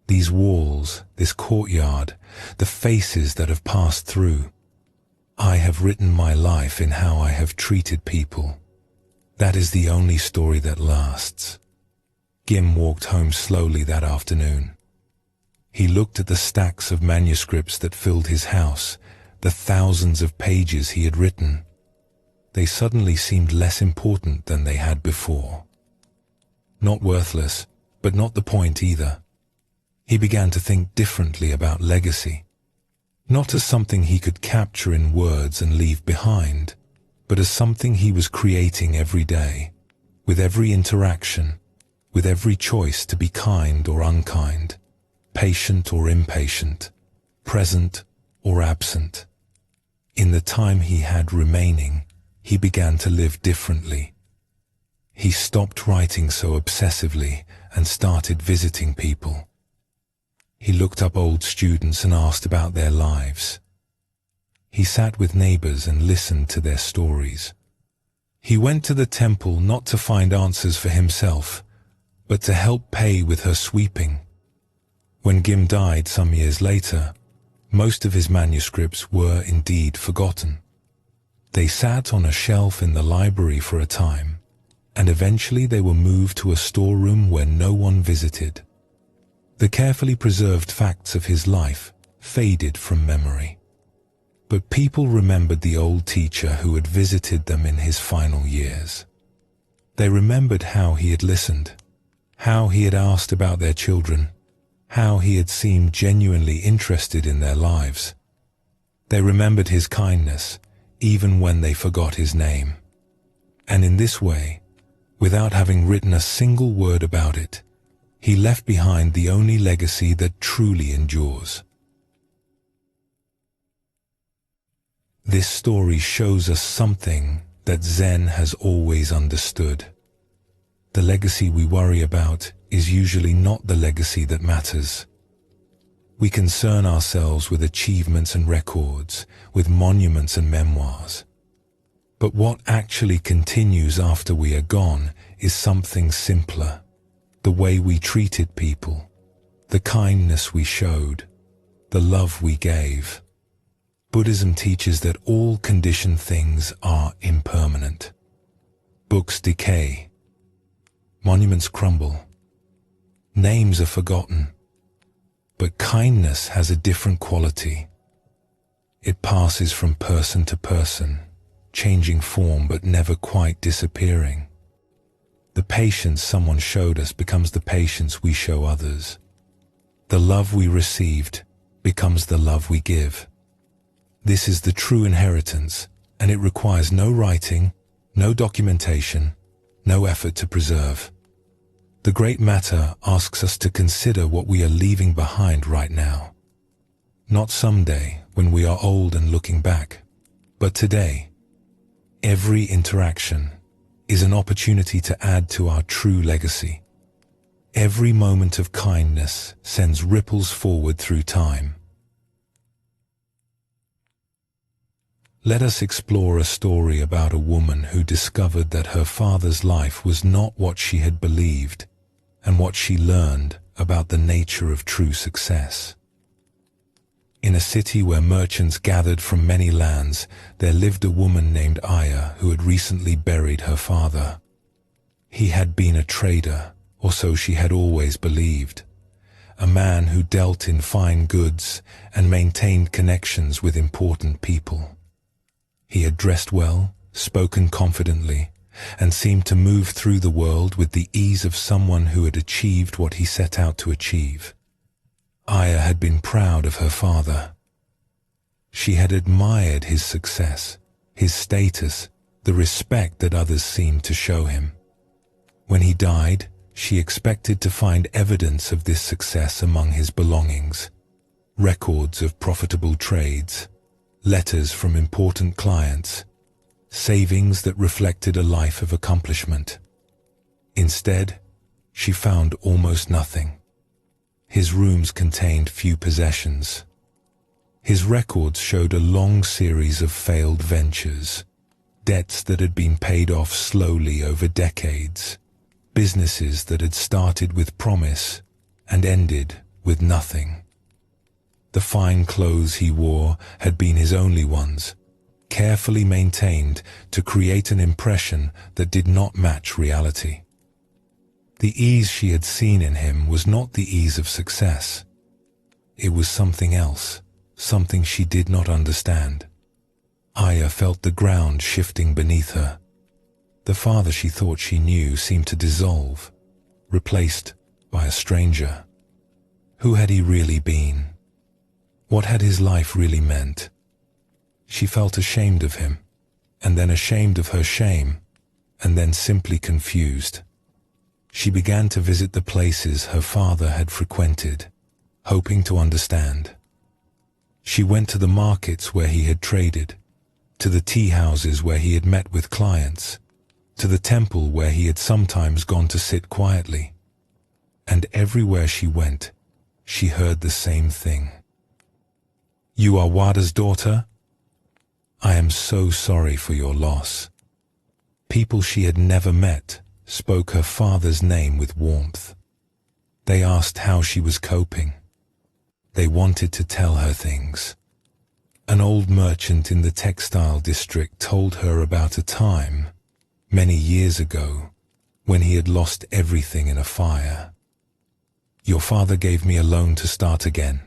These walls, this courtyard, the faces that have passed through. I have written my life in how I have treated people. That is the only story that lasts. Gim walked home slowly that afternoon. He looked at the stacks of manuscripts that filled his house, the thousands of pages he had written. They suddenly seemed less important than they had before. Not worthless, but not the point either. He began to think differently about legacy, not as something he could capture in words and leave behind, but as something he was creating every day, with every interaction, with every choice to be kind or unkind, patient or impatient, present or absent. In the time he had remaining, he began to live differently. He stopped writing so obsessively and started visiting people. He looked up old students and asked about their lives. He sat with neighbors and listened to their stories. He went to the temple not to find answers for himself, but to help pay with her sweeping. When Gim died some years later, most of his manuscripts were indeed forgotten. They sat on a shelf in the library for a time, and eventually they were moved to a storeroom where no one visited. The carefully preserved facts of his life faded from memory. But people remembered the old teacher who had visited them in his final years. They remembered how he had listened, how he had asked about their children, how he had seemed genuinely interested in their lives. They remembered his kindness, even when they forgot his name. And in this way, without having written a single word about it, he left behind the only legacy that truly endures. This story shows us something that Zen has always understood. The legacy we worry about is usually not the legacy that matters. We concern ourselves with achievements and records, with monuments and memoirs. But what actually continues after we are gone is something simpler. The way we treated people, the kindness we showed, the love we gave. Buddhism teaches that all conditioned things are impermanent. Books decay. Monuments crumble. Names are forgotten. But kindness has a different quality. It passes from person to person, changing form but never quite disappearing. The patience someone showed us becomes the patience we show others. The love we received becomes the love we give. This is the true inheritance, and it requires no writing, no documentation, no effort to preserve. The Great Matter asks us to consider what we are leaving behind right now. Not someday, when we are old and looking back, but today. Every interaction is an opportunity to add to our true legacy. Every moment of kindness sends ripples forward through time. Let us explore a story about a woman who discovered that her father's life was not what she had believed, and what she learned about the nature of true success. In a city where merchants gathered from many lands, there lived a woman named Aya who had recently buried her father. He had been a trader, or so she had always believed, a man who dealt in fine goods and maintained connections with important people. He had dressed well, spoken confidently, and seemed to move through the world with the ease of someone who had achieved what he set out to achieve. Aya had been proud of her father. She had admired his success, his status, the respect that others seemed to show him. When he died, she expected to find evidence of this success among his belongings, records of profitable trades, letters from important clients, savings that reflected a life of accomplishment. Instead, she found almost nothing. His rooms contained few possessions. His records showed a long series of failed ventures, debts that had been paid off slowly over decades, businesses that had started with promise and ended with nothing. The fine clothes he wore had been his only ones, carefully maintained to create an impression that did not match reality. The ease she had seen in him was not the ease of success. It was something else, something she did not understand. Aya felt the ground shifting beneath her. The father she thought she knew seemed to dissolve, replaced by a stranger. Who had he really been? What had his life really meant? She felt ashamed of him, and then ashamed of her shame, and then simply confused. She began to visit the places her father had frequented, hoping to understand. She went to the markets where he had traded, to the tea houses where he had met with clients, to the temple where he had sometimes gone to sit quietly. And everywhere she went, she heard the same thing. "You are Wada's daughter? I am so sorry for your loss." People she had never met spoke her father's name with warmth. They asked how she was coping. They wanted to tell her things. An old merchant in the textile district told her about a time, many years ago, when he had lost everything in a fire. "Your father gave me a loan to start again.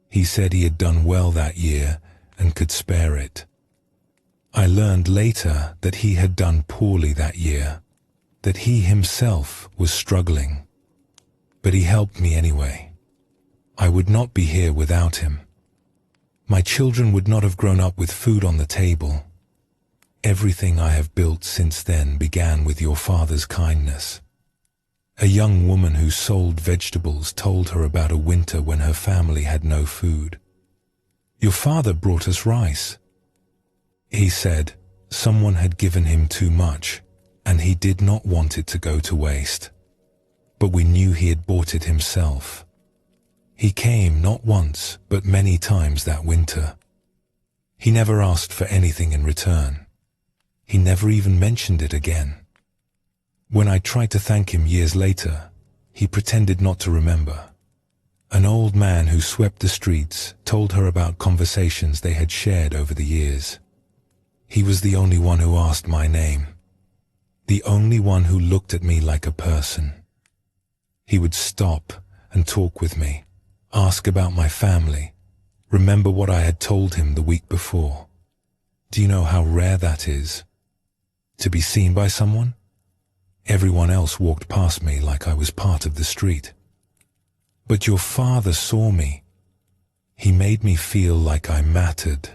He said he had done well that year and could spare it. I learned later that he had done poorly that year, that he himself was struggling. But he helped me anyway. I would not be here without him. My children would not have grown up with food on the table. Everything I have built since then began with your father's kindness." A young woman who sold vegetables told her about a winter when her family had no food. "Your father brought us rice. He said someone had given him too much, and he did not want it to go to waste. But we knew he had bought it himself. He came not once, but many times that winter. He never asked for anything in return. He never even mentioned it again. When I tried to thank him years later, he pretended not to remember." An old man who swept the streets told her about conversations they had shared over the years. "He was the only one who asked my name. The only one who looked at me like a person. He would stop and talk with me, ask about my family, remember what I had told him the week before. Do you know how rare that is? To be seen by someone? Everyone else walked past me like I was part of the street. But your father saw me. He made me feel like I mattered."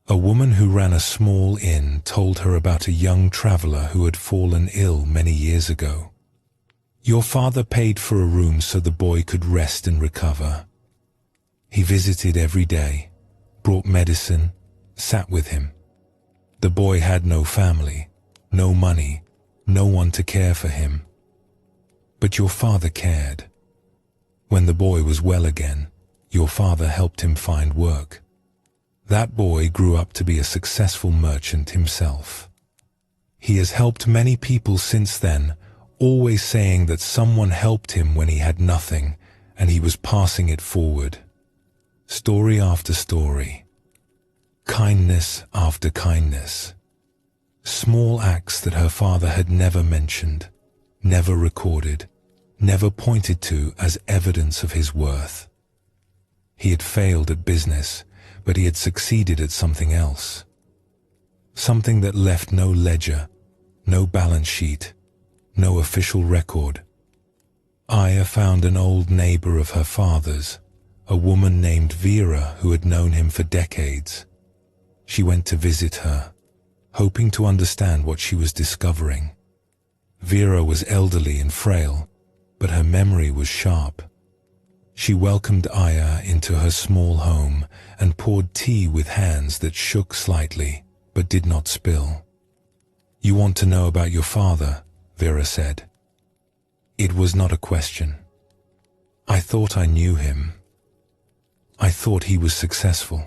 A woman who ran a small inn told her about a young traveler who had fallen ill many years ago. "Your father paid for a room so the boy could rest and recover. He visited every day, brought medicine, sat with him. The boy had no family, no money, no one to care for him. But your father cared. When the boy was well again, your father helped him find work. That boy grew up to be a successful merchant himself. He has helped many people since then, always saying that someone helped him when he had nothing, and he was passing it forward. Story after story. Kindness after kindness. Small acts that her father had never mentioned, never recorded, never pointed to as evidence of his worth. He had failed at business, but he had succeeded at something else. Something that left no ledger, no balance sheet, no official record. Aya found an old neighbor of her father's, a woman named Vera who had known him for decades. She went to visit her, hoping to understand what she was discovering. Vera was elderly and frail, but her memory was sharp. She welcomed Aya into her small home and poured tea with hands that shook slightly, but did not spill. "You want to know about your father?" Vera said. It was not a question. "I thought I knew him. I thought he was successful.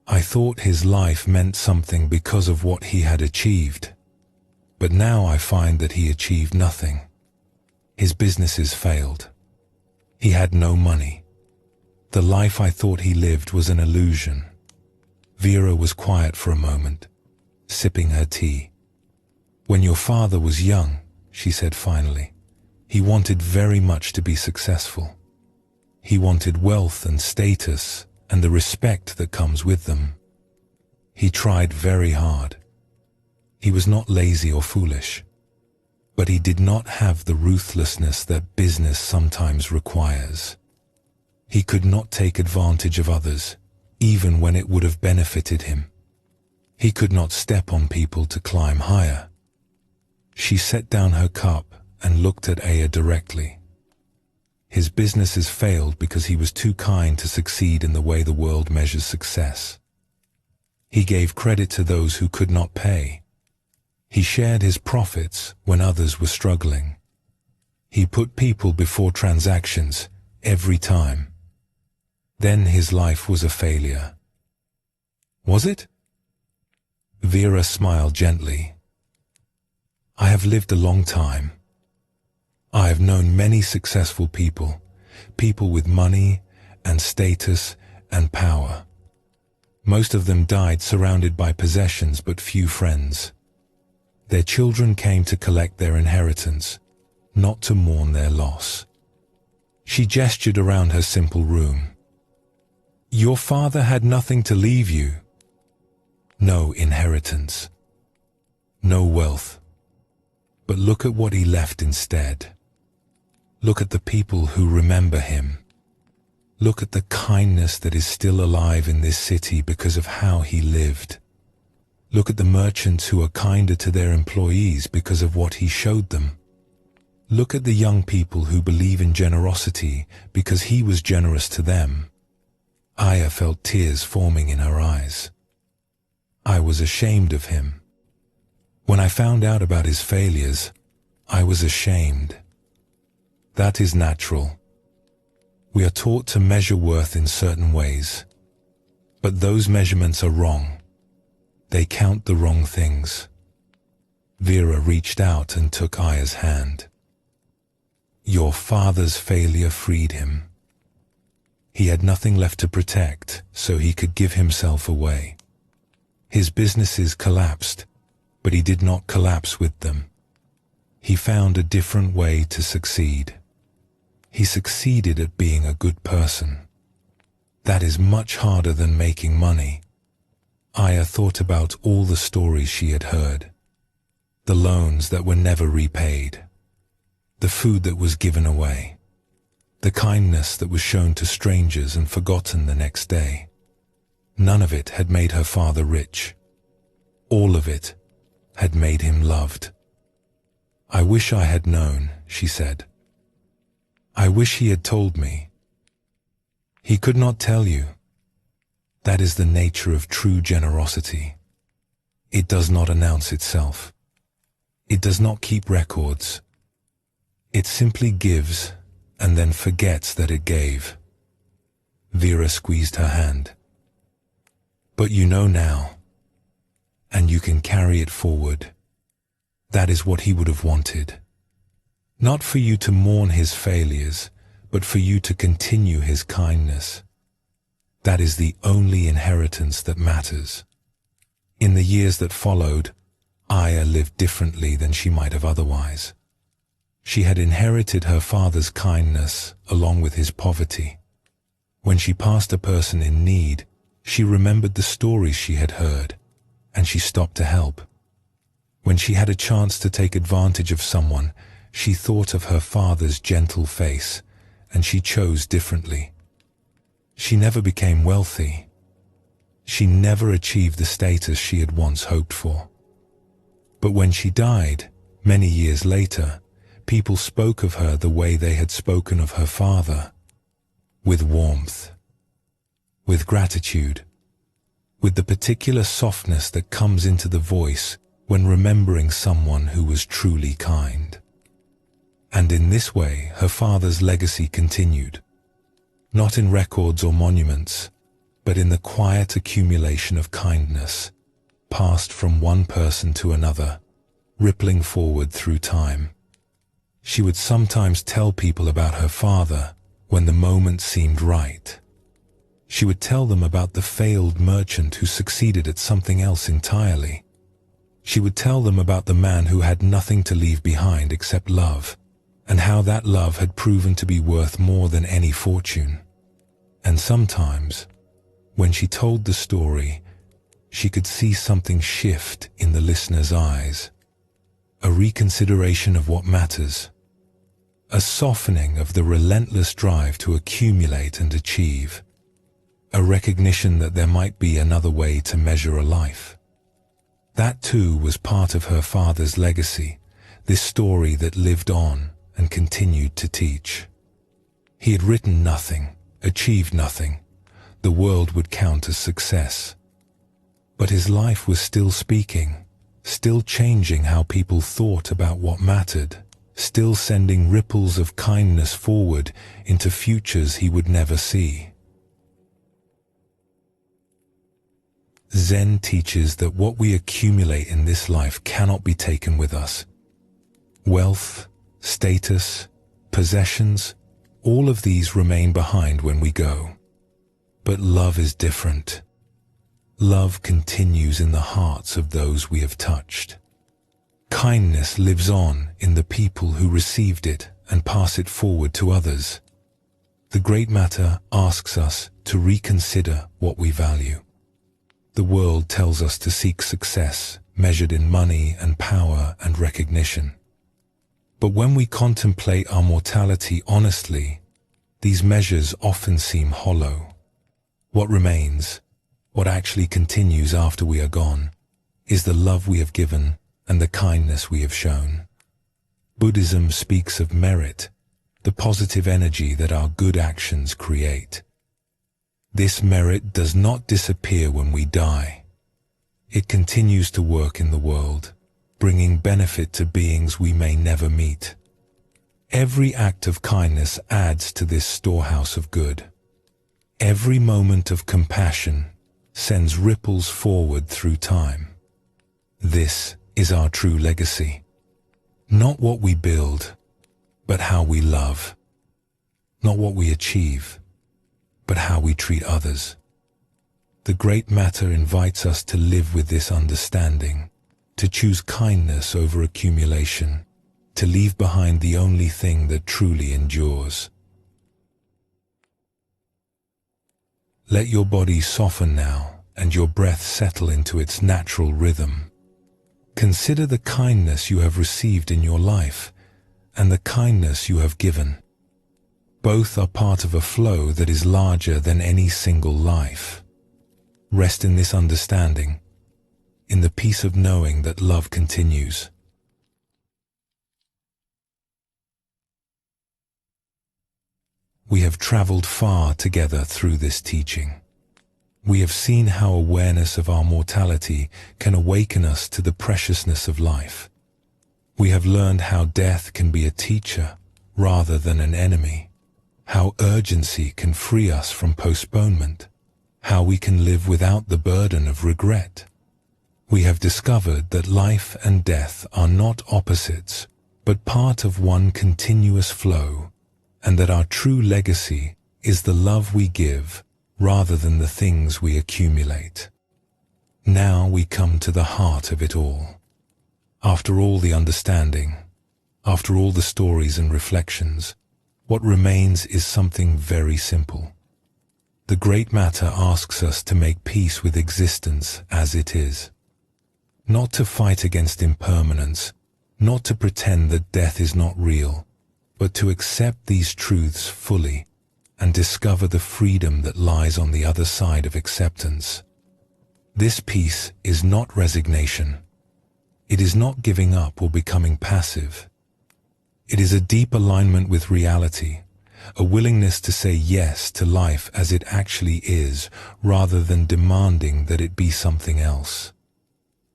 I thought his life meant something because of what he had achieved. But now I find that he achieved nothing. His businesses failed. He had no money. The life I thought he lived was an illusion." Vera was quiet for a moment, sipping her tea. "When your father was young," she said finally, "he wanted very much to be successful. He wanted wealth and status and the respect that comes with them. He tried very hard. He was not lazy or foolish, but he did not have the ruthlessness that business sometimes requires. He could not take advantage of others, even when it would have benefited him. He could not step on people to climb higher." She set down her cup and looked at Aya directly. His businesses failed because he was too kind to succeed in the way the world measures success. He gave credit to those who could not pay. He shared his profits when others were struggling. He put people before transactions every time. Then his life was a failure. Was it? Vera smiled gently. I have lived a long time. I have known many successful people, people with money and status and power. Most of them died surrounded by possessions but few friends. Their children came to collect their inheritance, not to mourn their loss. She gestured around her simple room. Your father had nothing to leave you. No inheritance. No wealth. But look at what he left instead. Look at the people who remember him. Look at the kindness that is still alive in this city because of how he lived. Look at the merchants who are kinder to their employees because of what he showed them. Look at the young people who believe in generosity because he was generous to them. Aya felt tears forming in her eyes. I was ashamed of him. When I found out about his failures, I was ashamed. That is natural. We are taught to measure worth in certain ways, but those measurements are wrong. They count the wrong things. Vera reached out and took Aya's hand. Your father's failure freed him. He had nothing left to protect, so he could give himself away. His businesses collapsed, but he did not collapse with them. He found a different way to succeed. He succeeded at being a good person. That is much harder than making money. Aya thought about all the stories she had heard. The loans that were never repaid. The food that was given away. The kindness that was shown to strangers and forgotten the next day. None of it had made her father rich. All of it had made him loved. I wish I had known, she said. I wish he had told me. He could not tell you. That is the nature of true generosity. It does not announce itself. It does not keep records. It simply gives and then forgets that it gave. Vera squeezed her hand. But you know now, and you can carry it forward. That is what he would have wanted. Not for you to mourn his failures, but for you to continue his kindness. That is the only inheritance that matters. In the years that followed, Aya lived differently than she might have otherwise. She had inherited her father's kindness along with his poverty. When she passed a person in need, she remembered the stories she had heard, and she stopped to help. When she had a chance to take advantage of someone, she thought of her father's gentle face, and she chose differently. She never became wealthy. She never achieved the status she had once hoped for. But when she died, many years later, people spoke of her the way they had spoken of her father, with warmth, with gratitude, with the particular softness that comes into the voice when remembering someone who was truly kind. And in this way, her father's legacy continued, not in records or monuments, but in the quiet accumulation of kindness, passed from one person to another, rippling forward through time. She would sometimes tell people about her father when the moment seemed right. She would tell them about the failed merchant who succeeded at something else entirely. She would tell them about the man who had nothing to leave behind except love, and how that love had proven to be worth more than any fortune. And sometimes, when she told the story, she could see something shift in the listener's eyes, a reconsideration of what matters, a softening of the relentless drive to accumulate and achieve, a recognition that there might be another way to measure a life. That too was part of her father's legacy, this story that lived on and continued to teach. He had written nothing, achieved nothing. The world would count as success. But his life was still speaking, still changing how people thought about what mattered, still sending ripples of kindness forward into futures he would never see. Zen teaches that what we accumulate in this life cannot be taken with us. Wealth, status, possessions, all of these remain behind when we go. But love is different. Love continues in the hearts of those we have touched. Kindness lives on in the people who received it and pass it forward to others. The Great Matter asks us to reconsider what we value. The world tells us to seek success, measured in money and power and recognition. But when we contemplate our mortality honestly, these measures often seem hollow. What remains, what actually continues after we are gone, is the love we have given and the kindness we have shown. Buddhism speaks of merit, the positive energy that our good actions create. This merit does not disappear when we die. It continues to work in the world, bringing benefit to beings we may never meet. Every act of kindness adds to this storehouse of good. Every moment of compassion sends ripples forward through time. This is our true legacy. Not what we build, but how we love. Not what we achieve, but how we treat others. The Great Matter invites us to live with this understanding, to choose kindness over accumulation, to leave behind the only thing that truly endures. Let your body soften now and your breath settle into its natural rhythm. Consider the kindness you have received in your life and the kindness you have given. Both are part of a flow that is larger than any single life. Rest in this understanding, in the peace of knowing that love continues. We have traveled far together through this teaching. We have seen how awareness of our mortality can awaken us to the preciousness of life. We have learned how death can be a teacher rather than an enemy, how urgency can free us from postponement, how we can live without the burden of regret. We have discovered that life and death are not opposites, but part of one continuous flow, and that our true legacy is the love we give rather than the things we accumulate. Now we come to the heart of it all. After all the understanding, after all the stories and reflections, what remains is something very simple. The Great Matter asks us to make peace with existence as it is. Not to fight against impermanence, not to pretend that death is not real, but to accept these truths fully and discover the freedom that lies on the other side of acceptance. This peace is not resignation. It is not giving up or becoming passive. It is a deep alignment with reality, a willingness to say yes to life as it actually is, rather than demanding that it be something else.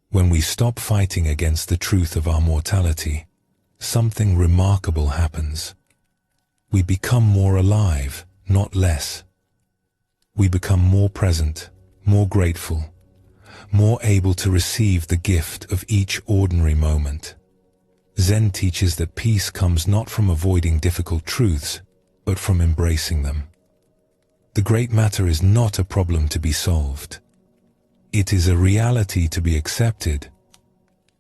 When we stop fighting against the truth of our mortality, something remarkable happens. We become more alive, not less. We become more present, more grateful, more able to receive the gift of each ordinary moment. Zen teaches that peace comes not from avoiding difficult truths, but from embracing them. The Great Matter is not a problem to be solved. It is a reality to be accepted,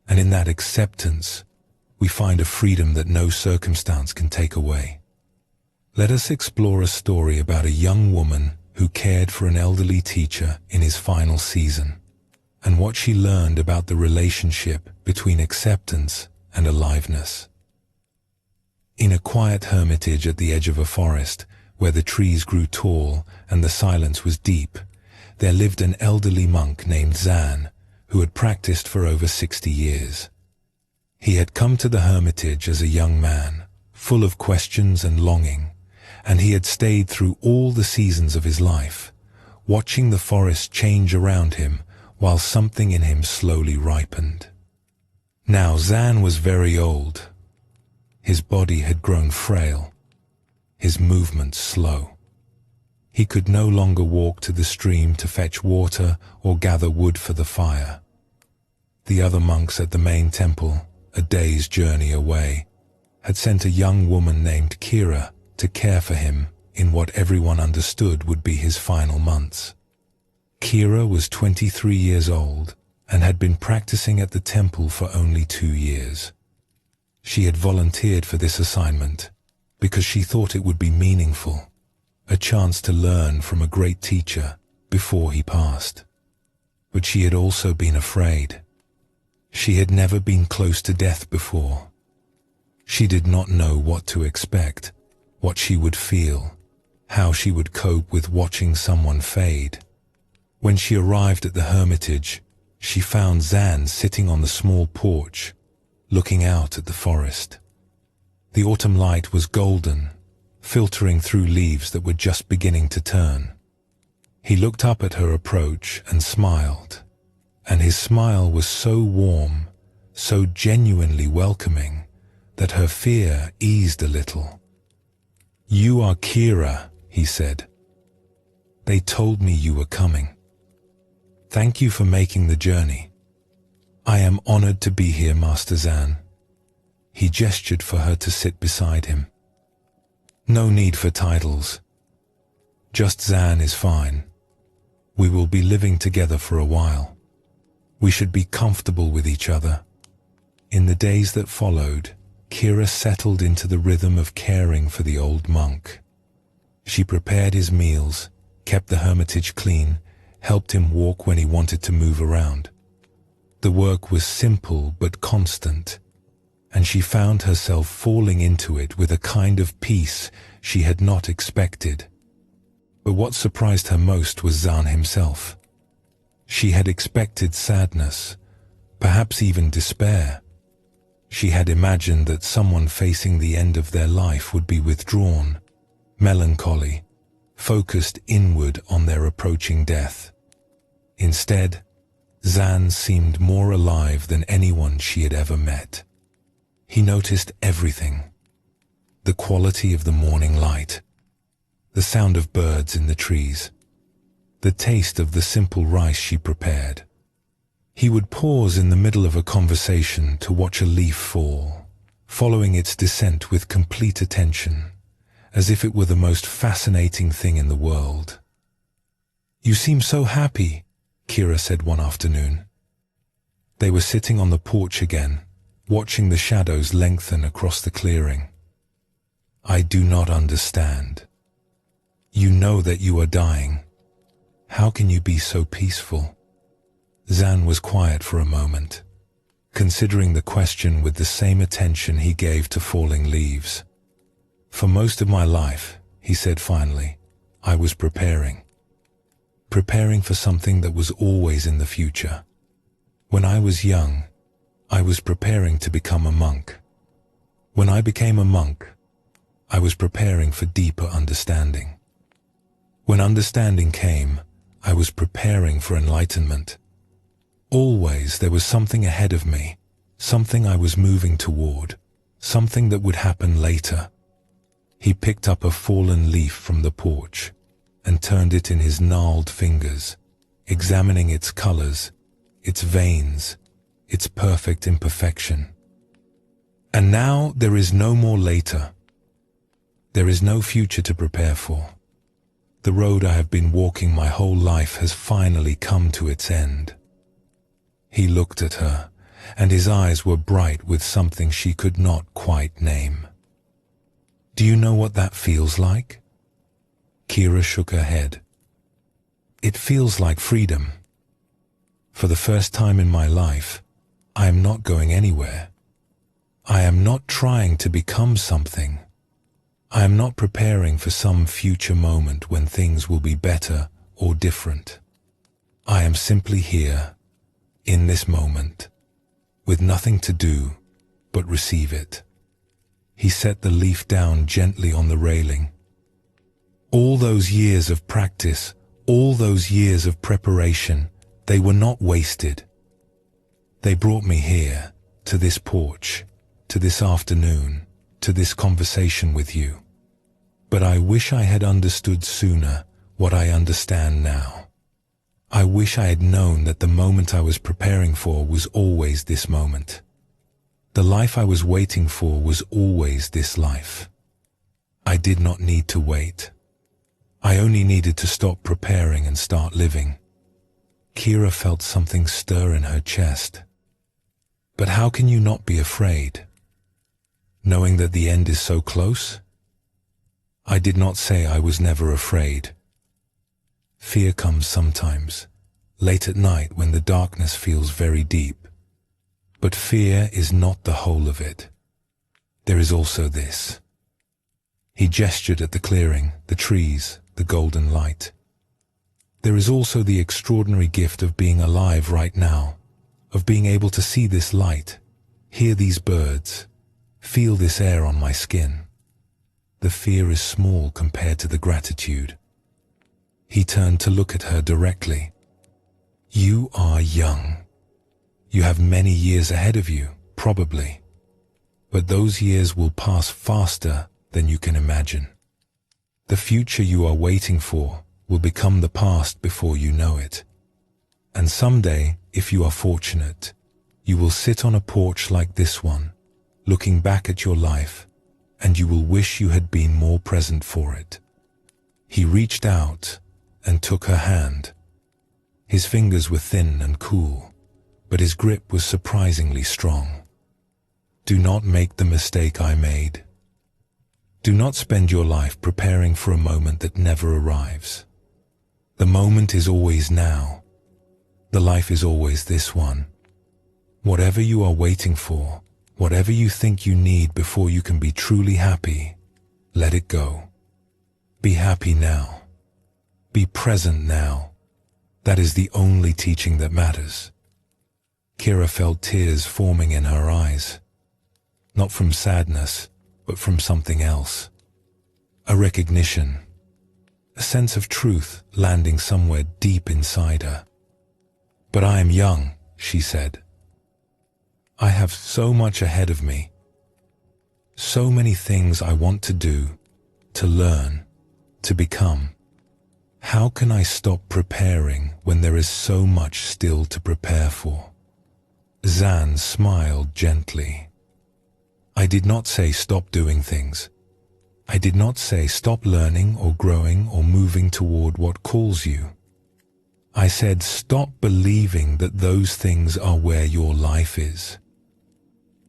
and in that acceptance, we find a freedom that no circumstance can take away. Let us explore a story about a young woman who cared for an elderly teacher in his final season, and what she learned about the relationship between acceptance and aliveness. In a quiet hermitage at the edge of a forest, where the trees grew tall and the silence was deep, there lived an elderly monk named Zen, who had practiced for over 60 years. He had come to the hermitage as a young man, full of questions and longing, and he had stayed through all the seasons of his life, watching the forest change around him while something in him slowly ripened. Now Zen was very old. His body had grown frail, his movements slow. He could no longer walk to the stream to fetch water or gather wood for the fire. The other monks at the main temple, a day's journey away, had sent a young woman named Kira to care for him in what everyone understood would be his final months. Kira was 23 years old and had been practicing at the temple for only 2 years. She had volunteered for this assignment because she thought it would be meaningful, a chance to learn from a great teacher before he passed. But she had also been afraid. She had never been close to death before. She did not know what to expect, what she would feel, how she would cope with watching someone fade. When she arrived at the hermitage, she found Zen sitting on the small porch, looking out at the forest. The autumn light was golden, filtering through leaves that were just beginning to turn. He looked up at her approach and smiled, and his smile was so warm, so genuinely welcoming, that her fear eased a little. "You are Kira," he said. "They told me you were coming. Thank you for making the journey. I am honored to be here, Master Zen." He gestured for her to sit beside him. "No need for titles. Just Zen is fine. We will be living together for a while. We should be comfortable with each other." In the days that followed, Kira settled into the rhythm of caring for the old monk. She prepared his meals, kept the hermitage clean, helped him walk when he wanted to move around. The work was simple but constant, and she found herself falling into it with a kind of peace she had not expected. But what surprised her most was Zen himself. She had expected sadness, perhaps even despair. She had imagined that someone facing the end of their life would be withdrawn, melancholy, focused inward on their approaching death. Instead, Zen seemed more alive than anyone she had ever met. He noticed everything: the quality of the morning light, the sound of birds in the trees, the taste of the simple rice she prepared. He would pause in the middle of a conversation to watch a leaf fall, following its descent with complete attention, as if it were the most fascinating thing in the world. "You seem so happy," Kira said one afternoon. They were sitting on the porch again, watching the shadows lengthen across the clearing. "I do not understand. You know that you are dying. How can you be so peaceful?" Zen was quiet for a moment, considering the question with the same attention he gave to falling leaves. "For most of my life," he said finally, "I was preparing for something that was always in the future. When I was young, I was preparing to become a monk. When I became a monk, I was preparing for deeper understanding. When understanding came, I was preparing for enlightenment. Always there was something ahead of me, something I was moving toward, something that would happen later." He picked up a fallen leaf from the porch and turned it in his gnarled fingers, examining its colors, its veins, its perfect imperfection. "And now there is no more later. There is no future to prepare for. The road I have been walking my whole life has finally come to its end." He looked at her, and his eyes were bright with something she could not quite name. "Do you know what that feels like?" Kira shook her head. "It feels like freedom. For the first time in my life, I am not going anywhere. I am not trying to become something. I am not preparing for some future moment when things will be better or different. I am simply here, in this moment, with nothing to do but receive it." He set the leaf down gently on the railing. "All those years of practice, all those years of preparation, they were not wasted. They brought me here, to this porch, to this afternoon, to this conversation with you. But I wish I had understood sooner what I understand now. I wish I had known that the moment I was preparing for was always this moment. The life I was waiting for was always this life. I did not need to wait. I only needed to stop preparing and start living. Kira felt something stir in her chest. But how can you not be afraid, knowing that the end is so close? I did not say I was never afraid. Fear comes sometimes, late at night when the darkness feels very deep. But fear is not the whole of it. There is also this. He gestured at the clearing, the trees, the golden light. There is also the extraordinary gift of being alive right now, of being able to see this light, hear these birds, feel this air on my skin. The fear is small compared to the gratitude. He turned to look at her directly. You are young. You have many years ahead of you, probably. But those years will pass faster than you can imagine. The future you are waiting for will become the past before you know it. And someday, if you are fortunate, you will sit on a porch like this one, looking back at your life, and you will wish you had been more present for it. He reached out and took her hand. His fingers were thin and cool, but his grip was surprisingly strong. Do not make the mistake I made. Do not spend your life preparing for a moment that never arrives. The moment is always now. The life is always this one. Whatever you are waiting for, whatever you think you need before you can be truly happy, let it go. Be happy now. Be present now. That is the only teaching that matters. Kira felt tears forming in her eyes. Not from sadness, but from something else. A recognition. A sense of truth landing somewhere deep inside her. But I am young, she said. I have so much ahead of me. So many things I want to do, to learn, to become. How can I stop preparing when there is so much still to prepare for? Zan smiled gently. I did not say stop doing things. I did not say stop learning or growing or moving toward what calls you. I said stop believing that those things are where your life is.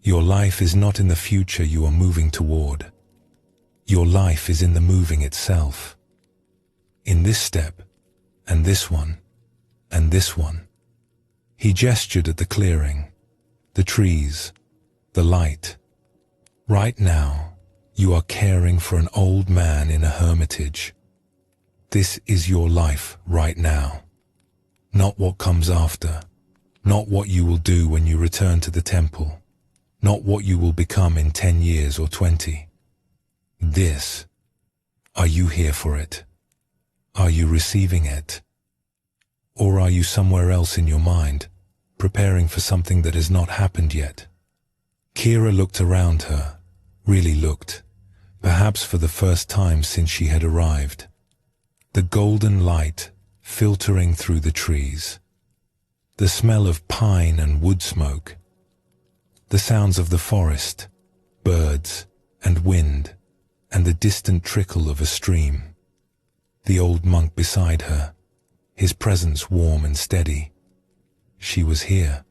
Your life is not in the future you are moving toward. Your life is in the moving itself. In this step, and this one, and this one. He gestured at the clearing, the trees, the light. Right now, you are caring for an old man in a hermitage. This is your life right now. Not what comes after, not what you will do when you return to the temple, not what you will become in 10 years or 20. This. Are you here for it? Are you receiving it? Or are you somewhere else in your mind, preparing for something that has not happened yet? Kira looked around her, really looked, perhaps for the first time since she had arrived. The golden light filtering through the trees, the smell of pine and wood smoke, the sounds of the forest, birds and wind, and the distant trickle of a stream. The old monk beside her, his presence warm and steady. She was here.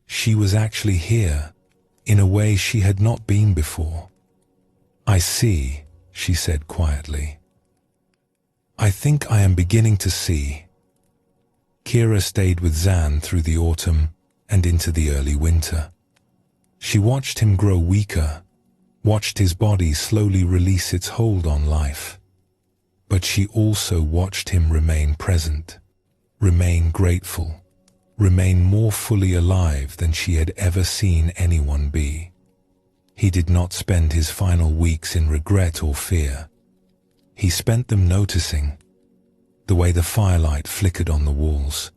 She was actually here, in a way she had not been before. I see, she said quietly. I think I am beginning to see. Kira stayed with Zan through the autumn and into the early winter. She watched him grow weaker, watched his body slowly release its hold on life. But she also watched him remain present, remain grateful, remain more fully alive than she had ever seen anyone be. He did not spend his final weeks in regret or fear. He spent them noticing the way the firelight flickered on the walls,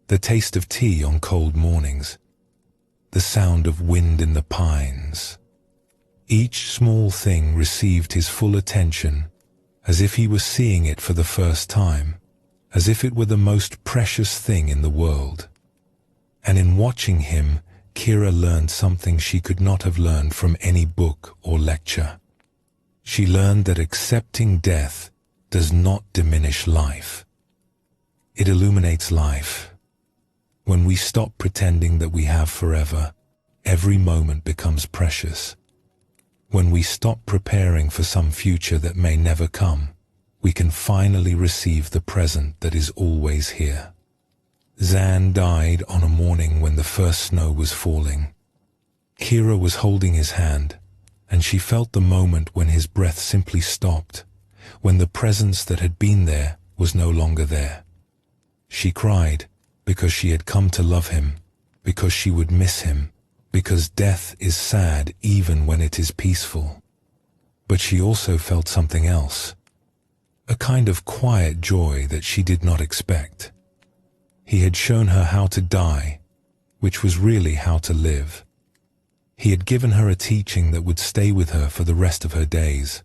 the taste of tea on cold mornings, the sound of wind in the pines. Each small thing received his full attention as if he was seeing it for the first time, as if it were the most precious thing in the world. And in watching him, Kira learned something she could not have learned from any book or lecture. She learned that accepting death does not diminish life. It illuminates life. When we stop pretending that we have forever, every moment becomes precious. When we stop preparing for some future that may never come, we can finally receive the present that is always here. Zan died on a morning when the first snow was falling. Kira was holding his hand, and she felt the moment when his breath simply stopped, when the presence that had been there was no longer there. She cried because she had come to love him, because she would miss him, because death is sad even when it is peaceful. But she also felt something else, a kind of quiet joy that she did not expect. He had shown her how to die, which was really how to live. He had given her a teaching that would stay with her for the rest of her days.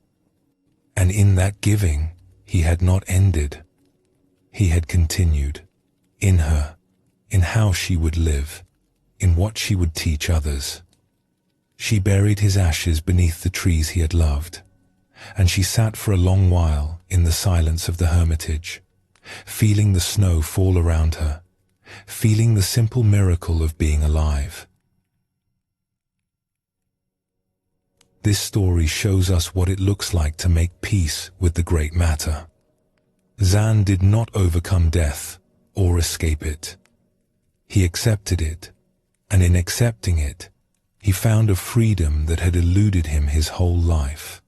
And in that giving, he had not ended. He had continued, in her, in how she would live, in what she would teach others. She buried his ashes beneath the trees he had loved, and she sat for a long while in the silence of the hermitage, feeling the snow fall around her, feeling the simple miracle of being alive. This story shows us what it looks like to make peace with the great matter. Zan did not overcome death or escape it. He accepted it, and in accepting it, he found a freedom that had eluded him his whole life.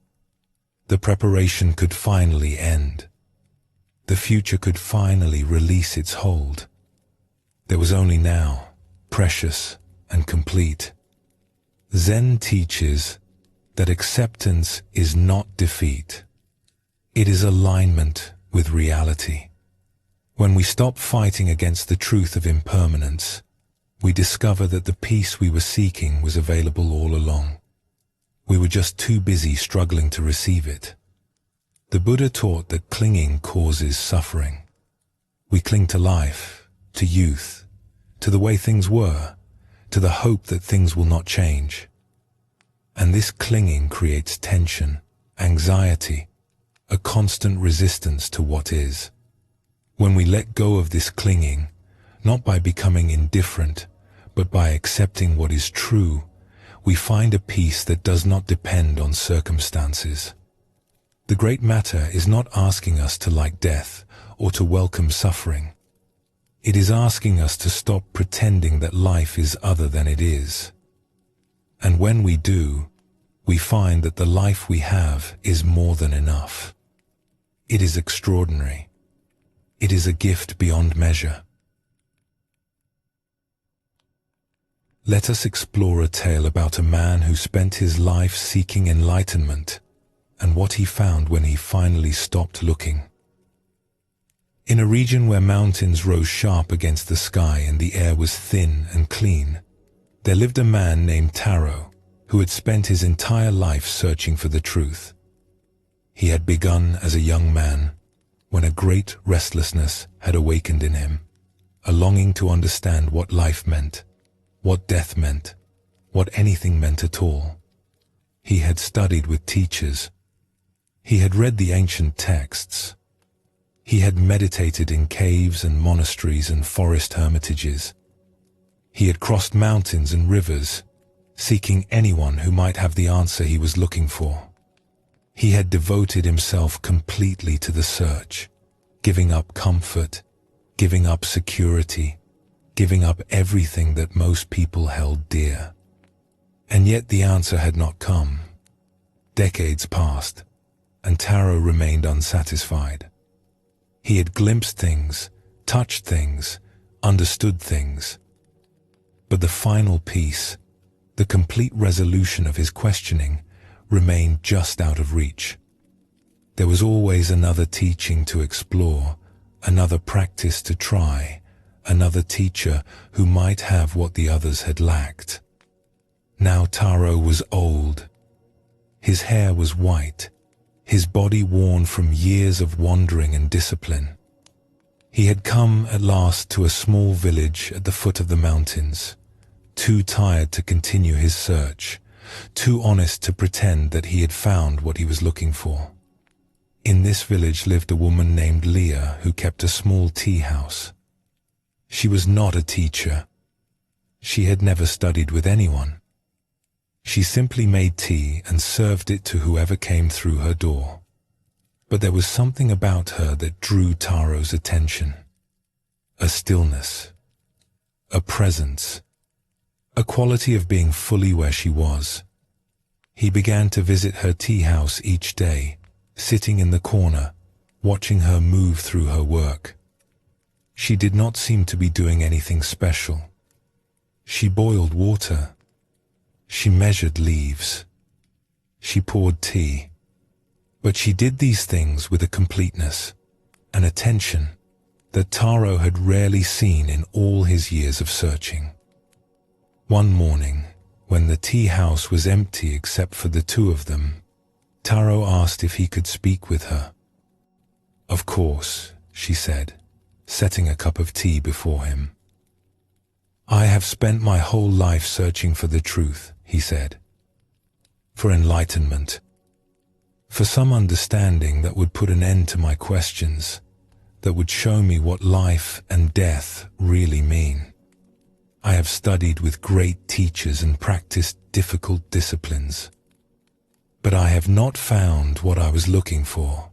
The preparation could finally end. The future could finally release its hold. There was only now, precious and complete. Zen teaches that acceptance is not defeat. It is alignment with reality. When we stop fighting against the truth of impermanence, we discover that the peace we were seeking was available all along. We were just too busy struggling to receive it. The Buddha taught that clinging causes suffering. We cling to life, to youth, to the way things were, to the hope that things will not change. And this clinging creates tension, anxiety, a constant resistance to what is. When we let go of this clinging, not by becoming indifferent, but by accepting what is true, we find a peace that does not depend on circumstances. The great matter is not asking us to like death or to welcome suffering. It is asking us to stop pretending that life is other than it is. And when we do, we find that the life we have is more than enough. It is extraordinary. It is a gift beyond measure. Let us explore a tale about a man who spent his life seeking enlightenment and what he found when he finally stopped looking. In a region where mountains rose sharp against the sky and the air was thin and clean, there lived a man named Taro, who had spent his entire life searching for the truth. He had begun as a young man, when a great restlessness had awakened in him, a longing to understand what life meant, what death meant, what anything meant at all. He had studied with teachers. He had read the ancient texts. He had meditated in caves and monasteries and forest hermitages. He had crossed mountains and rivers, seeking anyone who might have the answer he was looking for. He had devoted himself completely to the search, giving up comfort, giving up security, giving up everything that most people held dear. And yet the answer had not come. Decades passed, and Taro remained unsatisfied. He had glimpsed things, touched things, understood things. But the final piece, the complete resolution of his questioning, remained just out of reach. There was always another teaching to explore, another practice to try, another teacher who might have what the others had lacked. Now Taro was old. His hair was white, his body worn from years of wandering and discipline. He had come at last to a small village at the foot of the mountains, too tired to continue his search, too honest to pretend that he had found what he was looking for. In this village lived a woman named Leah who kept a small tea house. She was not a teacher. She had never studied with anyone. She simply made tea and served it to whoever came through her door. But there was something about her that drew Taro's attention. A stillness, a presence, a quality of being fully where she was. He began to visit her tea house each day, sitting in the corner, watching her move through her work. She did not seem to be doing anything special. She boiled water. She measured leaves. She poured tea. But she did these things with a completeness, an attention that Taro had rarely seen in all his years of searching. One morning, when the tea house was empty except for the two of them, Taro asked if he could speak with her. "Of course," she said, setting a cup of tea before him. "I have spent my whole life searching for the truth," he said. "For enlightenment. For some understanding that would put an end to my questions, that would show me what life and death really mean. I have studied with great teachers and practiced difficult disciplines. But I have not found what I was looking for."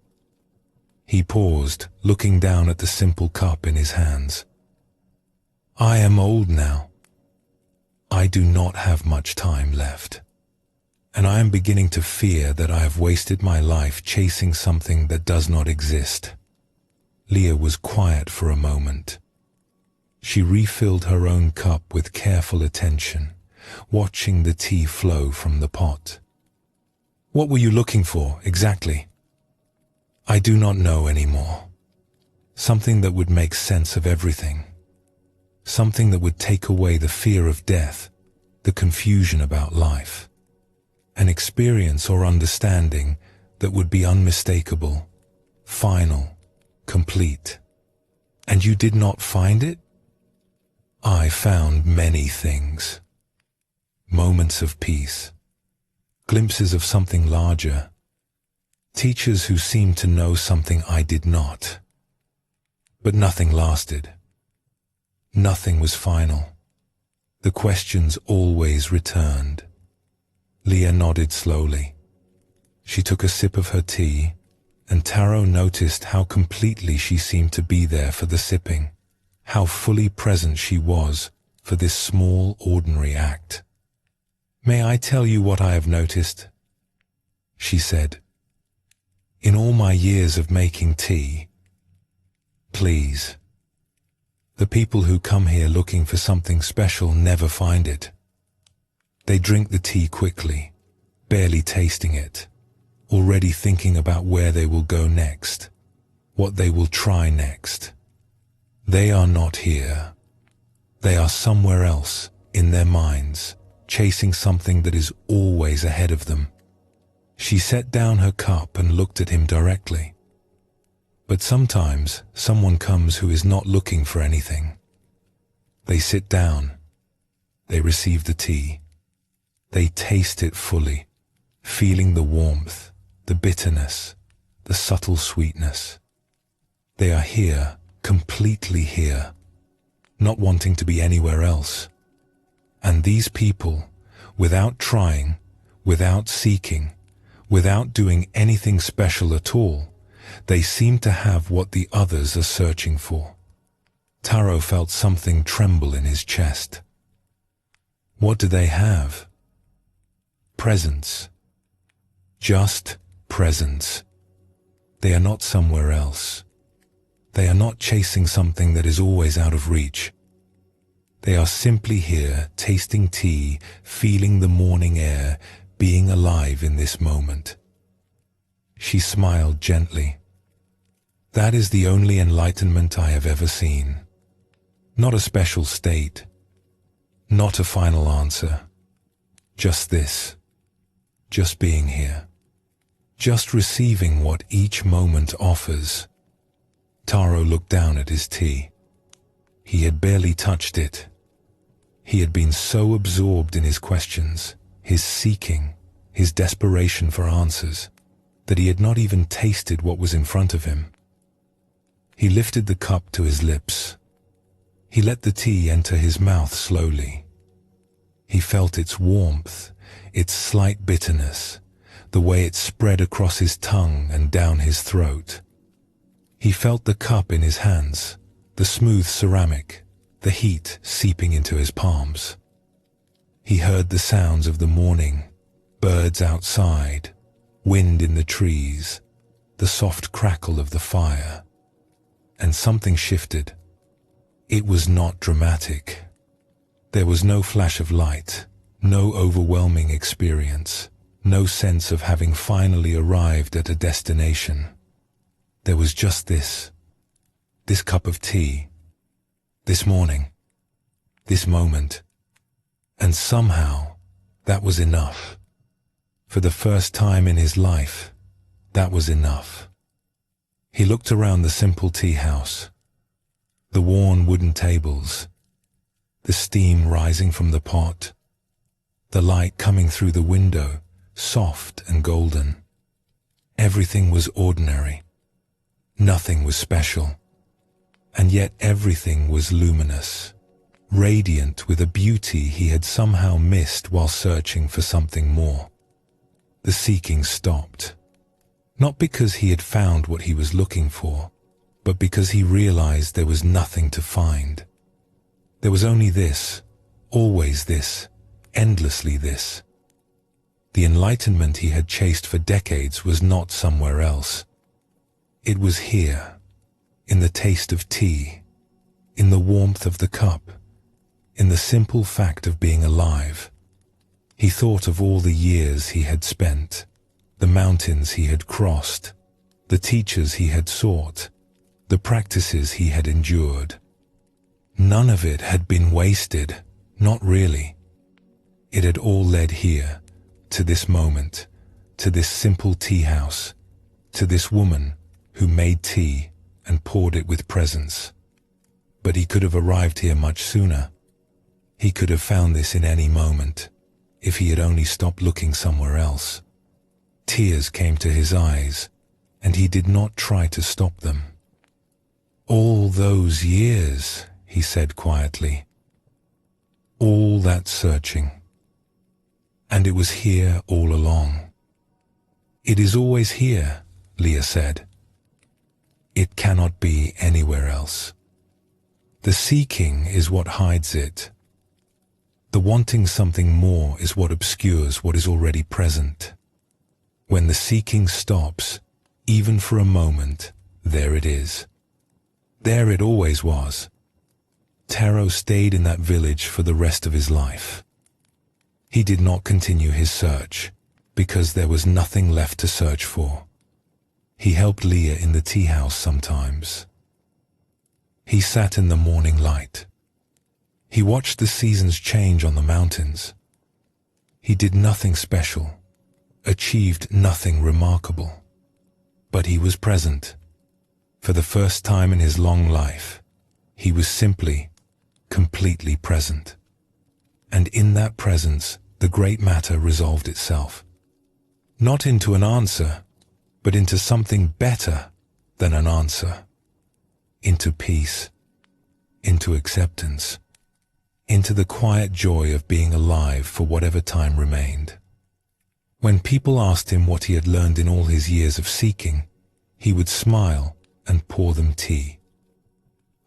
He paused, looking down at the simple cup in his hands. "I am old now. I do not have much time left. And I am beginning to fear that I have wasted my life chasing something that does not exist." Leah was quiet for a moment. She refilled her own cup with careful attention, watching the tea flow from the pot. "What were you looking for, exactly?" "I do not know anymore. Something that would make sense of everything. Something that would take away the fear of death, the confusion about life. An experience or understanding that would be unmistakable, final, complete." "And you did not find it?" "I found many things. Moments of peace, glimpses of something larger, teachers who seemed to know something I did not. But nothing lasted. Nothing was final. The questions always returned." Leah nodded slowly. She took a sip of her tea, and Taro noticed how completely she seemed to be there for the sipping, how fully present she was for this small, ordinary act. "May I tell you what I have noticed?" she said. "In all my years of making tea, please, the people who come here looking for something special never find it. They drink the tea quickly, barely tasting it, already thinking about where they will go next, what they will try next. They are not here. They are somewhere else, in their minds, chasing something that is always ahead of them." She set down her cup and looked at him directly. "But sometimes someone comes who is not looking for anything. They sit down. They receive the tea. They taste it fully, feeling the warmth, the bitterness, the subtle sweetness. They are here, completely here, not wanting to be anywhere else. And these people, without trying, without seeking, without doing anything special at all, they seem to have what the others are searching for." Taro felt something tremble in his chest. "What do they have?" "Presence. Just presence. They are not somewhere else. They are not chasing something that is always out of reach. They are simply here, tasting tea, feeling the morning air, being alive in this moment." She smiled gently. "That is the only enlightenment I have ever seen. Not a special state, not a final answer. Just this, just being here." just receiving what each moment offers. Taro looked down at his tea. He had barely touched it. He had been so absorbed in his questions, his seeking, his desperation for answers, that he had not even tasted what was in front of him. He lifted the cup to his lips. He let the tea enter his mouth slowly. He felt its warmth, its slight bitterness, the way it spread across his tongue and down his throat. He felt the cup in his hands, the smooth ceramic, the heat seeping into his palms. He heard the sounds of the morning, birds outside, wind in the trees, the soft crackle of the fire. And something shifted. It was not dramatic. There was no flash of light, no overwhelming experience, no sense of having finally arrived at a destination. There was just this cup of tea, this morning, this moment, and somehow that was enough. For the first time in his life, that was enough. He looked around the simple tea house, the worn wooden tables, the steam rising from the pot, the light coming through the window, soft and golden. Everything was ordinary. Nothing was special. And yet everything was luminous, radiant with a beauty he had somehow missed while searching for something more. The seeking stopped. Not because he had found what he was looking for, but because he realized there was nothing to find. There was only this, always this, endlessly this. The enlightenment he had chased for decades was not somewhere else. It was here, in the taste of tea, in the warmth of the cup, in the simple fact of being alive. He thought of all the years he had spent, the mountains he had crossed, the teachers he had sought, the practices he had endured. None of it had been wasted, not really. It had all led here, to this moment, to this simple tea house, to this woman who made tea and poured it with presence. But he could have arrived here much sooner. He could have found this in any moment, if he had only stopped looking somewhere else. Tears came to his eyes, and he did not try to stop them. "All those years," he said quietly. "All that searching. And it was here all along." "It is always here," Leah said. "It cannot be anywhere else. The seeking is what hides it. The wanting something more is what obscures what is already present. When the seeking stops, even for a moment, there it is. There it always was." Taro stayed in that village for the rest of his life. He did not continue his search, because there was nothing left to search for. He helped Leah in the tea house sometimes. He sat in the morning light. He watched the seasons change on the mountains. He did nothing special, achieved nothing remarkable. But he was present. For the first time in his long life, he was simply, completely present. And in that presence, the great matter resolved itself. Not into an answer, but into something better than an answer. Into peace, into acceptance, into the quiet joy of being alive for whatever time remained. When people asked him what he had learned in all his years of seeking, he would smile and pour them tea.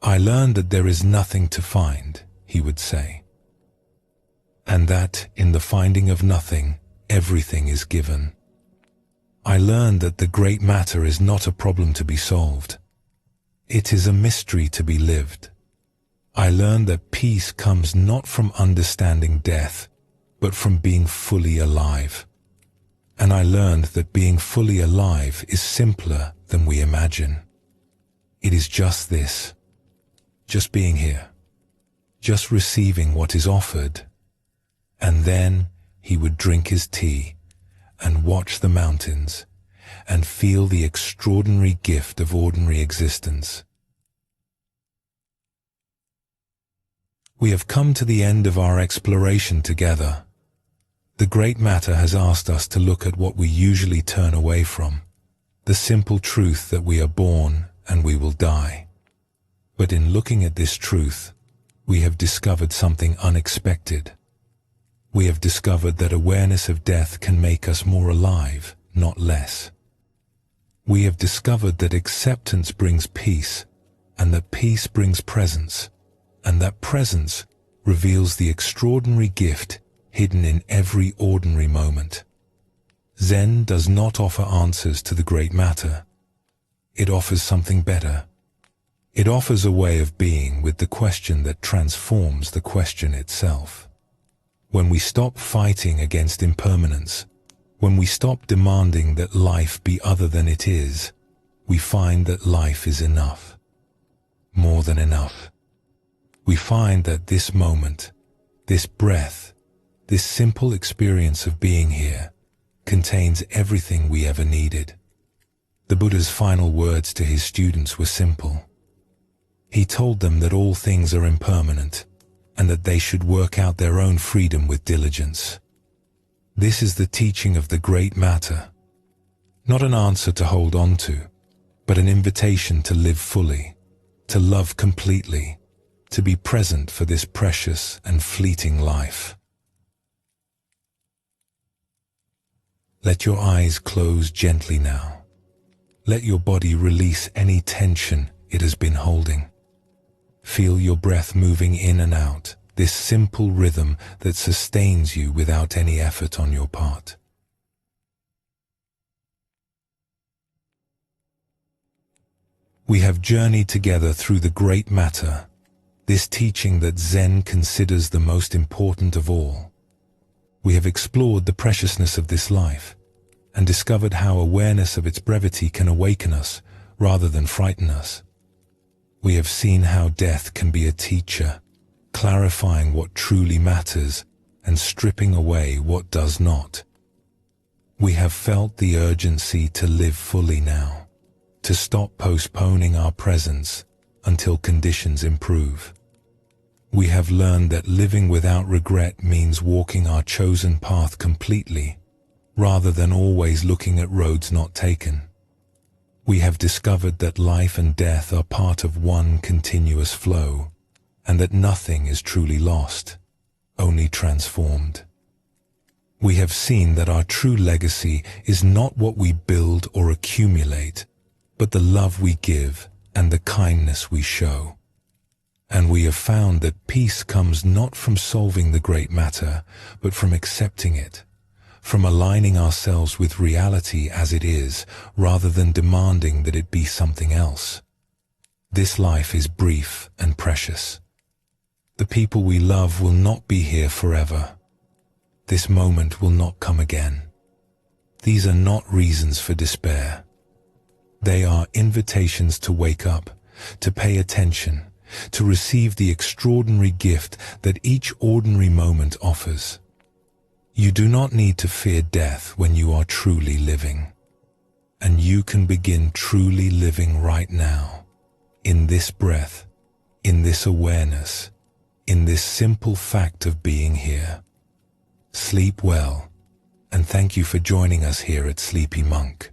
"I learned that there is nothing to find," he would say. "And that in the finding of nothing, everything is given. I learned that the great matter is not a problem to be solved. It is a mystery to be lived. I learned that peace comes not from understanding death, but from being fully alive. And I learned that being fully alive is simpler than we imagine. It is just this, just being here, just receiving what is offered." And then he would drink his tea and watch the mountains and feel the extraordinary gift of ordinary existence. We have come to the end of our exploration together. The Great Matter has asked us to look at what we usually turn away from, the simple truth that we are born and we will die. But in looking at this truth, we have discovered something unexpected. We have discovered that awareness of death can make us more alive, not less. We have discovered that acceptance brings peace, and that peace brings presence, and that presence reveals the extraordinary gift hidden in every ordinary moment. Zen does not offer answers to the Great Matter. It offers something better. It offers a way of being with the question that transforms the question itself. When we stop fighting against impermanence, when we stop demanding that life be other than it is, we find that life is enough. More than enough. We find that this moment, this breath, this simple experience of being here, contains everything we ever needed. The Buddha's final words to his students were simple. He told them that all things are impermanent, and that they should work out their own freedom with diligence. This is the teaching of the Great Matter, not an answer to hold on to, but an invitation to live fully, to love completely, to be present for this precious and fleeting life. Let your eyes close gently now. Let your body release any tension it has been holding. Feel your breath moving in and out, this simple rhythm that sustains you without any effort on your part. We have journeyed together through the Great Matter, this teaching that Zen considers the most important of all. We have explored the preciousness of this life and discovered how awareness of its brevity can awaken us rather than frighten us. We have seen how death can be a teacher, clarifying what truly matters and stripping away what does not. We have felt the urgency to live fully now, to stop postponing our presence until conditions improve. We have learned that living without regret means walking our chosen path completely, rather than always looking at roads not taken. We have discovered that life and death are part of one continuous flow, and that nothing is truly lost, only transformed. We have seen that our true legacy is not what we build or accumulate, but the love we give and the kindness we show. And we have found that peace comes not from solving the Great Matter, but from accepting it, from aligning ourselves with reality as it is, rather than demanding that it be something else. This life is brief and precious. The people we love will not be here forever. This moment will not come again. These are not reasons for despair. They are invitations to wake up, to pay attention, to receive the extraordinary gift that each ordinary moment offers. You do not need to fear death when you are truly living. And you can begin truly living right now, in this breath, in this awareness, in this simple fact of being here. Sleep well, and thank you for joining us here at Sleepy Monk.